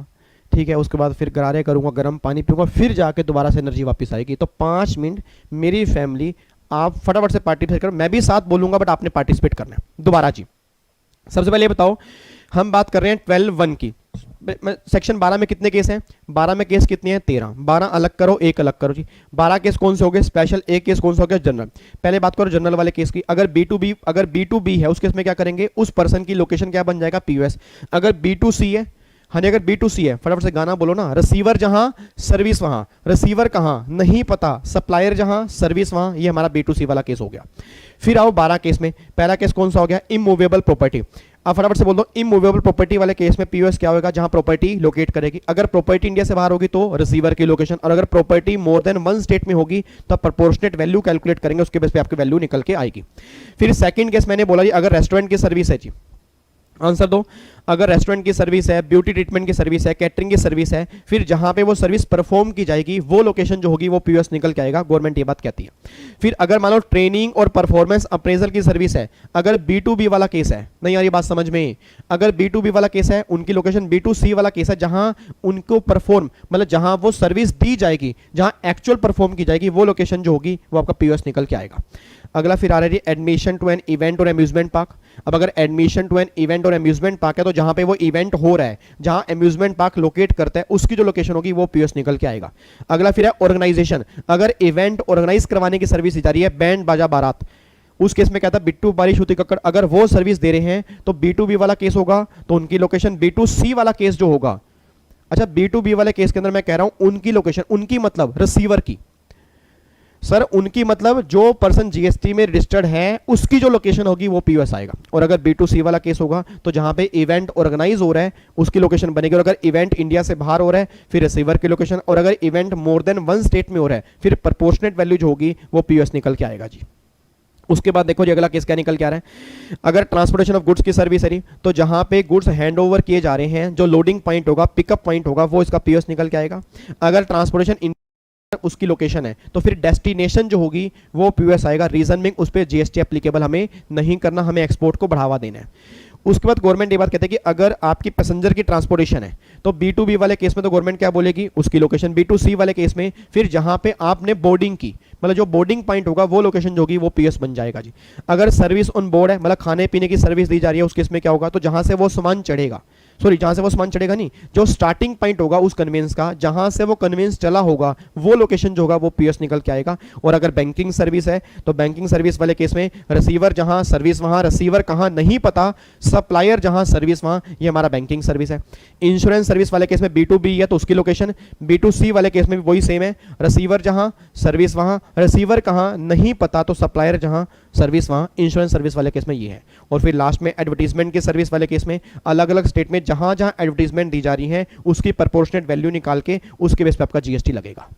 ठीक है, उसके बाद फिर गरारे करूंगा, गर्म पानी पीऊंगा, फिर जाके दोबारा से एनर्जी वापस आएगी। तो 5 मिनट मेरी फैमिली, आप फटाफट से पार्टिसिपेट करो, मैं भी साथ बोलूंगा बट आपने पार्टिसिपेट करना है दोबारा जी। सबसे पहले ये बताओ, हम बात कर रहे हैं 12(1) की। सेक्शन 12 में कितने केस हैं? 12 में केस कितने हैं? 13। 12 अलग करो, एक अलग करो जी। 12 केस कौन से हो गए? स्पेशल। एक केस कौन सा हो गया? जनरल। पहले बात करो जनरल वाले केस की। अगर B2B है, उस केस में क्या करेंगे? उस पर्सन की लोकेशन क्या बन जाएगा? POS। अगर B2C है, हाँ अगर B2C है, फटाफट से गाना बोलो ना, रिसीवर जहां सर्विस वहां, रिसीवर कहां नहीं पता, सप्लायर जहां सर्विस वहां, ये हमारा B2C वाला केस हो गया। फिर आओ 12 केस में, पहला केस कौन सा हो गया? Immovable property. अब फटाफट से बोल दो, इमूवेबल प्रॉपर्टी वाले केस में POS क्या होगा? जहां प्रॉपर्टी लोकेट करेगी। अगर प्रॉपर्टी इंडिया से बाहर होगी तो रिसीवर की लोकेशन, और अगर प्रॉपर्टी मोर देन 1 स्टेट में होगी तो प्रोपोर्शनेट वैल्यू कैलकुलेट करेंगे, उसके बेस पे आपकी वैल्यू निकल के आएगी। फिर सेकंड केस मैंने बोला जी, अगर रेस्टोरेंट की सर्विस है जी, आंसर दो। अगर रेस्टोरेंट की सर्विस है, ब्यूटी ट्रीटमेंट की सर्विस है, कैटरिंग की सर्विस है, फिर जहां पे वो सर्विस परफॉर्म की जाएगी वो लोकेशन जो होगी वो POS निकल के आएगा, गवर्नमेंट ये बात कहती है। फिर अगर मान लो ट्रेनिंग और परफॉर्मेंस अप्रेजल की सर्विस है, अगर B2B वाला केस है, नहीं यार ये बात समझ में, अगर B2B वाला केस है उनकी लोकेशन, B2C वाला केस है जहां उनको परफॉर्म मतलब जहां वो सर्विस दी जाएगी, जहां एक्चुअल परफॉर्म की जाएगी, वो लोकेशन जो होगी वो आपका POS निकल के आएगा। अगला फिर आ रहा है एडमिशन टू एन इवेंट और अम्यूजमेंट पार्क। अब अगर एडमिशन टू एन इवेंट और अम्यूजमेंट पार्क है तो जहां पे वो इवेंट हो रहा है, जहां अम्यूजमेंट पार्क लोकेट करता है, उसकी जो लोकेशन होगी वो POS निकल के आएगा। अगला फिर है ऑर्गेनाइजेशन। अगर इवेंट ऑर्गेनाइज करवाने की सर्विस दी जा रही है, बैंड बाजा बारात, उस केस में क्या था? बिट्टू बारी श्रुति कक्कड़, अगर वो सर्विस दे रहे हैं तो B2B वाला केस होगा, तो उनकी लोकेशन। B2C वाला केस जो होगा, अच्छा B2B वाले केस के अंदर मैं कह रहा हूं उनकी लोकेशन, उनकी मतलब रिसीवर की, सर उनकी मतलब जो पर्सन GST में रजिस्टर्ड है उसकी जो लोकेशन होगी वो POS आएगा। और अगर B2C वाला केस होगा तो जहां पे इवेंट ऑर्गेनाइज हो रहा है उसकी लोकेशन बनेगी, और अगर इवेंट इंडिया से बाहर हो रहा है फिर रिसीवर की लोकेशन, और अगर इवेंट मोर देन 1 स्टेट में हो रहा है फिर प्रोपोर्शनेट वैल्यू जो होगी वो POS निकल के आएगा जी। उसके बाद देखो जी अगला केस क्या निकल के आ रहा है। अगर ट्रांसपोर्टेशन ऑफ गुड्स की सर्विस है तो जहां पे गुड्स हैंड ओवर किए जा रहे हैं, जो लोडिंग पॉइंट होगा, पिकअप पॉइंट होगा, वो इसका POS निकल के आएगा। अगर ट्रांसपोर्टेशन उसकी लोकेशन है तो फिर डेस्टिनेशन जो होगी वो POS आएगा। रीजन में उस पर GST एप्लीकेबल हमें नहीं करना, हमें एक्सपोर्ट को बढ़ावा देना है। उसके बाद गवर्नमेंट ये बात कहते हैं कि अगर आपकी पैसेंजर की ट्रांसपोर्टेशन है तो B2B वाले केस में तो गवर्नमेंट क्या बोलेगी? उसकी लोकेशन। B2C वाले केस में फिर जहां पे आपने बोर्डिंग की, मतलब जो बोर्डिंग पॉइंट होगा वो लोकेशन जो होगी वो POS बन जाएगा जी। अगर सर्विस ऑन बोर्ड है, मतलब खाने पीने की सर्विस दी जा रही है, उस केस में क्या होगा? तो जहां से वो सामान चढ़ेगा, सॉरी जहां से वो सामान चढ़ेगा नहीं, जो स्टार्टिंग पॉइंट होगा उस कन्वेंस का, जहां से वो कन्वेंस चला होगा वो लोकेशन जो होगा वो POS निकल के आएगा। और अगर बैंकिंग सर्विस है तो बैंकिंग सर्विस वाले केस में रिसीवर जहां सर्विस वहां, रिसीवर कहां नहीं पता, सप्लायर जहां सर्विस वहां, ये हमारा बैंकिंग सर्विस है। इंश्योरेंस सर्विस वाले केस में B2B है तो उसकी लोकेशन, B2C वाले केस में भी वही सेम है, रिसीवर जहां सर्विस वहां, रिसीवर कहां नहीं पता तो सप्लायर जहां सर्विस वहां। इंश्योरेंस सर्विस वाले केस में ये है। और फिर लास्ट में एडवर्टीजमेंट की सर्विस वाले केस में अलग अलग स्टेट में जहां जहां एडवर्टीजमेंट दी जा रही है उसकी प्रोपोर्शनेट वैल्यू निकाल के उसके बेस पे आपका GST लगेगा।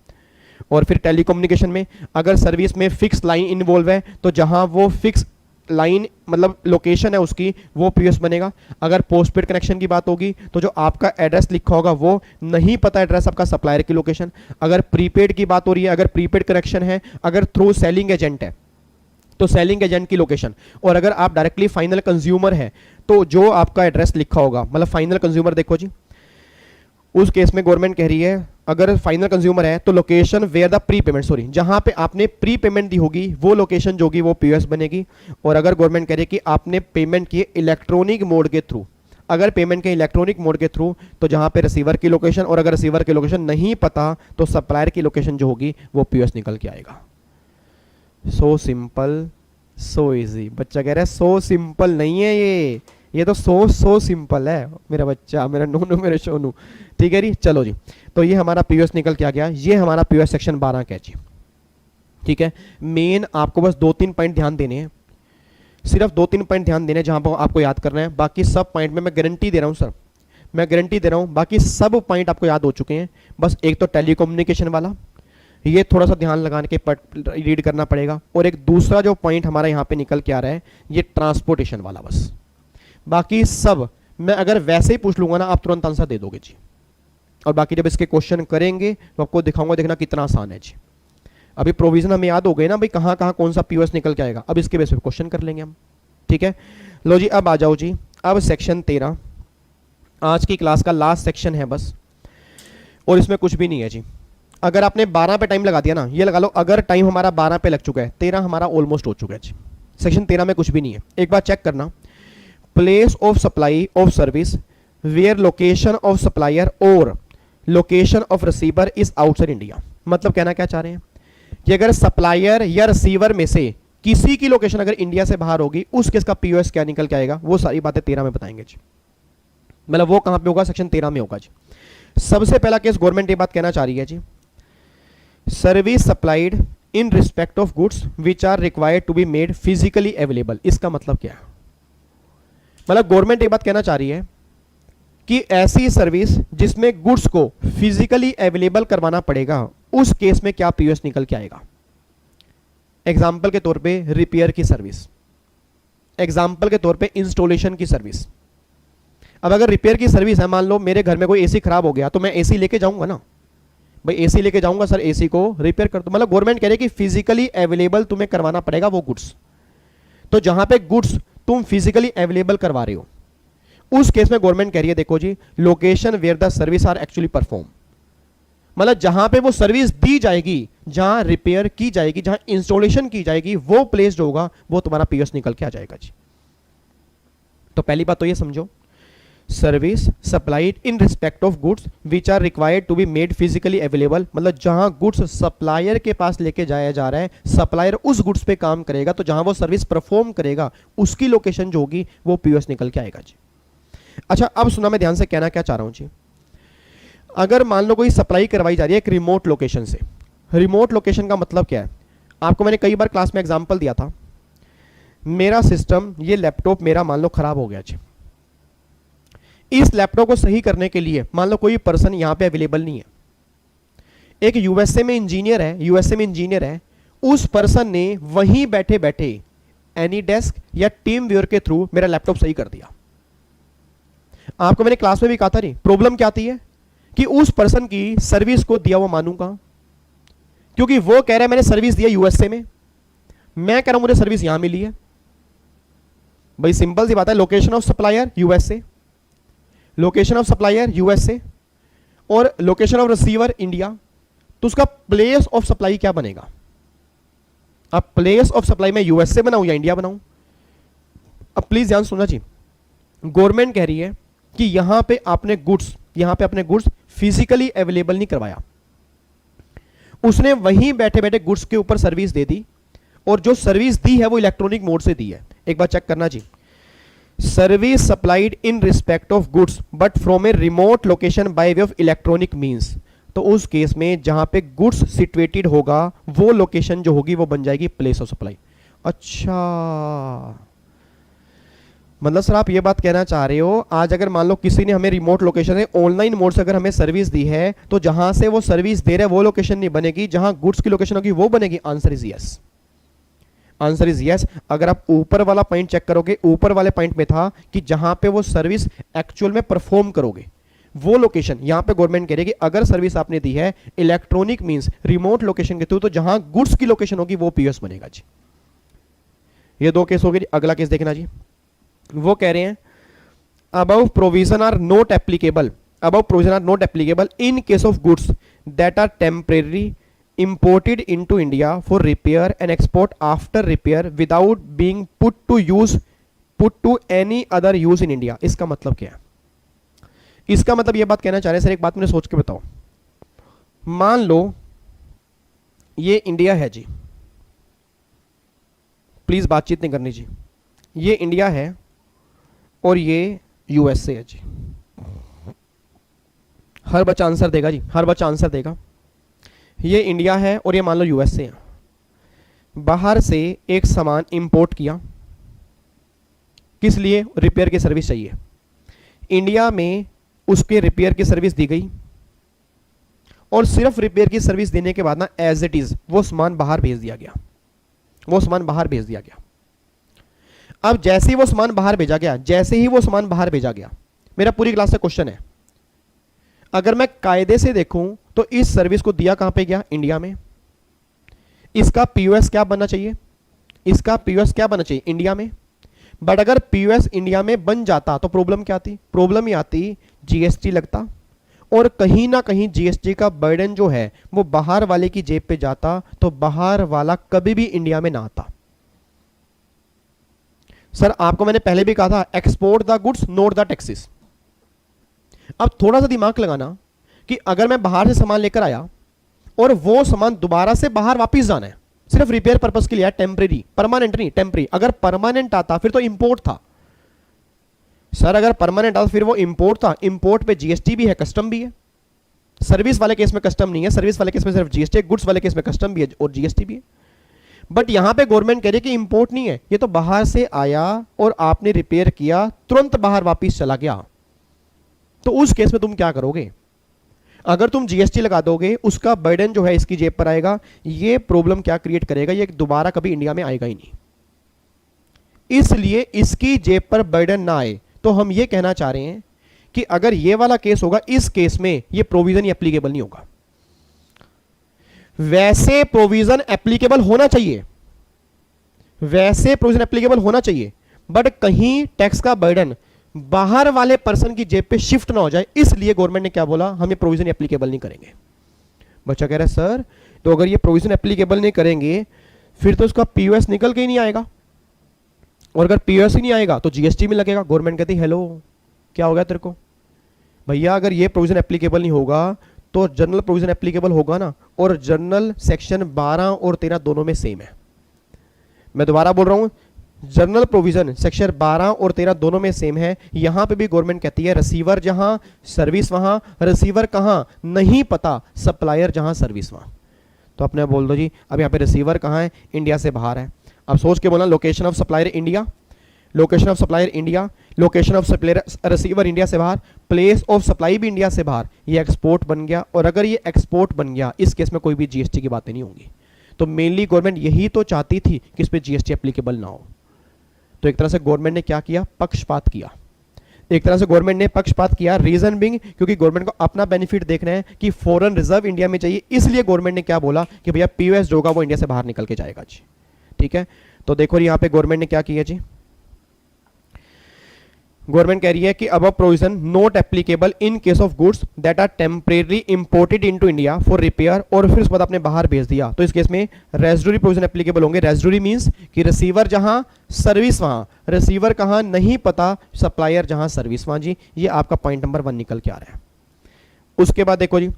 और फिर टेलीकम्युनिकेशन में अगर सर्विस में फिक्स लाइन इन्वॉल्व है तो जहां वो फिक्स लाइन मतलब लोकेशन है उसकी वो POS बनेगा। अगर पोस्टपेड कनेक्शन की बात होगी तो जो आपका एड्रेस लिखा होगा वो नहीं पता एड्रेस आपका, सप्लायर की लोकेशन। अगर प्रीपेड की बात हो रही है, अगर प्रीपेड कनेक्शन है, अगर थ्रू सेलिंग एजेंट है तो सेलिंग एजेंट की लोकेशन। और अगर आप डायरेक्टली फाइनल कंज्यूमर है तो जो आपका एड्रेस लिखा होगा, मतलब फाइनल कंज्यूमर देखो जी, उस केस में गवर्नमेंट कह रही है अगर फाइनल कंज्यूमर है तो location where the pre payment, sorry जहां पे आपने प्री पेमेंट दी होगी वो लोकेशन जो होगी वो POS बनेगी। और अगर गवर्नमेंट कह रही है कि आपने पेमेंट किए इलेक्ट्रॉनिक मोड के थ्रू, अगर पेमेंट के इलेक्ट्रॉनिक मोड के थ्रू तो जहां पे रिसीवर की लोकेशन, और अगर रिसीवर की लोकेशन नहीं पता तो सप्लायर की लोकेशन जो होगी वो POS निकल के आएगा। So simple, so easy. बच्चा कह रहा है सो सिंपल नहीं है ये तो सो सिंपल है मेरा बच्चा, मेरा नोनू, मेरे सोनू। ठीक है जी, चलो जी। तो ये हमारा POS निकल के आ गया, ये हमारा POS सेक्शन 12 का जी। ठीक है, मेन आपको बस 2-3 पॉइंट ध्यान देने हैं, सिर्फ 2-3 पॉइंट ध्यान देने जहां पर आपको याद करना है। बाकी सब पॉइंट में मैं गारंटी दे रहा हूं सर, मैं गारंटी दे रहा हूं, बाकी सब पॉइंट आपको याद हो चुके हैं। बस एक तो टेलीकम्युनिकेशन वाला, ये थोड़ा सा ध्यान लगाने के रीड करना पड़ेगा। और एक दूसरा जो पॉइंट हमारा यहाँ पे निकल के आ रहा है ये ट्रांसपोर्टेशन वाला। बस बाकी सब मैं अगर वैसे ही पूछ लूंगा ना आप तुरंत आंसर दे दोगे जी। और बाकी जब इसके क्वेश्चन करेंगे तो आपको दिखाऊंगा, देखना कितना आसान है जी। अभी प्रोविजन हमें याद हो गए ना भाई, कहाँ कहाँ कौन सा POS निकल के आएगा। अब इसके बेस पे क्वेश्चन कर लेंगे हम। ठीक है, लो जी अब आ जाओ जी, अब सेक्शन 13 आज की क्लास का लास्ट सेक्शन है बस, और इसमें कुछ भी नहीं है जी। अगर आपने 12 पे टाइम लगा दिया ना, ये लगा लो अगर टाइम हमारा 12 पे लग चुका है, 13 हमारा ऑलमोस्ट हो चुका है जी। सेक्शन 13 में कुछ भी नहीं है, एक बार चेक करना, place of supply of service where location of supplier और location of receiver is outside India. मतलब कहना क्या चाह रहे हैं कि अगर सप्लायर या रिसीवर में से किसी की लोकेशन अगर इंडिया से बाहर होगी, उस केस का पीओएस क्या निकल के आएगा, वो सारी बातें 13 में बताएंगे जी। मतलब वो कहां पे होगा, सेक्शन 13 में होगा जी। सबसे पहला केस गवर्नमेंट ये बात कहना चाह रही है जी, service supplied in respect of goods which are required to be made physically available. इसका मतलब क्या है, मतलब गवर्नमेंट ये बात कहना चाह रही है कि ऐसी सर्विस जिसमें गुड्स को फिजिकली अवेलेबल करवाना पड़ेगा, उस केस में क्या पीओएस निकल के आएगा। एग्जाम्पल के तौर पे रिपेयर की सर्विस, एग्जाम्पल के तौर पे इंस्टॉलेशन की सर्विस। अब अगर रिपेयर की सर्विस है, मान लो मेरे घर में कोई एसी खराब हो गया, तो मैं एसी लेके जाऊंगा ना भाई, एसी लेके जाऊंगा, सर एसी को रिपेयर कर दो। मतलब गवर्नमेंट कह रही है कि फिजिकली अवेलेबल तुम्हें करवाना पड़ेगा वो गुड्स। तो जहां पे गुड्स तुम फिजिकली अवेलेबल करवा रहे हो, उस केस में गवर्नमेंट कह रही है देखो जी, location where the service are actually perform. मतलब जहां पे वो सर्विस दी जाएगी, जहां रिपेयर की जाएगी, जहां इंस्टॉलेशन की जाएगी, वो प्लेस जो होगा वो तुम्हारा पीओएस निकल के आ जाएगा जी। तो पहली बात तो ये समझो, service supplied in respect of goods which are required to be made physically available. मतलब जहां गुड्स सप्लायर के पास लेके जाया जा रहा है, सप्लायर उस गुड्स पे काम करेगा, तो जहां वो सर्विस परफॉर्म करेगा उसकी लोकेशन जो होगी वो पीओएस निकल के आएगा जी। अच्छा अब सुना, मैं ध्यान से कहना क्या चाह रहा हूं जी, अगर मान लो कोई सप्लाई करवाई जा रही है एक रिमोट लोकेशन से। रिमोट लोकेशन का मतलब क्या है, आपको मैंने कई बार क्लास में एग्जांपल दिया था, मेरा सिस्टम, ये लैपटॉप मेरा मान लो खराब हो गया जी। इस लैपटॉप को सही करने के लिए मान लो कोई पर्सन यहां पे अवेलेबल नहीं है, एक यूएसए में इंजीनियर है, उस पर्सन ने वहीं बैठे बैठे एनी डेस्क या टीम व्यूअर के थ्रू मेरा लैपटॉप सही कर दिया। आपको मैंने क्लास में भी कहा था नहीं, प्रॉब्लम क्या आती है कि उस पर्सन की सर्विस को दिया वो मानूंगा, क्योंकि वो कह रहा है मैंने सर्विस दिया यूएसए में, मैं कह रहा हूं मुझे सर्विस यहां मिली है। भाई सिंपल सी बात है, location of supplier USA, location of supplier USA और लोकेशन ऑफ रिसीवर इंडिया, तो उसका प्लेस ऑफ सप्लाई क्या बनेगा। अब प्लेस ऑफ सप्लाई में यूएसए बनाऊं या इंडिया बनाऊं। अब प्लीज ध्यान सुनना जी, गवर्नमेंट कह रही है कि यहां पे आपने गुड्स फिजिकली अवेलेबल नहीं करवाया, उसने वहीं बैठे बैठे गुड्स के ऊपर सर्विस दे दी, और जो सर्विस दी है वो इलेक्ट्रॉनिक मोड से दी है। एक बार चेक करना जी, service supplied in respect of goods but from a remote location by way of electronic means. तो उस केस में जहां पे गुड्स सिचुएटेड होगा, वो लोकेशन जो होगी वो बन जाएगी प्लेस ऑफ सप्लाई। अच्छा, मतलब सर आप ये बात कहना चाह रहे हो, आज अगर मान लो किसी ने हमें रिमोट लोकेशन है ऑनलाइन मोड से अगर हमें सर्विस दी है, तो जहां से वो सर्विस दे रहे वो लोकेशन नहीं बनेगी, जहां गुड्स की लोकेशन होगी वो बनेगी। Answer is yes, answer is yes. अगर आप ऊपर वाला पॉइंट चेक करोगे, ऊपर वाले पॉइंट में था कि जहां पे वो सर्विस एक्चुअल में परफॉर्म करोगे वो लोकेशन, यहां पे गवर्नमेंट कह रही है कि अगर सर्विस आपने दी है इलेक्ट्रॉनिक मींस रिमोट लोकेशन के थ्रू, तो जहां गुड्स की लोकेशन होगी वो पीओएस बनेगा जी। ये दो केस हो गए। अगला केस देखना जी, वो कह रहे हैं above provision are not applicable in case of goods that are temporarily imported into India for repair and export after repair without being put to any other use in India। इसका मतलब क्या है, इसका मतलब ये बात कहना चाह रहे हैं सर, एक बात मुझे सोच के बताओ, मान लो ये इंडिया है जी, प्लीज बातचीत नहीं करनी जी, ये इंडिया है और ये यूएसए है जी। हर बच्चा आंसर देगा जी, हर बच्चा आंसर देगा। ये इंडिया है और ये मान लो यूएसए है, बाहर से एक सामान इंपोर्ट किया, किस लिए, रिपेयर की सर्विस चाहिए, इंडिया में उसके रिपेयर की सर्विस दी गई, और सिर्फ रिपेयर की सर्विस देने के बाद ना एज इट इज वो सामान बाहर भेज दिया गया, अब जैसे ही वो सामान बाहर भेजा गया, मेरा पूरी क्लास से क्वेश्चन है, अगर मैं कायदे से देखूं तो इस सर्विस को दिया कहां पे गया, इंडिया में। इसका पीओएस क्या बनना चाहिए, इंडिया में। बट अगर पीयूएस इंडिया में बन जाता तो प्रॉब्लम क्या आती? प्रॉब्लम ये आती, जीएसटी लगता और कहीं ना कहीं जीएसटी का बर्डन जो है वो बाहर वाले की जेब पे जाता, तो बाहर वाला कभी भी इंडिया में ना आता। सर आपको मैंने पहले भी कहा था, export the goods note the taxes. अब थोड़ा सा दिमाग लगाना कि अगर मैं बाहर से सामान लेकर आया और वो सामान दोबारा से बाहर वापस जाना है, सिर्फ रिपेयर पर्पस के लिए, टेम्परेरी, परमानेंट नहीं, टेम्परेरी। अगर परमानेंट आता फिर तो इंपोर्ट था। सर अगर परमानेंट आता फिर वो इंपोर्ट था। इंपोर्ट पे जीएसटी भी है, कस्टम भी है। सर्विस वाले केस में कस्टम नहीं है, सर्विस वाले केस में सिर्फ जीएसटी, गुड्स वाले केस में कस्टम भी है और जीएसटी भी है। बट यहां पे गवर्नमेंट कह रही है कि इंपोर्ट नहीं है, ये तो बाहर से आया और आपने रिपेयर किया, तुरंत बाहर वापिस चला गया। तो उस केस में तुम क्या करोगे? अगर तुम जीएसटी लगा दोगे, उसका बर्डन जो है इसकी जेब पर आएगा। ये प्रॉब्लम क्या क्रिएट करेगा? ये दोबारा कभी इंडिया में आएगा ही नहीं। इसलिए इसकी जेब पर बर्डन ना आए, तो हम ये कहना चाह रहे हैं कि अगर ये वाला केस होगा, इस केस में ये प्रोविजन एप्लीकेबल नहीं होगा। वैसे प्रोविजन एप्लीकेबल होना चाहिए, वैसे प्रोविजन एप्लीकेबल होना चाहिए, बट कहीं टैक्स का बर्डन बाहर वाले पर्सन की जेब पे शिफ्ट ना हो जाए, इसलिए गवर्नमेंट ने क्या बोला, हम ये प्रोविजन एप्लीकेबल नहीं करेंगे। बच्चा कह रहा है सर तो अगर ये प्रोविजन एप्लीकेबल नहीं करेंगे फिर तो उसका पीओएस निकल के ही नहीं आएगा, और अगर पीओएस ही नहीं आएगा तो जीएसटी में लगेगा। गवर्नमेंट कहती हेलो क्या हो गया तेरे को भैया, अगर ये प्रोविजन एप्लीकेबल नहीं होगा तो जनरल प्रोविजन एप्लीकेबल होगा ना, और जनरल सेक्शन 12 और 13 दोनों में सेम है। मैं दोबारा बोल रहा हूं, जनरल प्रोविजन सेक्शन 12 और 13 दोनों में सेम है। यहां पे भी गवर्नमेंट कहती है रिसीवर जहां सर्विस वहां, रिसीवर कहां नहीं पता, सप्लायर जहां सर्विस वहां। तो अपने बोल दो जी अब यहां पे रिसीवर कहां है? इंडिया से बाहर है। अब सोच के बोलना, location of supplier India, location of supplier India, location of supplier receiver India से बाहर, प्लेस ऑफ सप्लाई भी इंडिया से बाहर। ये एक्सपोर्ट बन गया, और अगर ये एक्सपोर्ट बन गया इस केस में कोई भी जीएसटी की बातें नहीं होंगी। तो मेनली गवर्नमेंट यही तो चाहती थी कि इस पे जीएसटी एप्लीकेबल ना हो। तो एक तरह से गवर्नमेंट ने क्या किया? पक्षपात किया। एक तरह से गवर्नमेंट ने पक्षपात किया, रीजन बिंग क्योंकि गवर्नमेंट को अपना बेनिफिट देखना है कि फॉरेन रिजर्व इंडिया में चाहिए, इसलिए गवर्नमेंट ने क्या बोला कि भैया पीओएस जो होगा वो इंडिया से बाहर निकल के जाएगा जी। ठीक है, तो देखो यहां पे गवर्नमेंट ने क्या किया जी, गवर्नमेंट कह रही है कि अब provision not applicable in case of goods that are temporary imported into India for repair, और फिर उसके बाद आपने बाहर भेज दिया तो इस केस में रेजिडुअरी प्रोविजन एप्लीकेबल होंगे। रेजिडुअरी मींस कि रिसीवर जहां सर्विस वहां, रिसीवर कहां नहीं पता, सप्लायर जहां सर्विस वहां जी। ये आपका पॉइंट नंबर 1 निकल के आ रहा है। उसके बाद देखो जी,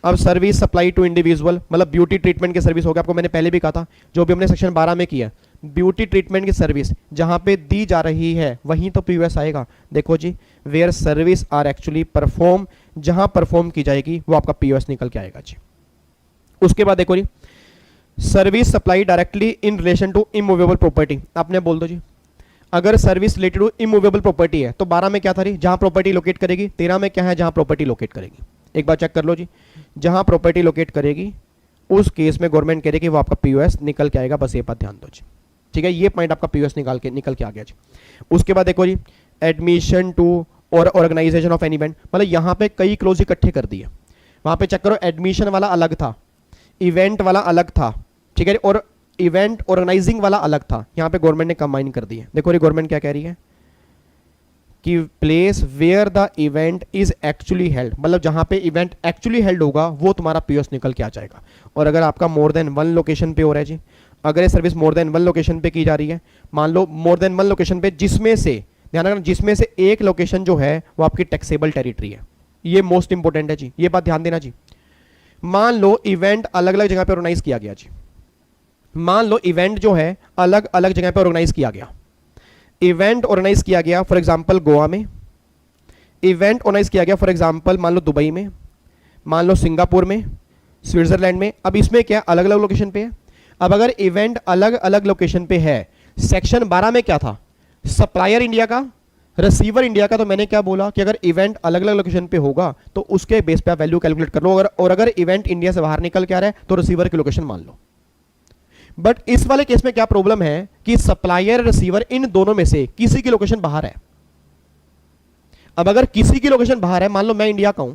अब सर्विस सप्लाई टू इंडिविजुअल, मतलब ब्यूटी ट्रीटमेंट की सर्विस हो गया। आपको मैंने पहले भी कहा था, जो भी हमने सेक्शन 12 में किया, ब्यूटी ट्रीटमेंट की सर्विस जहां पे दी जा रही है वहीं तो पीयूएस आएगा। देखो जी, where service are actually perform, जहां परफॉर्म की जाएगी वो आपका पीयूएस निकल के आएगा जी। उसके बाद देखो जी, service supply directly in relation to immovable property. आपने बोल दो जी, अगर service related to immovable property है तो 12 में क्या था जी, जहां प्रॉपर्टी लोकेट करेगी। 13 में क्या है, जहां प्रॉपर्टी लोकेट करेगी। एक बार चेक कर लो जी, जहां प्रॉपर्टी लोकेट करेगी उस केस में गवर्नमेंट कह रही है कि वो आपका पीओएस निकल के आएगा। बस ये बात ध्यान दो जी। ठीक है, ये पॉइंट आपका पीओएस निकल के आ गया जी। उसके बाद देखो जी, एडमिशन टू और ऑर्गेनाइजेशन ऑफ एनी इवेंट, मतलब यहां पे कई क्लोज इकट्ठे कर दिए। वहां पे चेक करो, एडमिशन वाला अलग था, इवेंट वाला अलग था, ठीक है, और इवेंट ऑर्गेनाइजिंग वाला अलग था। यहां पे गवर्नमेंट ने कंबाइन कर दिए। देखो ये गवर्नमेंट क्या कह रही है कि place where the event is actually held, मतलब जहां पे इवेंट एक्चुअली हेल्ड होगा वो तुम्हारा पीओएस निकल के आ जाएगा। और अगर आपका मोर देन 1 लोकेशन पे हो रहा है जी, अगर ये सर्विस मोर देन 1 लोकेशन पे की जा रही है, मान लो मोर देन 1 लोकेशन पे, जिसमें से ध्यान रखना, जिसमें से एक लोकेशन जो है वो आपकी टैक्सेबल टेरिटरी है। ये मोस्ट इंपॉर्टेंट है जी, ये बात ध्यान देना जी। मान लो इवेंट अलग अलग जगह पे ऑर्गेनाइज किया गया जी, मान लो इवेंट जो है अलग अलग जगह पे ऑर्गेनाइज किया गया। इवेंट ऑर्गेनाइज किया गया फॉर एग्जांपल गोवा में, इवेंट ऑर्गेनाइज किया गया फॉर एग्जांपल मान लो दुबई में, मान लो सिंगापुर में, स्विट्जरलैंड में। अब इसमें क्या अलग अलग लोकेशन पे है। अब अगर इवेंट अलग अलग लोकेशन पे है, सेक्शन 12 में क्या था, सप्लायर इंडिया का, रिसीवर इंडिया का। तो मैंने क्या बोला कि अगर इवेंट अलग अलग लोकेशन पे होगा तो उसके बेस पे आप वैल्यू कैलकुलेट कर लो, और अगर इवेंट इंडिया से बाहर निकल के आ रहा है तो रिसीवर की लोकेशन मान लो। बट इस वाले केस में क्या प्रॉब्लम है कि सप्लायर रिसीवर इन दोनों में से किसी की लोकेशन बाहर है। अब अगर किसी की लोकेशन बाहर है, मान लो मैं इंडिया का हूं,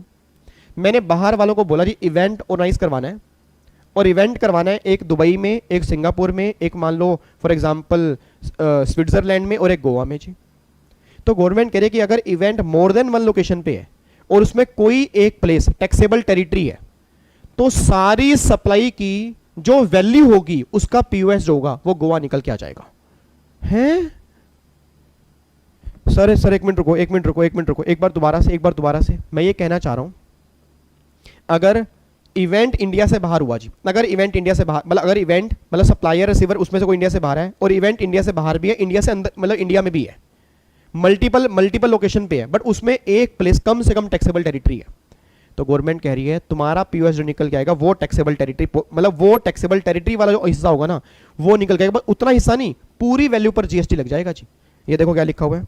मैंने बाहर वालों को बोला जी इवेंट ऑर्गेनाइज करवाना है, और इवेंट करवाना है एक दुबई में, एक सिंगापुर में, एक मान लो फॉर एग्जांपल स्विट्जरलैंड में और एक गोवा में जी। तो गवर्नमेंट कह रही है कि अगर इवेंट मोर देन वन लोकेशन पे है और उसमें कोई एक प्लेस टैक्सेबल टेरिटरी है, तो सारी सप्लाई की जो वैल्यू होगी उसका पीओएस जो होगा वो गोवा निकल के आ जाएगा। हैं सर एक मिनट रुको, एक बार दोबारा से मैं ये कहना चाह रहा हूं, अगर इवेंट इंडिया से बाहर हुआ जी, अगर इवेंट इंडिया से बाहर मतलब अगर इवेंट मतलब सप्लायर रिसीवर उसमें से कोई इंडिया से बाहर है और इवेंट इंडिया से बाहर भी है, इंडिया से अंदर मतलब इंडिया में भी है, मल्टीपल लोकेशन पे है, बट उसमें एक प्लेस कम से कम टैक्सेबल टेरिटरी है, तो गवर्नमेंट कह रही है तुम्हारा पीओएस जो निकल के आएगा वो टैक्सेबल टेरिटरी मतलब वो टैक्सेबल टेरिटरी वाला जो हिस्सा होगा ना वो निकल के आएगा, बस उतना हिस्सा नहीं, पूरी वैल्यू पर जीएसटी लग जाएगा जी। ये देखो क्या लिखा हुआ है,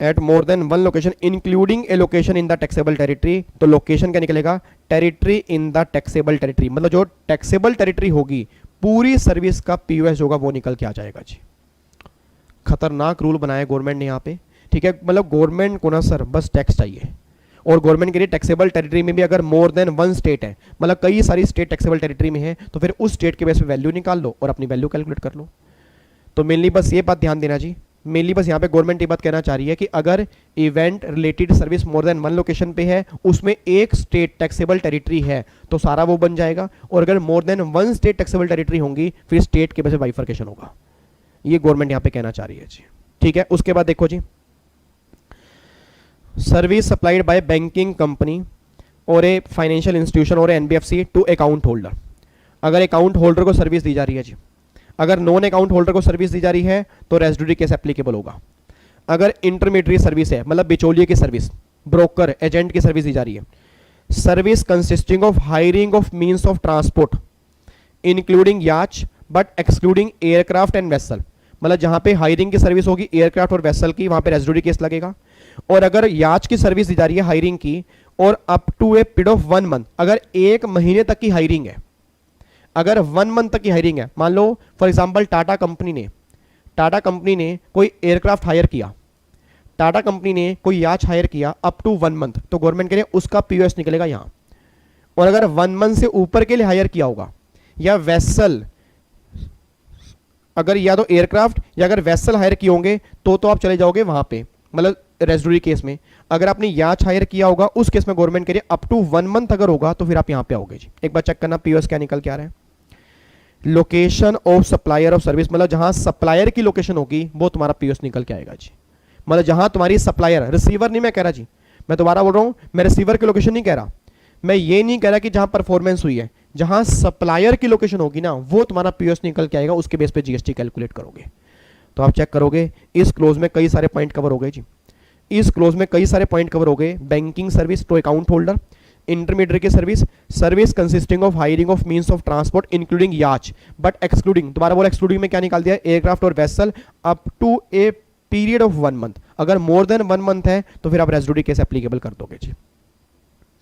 at more than one location including a location in the taxable territory. तो लोकेशन क्या निकलेगा, territory in the taxable territory, मतलब जो टैक्सेबल टेरिटरी होगी पूरी सर्विस का पीओएस होगा वो निकल के आ जाएगा जी। खतरनाक रूल बनाया गवर्नमेंट ने यहाँ पे, ठीक है। मतलब गवर्नमेंट को ना सर बस टैक्स चाहिए, और गवर्नमेंट के लिए टैक्सेबल टेरिटरी में भी अगर मोर देन वन स्टेट है, मतलब कई सारी स्टेट टैक्सेबल टेरिटरी में है, तो फिर उस स्टेट के बेस पे वैल्यू निकाल लो और अपनी वैल्यू कैलकुलेट कर लो। तो मेनली बस ये बात ध्यान देना जी, मेनली बस यहाँ पे गवर्नमेंट ये बात कहना चाह रही है कि अगर इवेंट रिलेटेड सर्विस मोर देन वन लोकेशन पे है, उसमें एक स्टेट टैक्सेबल टेरिटरी है तो सारा वो बन जाएगा, और अगर more than one state taxable territory होंगी फिर स्टेट के बेस पे बाइफर्केशन होगा। ये गवर्नमेंट यहाँ पे कहना चाह रही है जी, ठीक है। उसके बाद देखो जी, service supplied by banking company और ए फाइनेंशियल इंस्टीट्यूशन और एनबीएफसी टू अकाउंट होल्डर। अगर अकाउंट होल्डर को सर्विस दी जा रही है जी, अगर नॉन अकाउंट होल्डर को सर्विस दी जा रही है तो रेसिड्यूरी केस एप्लीकेबल होगा। अगर इंटरमीडिएट सर्विस है मतलब बिचौलिए की सर्विस, ब्रोकर एजेंट की सर्विस दी जा रही है, service consisting of hiring of means of transport including yacht but excluding aircraft and vessel, मतलब जहां पे हायरिंग की सर्विस होगी एयरक्राफ्ट और वेसल की, वहां पे रेसिड्यूरी केस लगेगा। और अगर याच की सर्विस दी जा रही है हायरिंग की और up to a period of 1 month, अगर एक महीने तक की हायरिंग है, अगर 1 मंथ तक की हायरिंग है, मान लो फॉर एग्जांपल टाटा कंपनी ने कोई एयरक्राफ्ट हायर किया, टाटा कंपनी ने कोई याच हायर किया अप टू 1 मंथ, तो गवर्नमेंट के लिए उसका पीओएस निकलेगा यहां। और अगर 1 मंथ से ऊपर के लिए हायर किया होगा या वेसल, अगर या तो एयरक्राफ्ट या अगर वेसल हायर किए होंगे तो आप चले जाओगे वहां पे, मतलब रेसिड्यूरी केस में। अगर आपने याच हायर किया होगा उस केस में गवर्नमेंट करिए अप टू 1 मंथ अगर होगा तो फिर आप यहां पे आओगे जी। एक बार चेक करना पीओएस क्या निकल के आ रहा है। Location of supplier of service, मतलब जहां सप्लायर की लोकेशन होगी वो तुम्हारा पीओएस निकल के आएगा जी। मतलब जहां तुम्हारी सप्लायर, रिसीवर नहीं मैं कह रहा जी, मैं दोबारा बोल रहा हूं, मैं रिसीवर की लोकेशन नहीं कह रहा, मैं ये नहीं कह रहा कि जहां परफॉर्मेंस हुई है, जहां सप्लायर की लोकेशन होगी ना वो तुम्हारा पीओएस निकल के आएगा, उसके बेस पे जीएसटी कैलकुलेट करोगे। तो आप चेक करोगे इस क्लोज में कई सारे पॉइंट कवर हो गए जी, इस क्लोज में कई सारे पॉइंट कवर हो गए। Banking service to account holder, intermediate की service consisting of hiring of means of transport including yacht but excluding, दोबारा बोला एक्सक्लूडिंग में क्या निकाल दिया, एयरक्राफ्ट और vessel up to a period of 1 month, अगर मोर देन 1 मंथ है तो फिर आप रेसिड्यूरी केस एप्लीकेबल कर दोगे जी,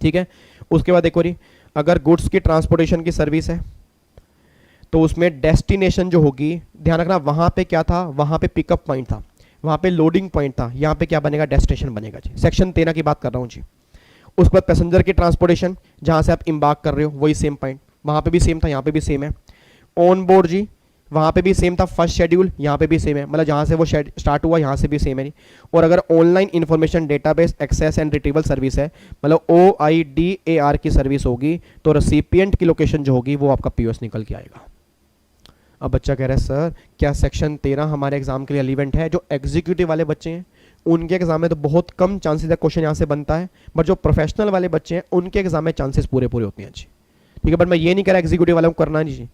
ठीक है। उसके बाद देखो जी, अगर गुड्स की ट्रांसपोर्टेशन की सर्विस है तो उसमें डेस्टिनेशन जो होगी, ध्यान रखना वहां पे क्या था, वहां पे पिकअप पॉइंट था, वहां पे लोडिंग पॉइंट था, यहां पे क्या बनेगा, डेस्टिनेशन बनेगा जी। सेक्शन 13 की बात कर रहा हूं जी। उसके बाद पैसेंजर की ट्रांसपोर्टेशन, जहां से आप इम्बार्क कर रहे हो वही सेम पॉइंट, वहां पे भी सेम था, यहां पे भी सेम है। ऑन बोर्ड जी, वहां पे भी सेम था, फर्स्ट शेड्यूल यहां पे भी सेम है, मतलब जहां से वो स्टार्ट हुआ यहां से भी सेम है। और अगर online information database access and retrieval service है, मतलब OIDAR की सर्विस होगी, तो रेसिपिएंट की लोकेशन जो होगी वो आपका पीओएस निकल के आएगा। अब बच्चा कह रहा है सर क्या सेक्शन 13 हमारे एग्जाम के लिए रिलेवेंट है? जो एग्जीक्यूटिव वाले बच्चे हैं उनके एग्जाम में तो बहुत कम चांसेस है क्वेश्चन यहाँ से बनता है, बट जो प्रोफेशनल वाले बच्चे हैं उनके एग्जाम में चांसेस पूरे होते हैं जी, ठीक है। बट मैं ये नहीं कह रहा एग्जीक्यूटिव वालों को करना नहीं जी,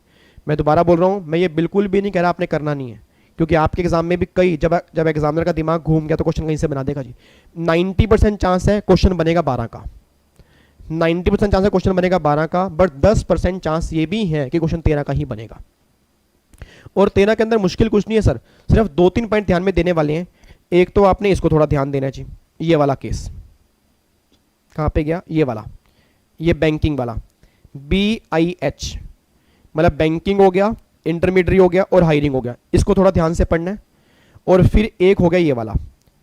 मैं दोबारा बोल रहा हूँ, मैं ये बिल्कुल भी नहीं कह रहा आपने करना नहीं है, क्योंकि आपके एग्जाम में भी कई जब एग्जामिनर का दिमाग घूम गया तो क्वेश्चन कहीं से बना देगा जी। 90% चांस है क्वेश्चन बनेगा 12 का, 90% चांस है क्वेश्चन बनेगा 12 का, बट 10% चांस ये भी है कि क्वेश्चन 13 का ही बनेगा। और 13 के अंदर मुश्किल कुछ नहीं है सर, सिर्फ 2-3 पॉइंट ध्यान में देने वाले हैं। एक तो आपने इसको थोड़ा ध्यान देना चाहिए, ये वाला केस कहां पे गया, ये वाला, ये बैंकिंग वाला BIH, मतलब बैंकिंग हो गया, इंटरमीडिएटरी हो गया और हायरिंग हो गया, इसको थोड़ा ध्यान से पढ़ना है। और फिर एक हो गया ये वाला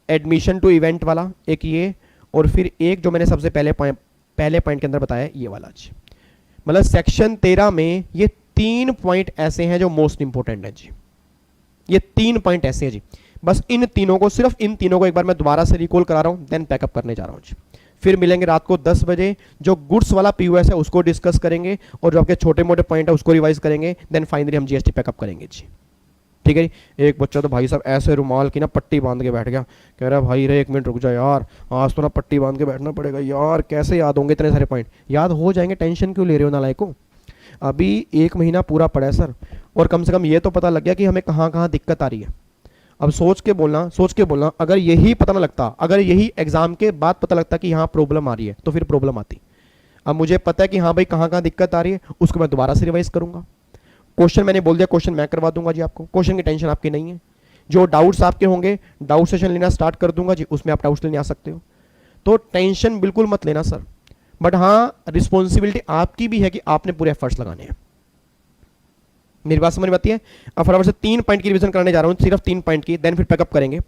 एडमिशन टू इवेंट वाला, एक ये, और फिर एक जो मैंने सबसे पहले पॉइंट के अंदर बताया ये वाला। मतलब सेक्शन 13 में ये 3 पॉइंट ऐसे हैं जो मोस्ट इंपोर्टेंट है जी। ये 3 पॉइंट ऐसे हैं जी, बस इन तीनों को, सिर्फ इन तीनों को एक बार मैं दोबारा से रिकॉल करा रहा हूं, देन पैकअप करने जा रहा हूं जी। फिर मिलेंगे रात को 10 बजे, जो गुड्स वाला पीओएस है उसको डिस्कस करेंगे और जो आपके छोटे मोटे पॉइंट है उसको रिवाइज करेंगे, देन फाइनली हम जीएसटी पैकअप करेंगे जी। ठीक है जी। एक बच्चा तो भाई साहब ऐसे रुमाल की ना पट्टी बांध के बैठ गया, कह रहा भाई रे 1 मिनट रुक जा यार, आज तो ना पट्टी बांध के बैठना पड़ेगा यार, कैसे याद होंगे इतने सारे पॉइंट। याद हो जाएंगे, टेंशन क्यों ले रहे हो नालायक को, अभी 1 महीना पूरा पड़ा है सर, और कम से कम ये तो पता लग गया कि हमें कहाँ कहाँ दिक्कत आ रही है। अब सोच के बोलना, अगर यही पता ना लगता, अगर यही एग्जाम के बाद पता लगता कि यहाँ प्रॉब्लम आ रही है तो फिर प्रॉब्लम आती। अब मुझे पता है कि हाँ भाई कहाँ कहाँ दिक्कत आ रही है, उसको मैं दोबारा से रिवाइज करूंगा। क्वेश्चन मैंने बोल दिया, क्वेश्चन मैं करवा दूंगा जी आपको, क्वेश्चन की टेंशन आपकी नहीं है। जो डाउट्स आपके होंगे, डाउट सेशन लेना स्टार्ट कर दूंगा जी, उसमें आप डाउट्स लेने आ सकते हो, तो टेंशन बिल्कुल मत लेना सर। बट हाँ, रिस्पॉन्सिबिलिटी आपकी भी है कि आपने पूरे एफर्ट्स लगाने हैं। मेरी बात समझ में आती है? अब फटाफट से 3 पॉइंट की रिवीजन कराने जा रहा हूं, सिर्फ 3 पॉइंट की, देन फिर पैकअप करेंगे।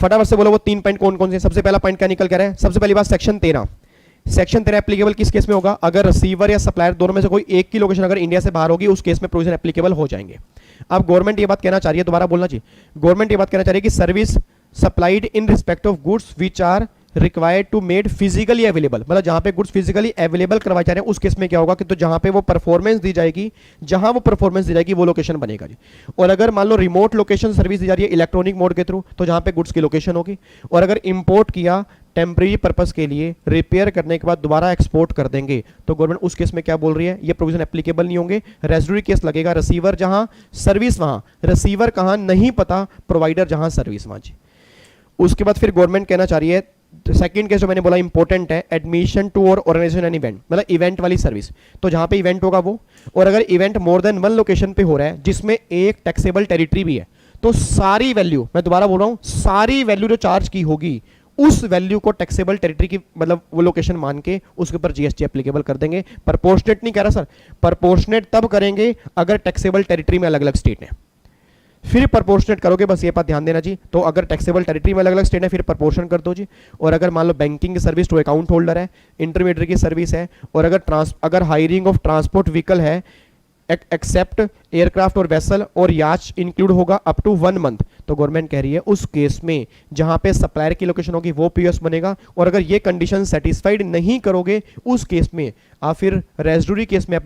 फटाफट से बोलो वो 3 पॉइंट कौन कौन से। सबसे पहला पॉइंट क्या निकल कर रहा है? सबसे पहली बात सेक्शन 13। सेक्शन 13 एप्लीकेबल किस केस में होगा? अगर रिसीवर या सप्लायर दोनों में से कोई एक की लोकेशन अगर इंडिया से बाहर होगी, उस केस में प्रोविजन एप्लीकेबल हो जाएंगे। अब गवर्नमेंट ये बात कहना चाह रही है, दोबारा बोलना चाहिए, गवर्नमेंट ये बात कहना चाह रही है कि service supplied in respect of goods which are required to made physically available, मतलब जहां पे गुड्स फिजिकली अवेलेबल करवाए जा रहे हैं उस केस में क्या होगा कि तो जहां पे वो परफॉर्मेंस दी जाएगी, जहां वो परफॉर्मेंस दी जाएगी वो लोकेशन बनेगा जी। और अगर मान लो रिमोट लोकेशन सर्विस दी जा रही है इलेक्ट्रॉनिक मोड के थ्रू, तो जहां पे गुड्स की लोकेशन होगी। और अगर इंपोर्ट किया टेम्परेरी पर्पस के लिए, रिपेयर करने के बाद दोबारा एक्सपोर्ट कर देंगे, तो गवर्नमेंट उस केस में क्या बोल रही है, ये प्रोविजन एप्लीकेबल नहीं होंगे, रेजिडुअरी केस लगेगा। रिसीवर जहां सर्विस वहां, रिसीवर कहां नहीं पता, प्रोवाइडर जहां सर्विस वहां जी। उसके बाद फिर गवर्नमेंट कहना चाह रही है, सेकंड केस जो मैंने बोला इंपॉर्टेंट है, एडमिशन टू और ऑर्गेनाइजेशन एंड इवेंट, मतलब इवेंट वाली सर्विस, तो जहां पे इवेंट होगा वो, और अगर इवेंट मोर देन 1 लोकेशन पे हो रहा है जिसमें एक टैक्सेबल टेरिटरी भी है, तो सारी वैल्यू, मैं दोबारा बोल रहा हूं, सारी वैल्यू जो चार्ज की होगी उस वैल्यू को टैक्सेबल टेरिटरी की, मतलब वो लोकेशन मान के उसके ऊपर जीएसटी एप्लीकेबल कर देंगे। प्रोपोर्शनेट नहीं कह रहा सर, प्रोपोर्शनेट तब करेंगे अगर टैक्सेबल टेरिटरी में अलग अलग स्टेट है, फिर प्रोपोर्शनेट करोगे, बस ये बात ध्यान देना जी। तो अगर टैक्सेबल टेरिटरी में अलग अलग स्टेट है फिर प्रोपोर्शन कर दो जी। और अगर मान लो बैंकिंग की सर्विस टू अकाउंट होल्डर है, इंटरमीडिएट की सर्विस है, और अगर हायरिंग ऑफ ट्रांसपोर्ट व्हीकल है, एक्सेप्ट एयरक्राफ्ट और वेसल और याच इंक्लूड होगा अप टू 1 मंथ, तो गवर्नमेंट कह रही है उस केस में जहां पे सप्लायर की लोकेशन होगी वो पीओएस बनेगा। और अगर ये कंडीशन सेटिस्फाइड नहीं करोगे उस केस में आप फिर रेजिडुअरी केस में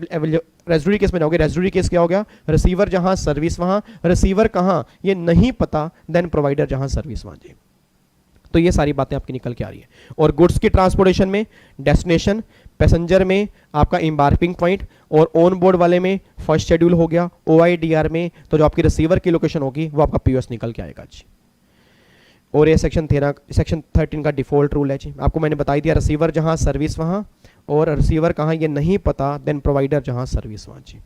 जाओगे। रेजिडुअरी केस क्या हो गया? रिसीवर जहां सर्विस वहां, रिसीवर कहां ये नहीं पता, देन प्रोवाइडर जहां सर्विस वहां जी। तो ये सारी बातें आपकी निकल के आ रही है। और गुड्स की ट्रांसपोर्टेशन में डेस्टिनेशन, पैसेंजर में आपका एम्बार्किंग पॉइंट, और ऑन बोर्ड वाले में फर्स्ट शेड्यूल हो गया। ओआईडीआर में तो जो आपकी रिसीवर की लोकेशन होगी वो आपका पीओएस निकल के आएगा जी। और ये सेक्शन 13 का डिफॉल्ट रूल है जी, आपको मैंने बता दिया, रिसीवर जहां सर्विस वहां, और रिसीवर कहां ये नहीं पता, देन प्रोवाइडर जहां सर्विस वहां जी।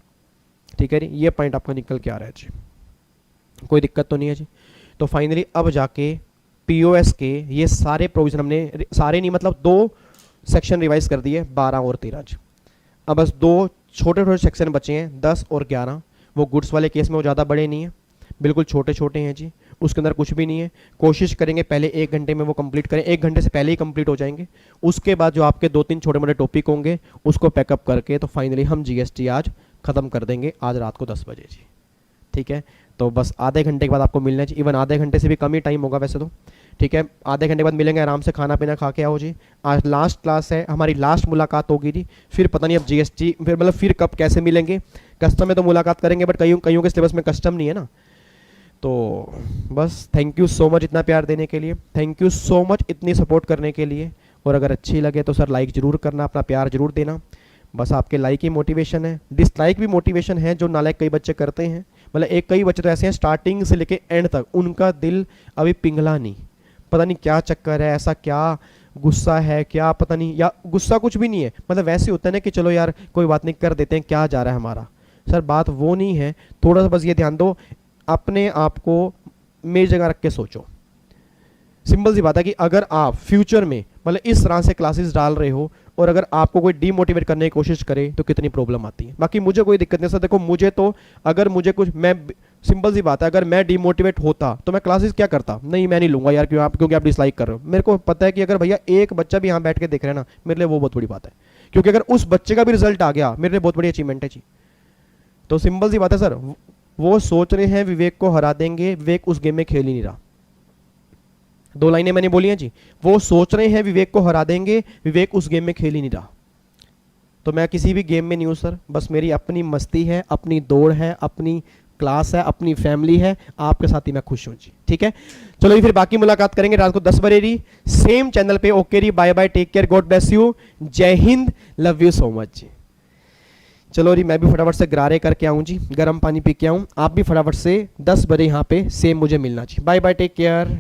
ठीक है जी, ये पॉइंट आपका निकल के आ रहा है जी, कोई दिक्कत तो नहीं है जी। तो फाइनली अब जाके पीओएस के ये सारे प्रोविजन हमने, सारे नहीं मतलब 2 सेक्शन रिवाइज कर दिए, 12 और 13 जी। अब बस 2 छोटे छोटे सेक्शन बचे हैं, 10 और 11। वो गुड्स वाले केस में वो ज़्यादा बड़े नहीं हैं, बिल्कुल छोटे छोटे हैं जी, उसके अंदर कुछ भी नहीं है। कोशिश करेंगे पहले 1 घंटे में वो कंप्लीट करें, 1 घंटे से पहले ही कंप्लीट हो जाएंगे। उसके बाद जो आपके 2-3 छोटे मोटे टॉपिक होंगे उसको पैकअप करके तो फाइनली हम जीएसटी आज ख़त्म कर देंगे, आज रात को 10 बजे जी। ठीक है, तो बस आधे घंटे के बाद आपको मिलना चाहिए, इवन आधे घंटे से भी कम ही टाइम होगा वैसे तो। ठीक है, आधे घंटे बाद मिलेंगे, आराम से खाना पीना खा के आओ जी। आज लास्ट क्लास है, हमारी लास्ट मुलाकात होगी जी, फिर पता नहीं अब जीएसटी फिर मतलब फिर कब कैसे मिलेंगे। कस्टम में तो मुलाकात करेंगे बट कईयों के सिलेबस में कस्टम नहीं है ना। तो बस थैंक यू सो मच इतना प्यार देने के लिए, थैंक यू सो मच इतनी सपोर्ट करने के लिए। और अगर अच्छी लगे तो सर लाइक ज़रूर करना, अपना प्यार ज़रूर देना। बस आपके लाइक ही मोटिवेशन है, डिसलाइक भी मोटिवेशन है, जो नालायक कई बच्चे करते हैं। मतलब कई बच्चे तो ऐसे हैं स्टार्टिंग से लेके एंड तक उनका दिल अभी पिघला नहीं, पता नहीं क्या चक्कर है, ऐसा क्या गुस्सा है क्या पता नहीं, या गुस्सा कुछ भी नहीं है, मतलब वैसे होता है ना कि चलो यार कोई बात नहीं कर देते हैं, क्या जा रहा है हमारा। सर बात वो नहीं है, थोड़ा सा बस ये ध्यान दो, अपने आप को मेरी जगह रख के सोचो। सिंपल सी बात है कि अगर आप फ्यूचर में मतलब इस तरह से क्लासेस डाल रहे हो और अगर आपको कोई डीमोटिवेट करने की कोशिश करे तो कितनी प्रॉब्लम आती है। बाकी मुझे कोई दिक्कत नहीं सर, देखो मुझे तो अगर मुझे कुछ, मैं सिंपल सी बात है, अगर मैं डीमोटिवेट होता तो मैं क्लासेस क्या करता, नहीं मैं नहीं लूंगा यार, क्योंकि आप डिसलाइक कर रहे हो। मेरे को पता है कि अगर भैया एक बच्चा भी यहाँ बैठ के देख रहे हैं ना, मेरे लिए वो बहुत बड़ी बात है, क्योंकि अगर उस बच्चे का भी रिजल्ट आ गया मेरे लिए बहुत बड़ी अचीवमेंट है जी। तो सिंपल सी बात है सर, वो सोच रहे हैं विवेक को हरा देंगे, विवेक उस गेम में खेल ही नहीं रहा। 2 लाइनें मैंने बोली हैं जी, वो सोच रहे हैं विवेक को हरा देंगे, विवेक उस गेम में खेल ही नहीं रहा। तो मैं किसी भी गेम में नहीं हूं सर, बस मेरी अपनी मस्ती है, अपनी दौड़ है, अपनी क्लास है, अपनी फैमिली है, आपके साथ ही मैं खुश हूं जी। ठीक है, चलो जी फिर बाकी मुलाकात करेंगे रात को 10 बजे री, सेम चैनल पे। ओके री, bye bye, take care, God bless you, जय हिंद, लव यू सो मच जी। चलो जी मैं भी फटाफट से गरारे करके आऊं जी, गर्म पानी पी के आऊं, आप भी फटाफट से 10 बजे यहाँ पे सेम मुझे मिलना जी। Bye bye, take care.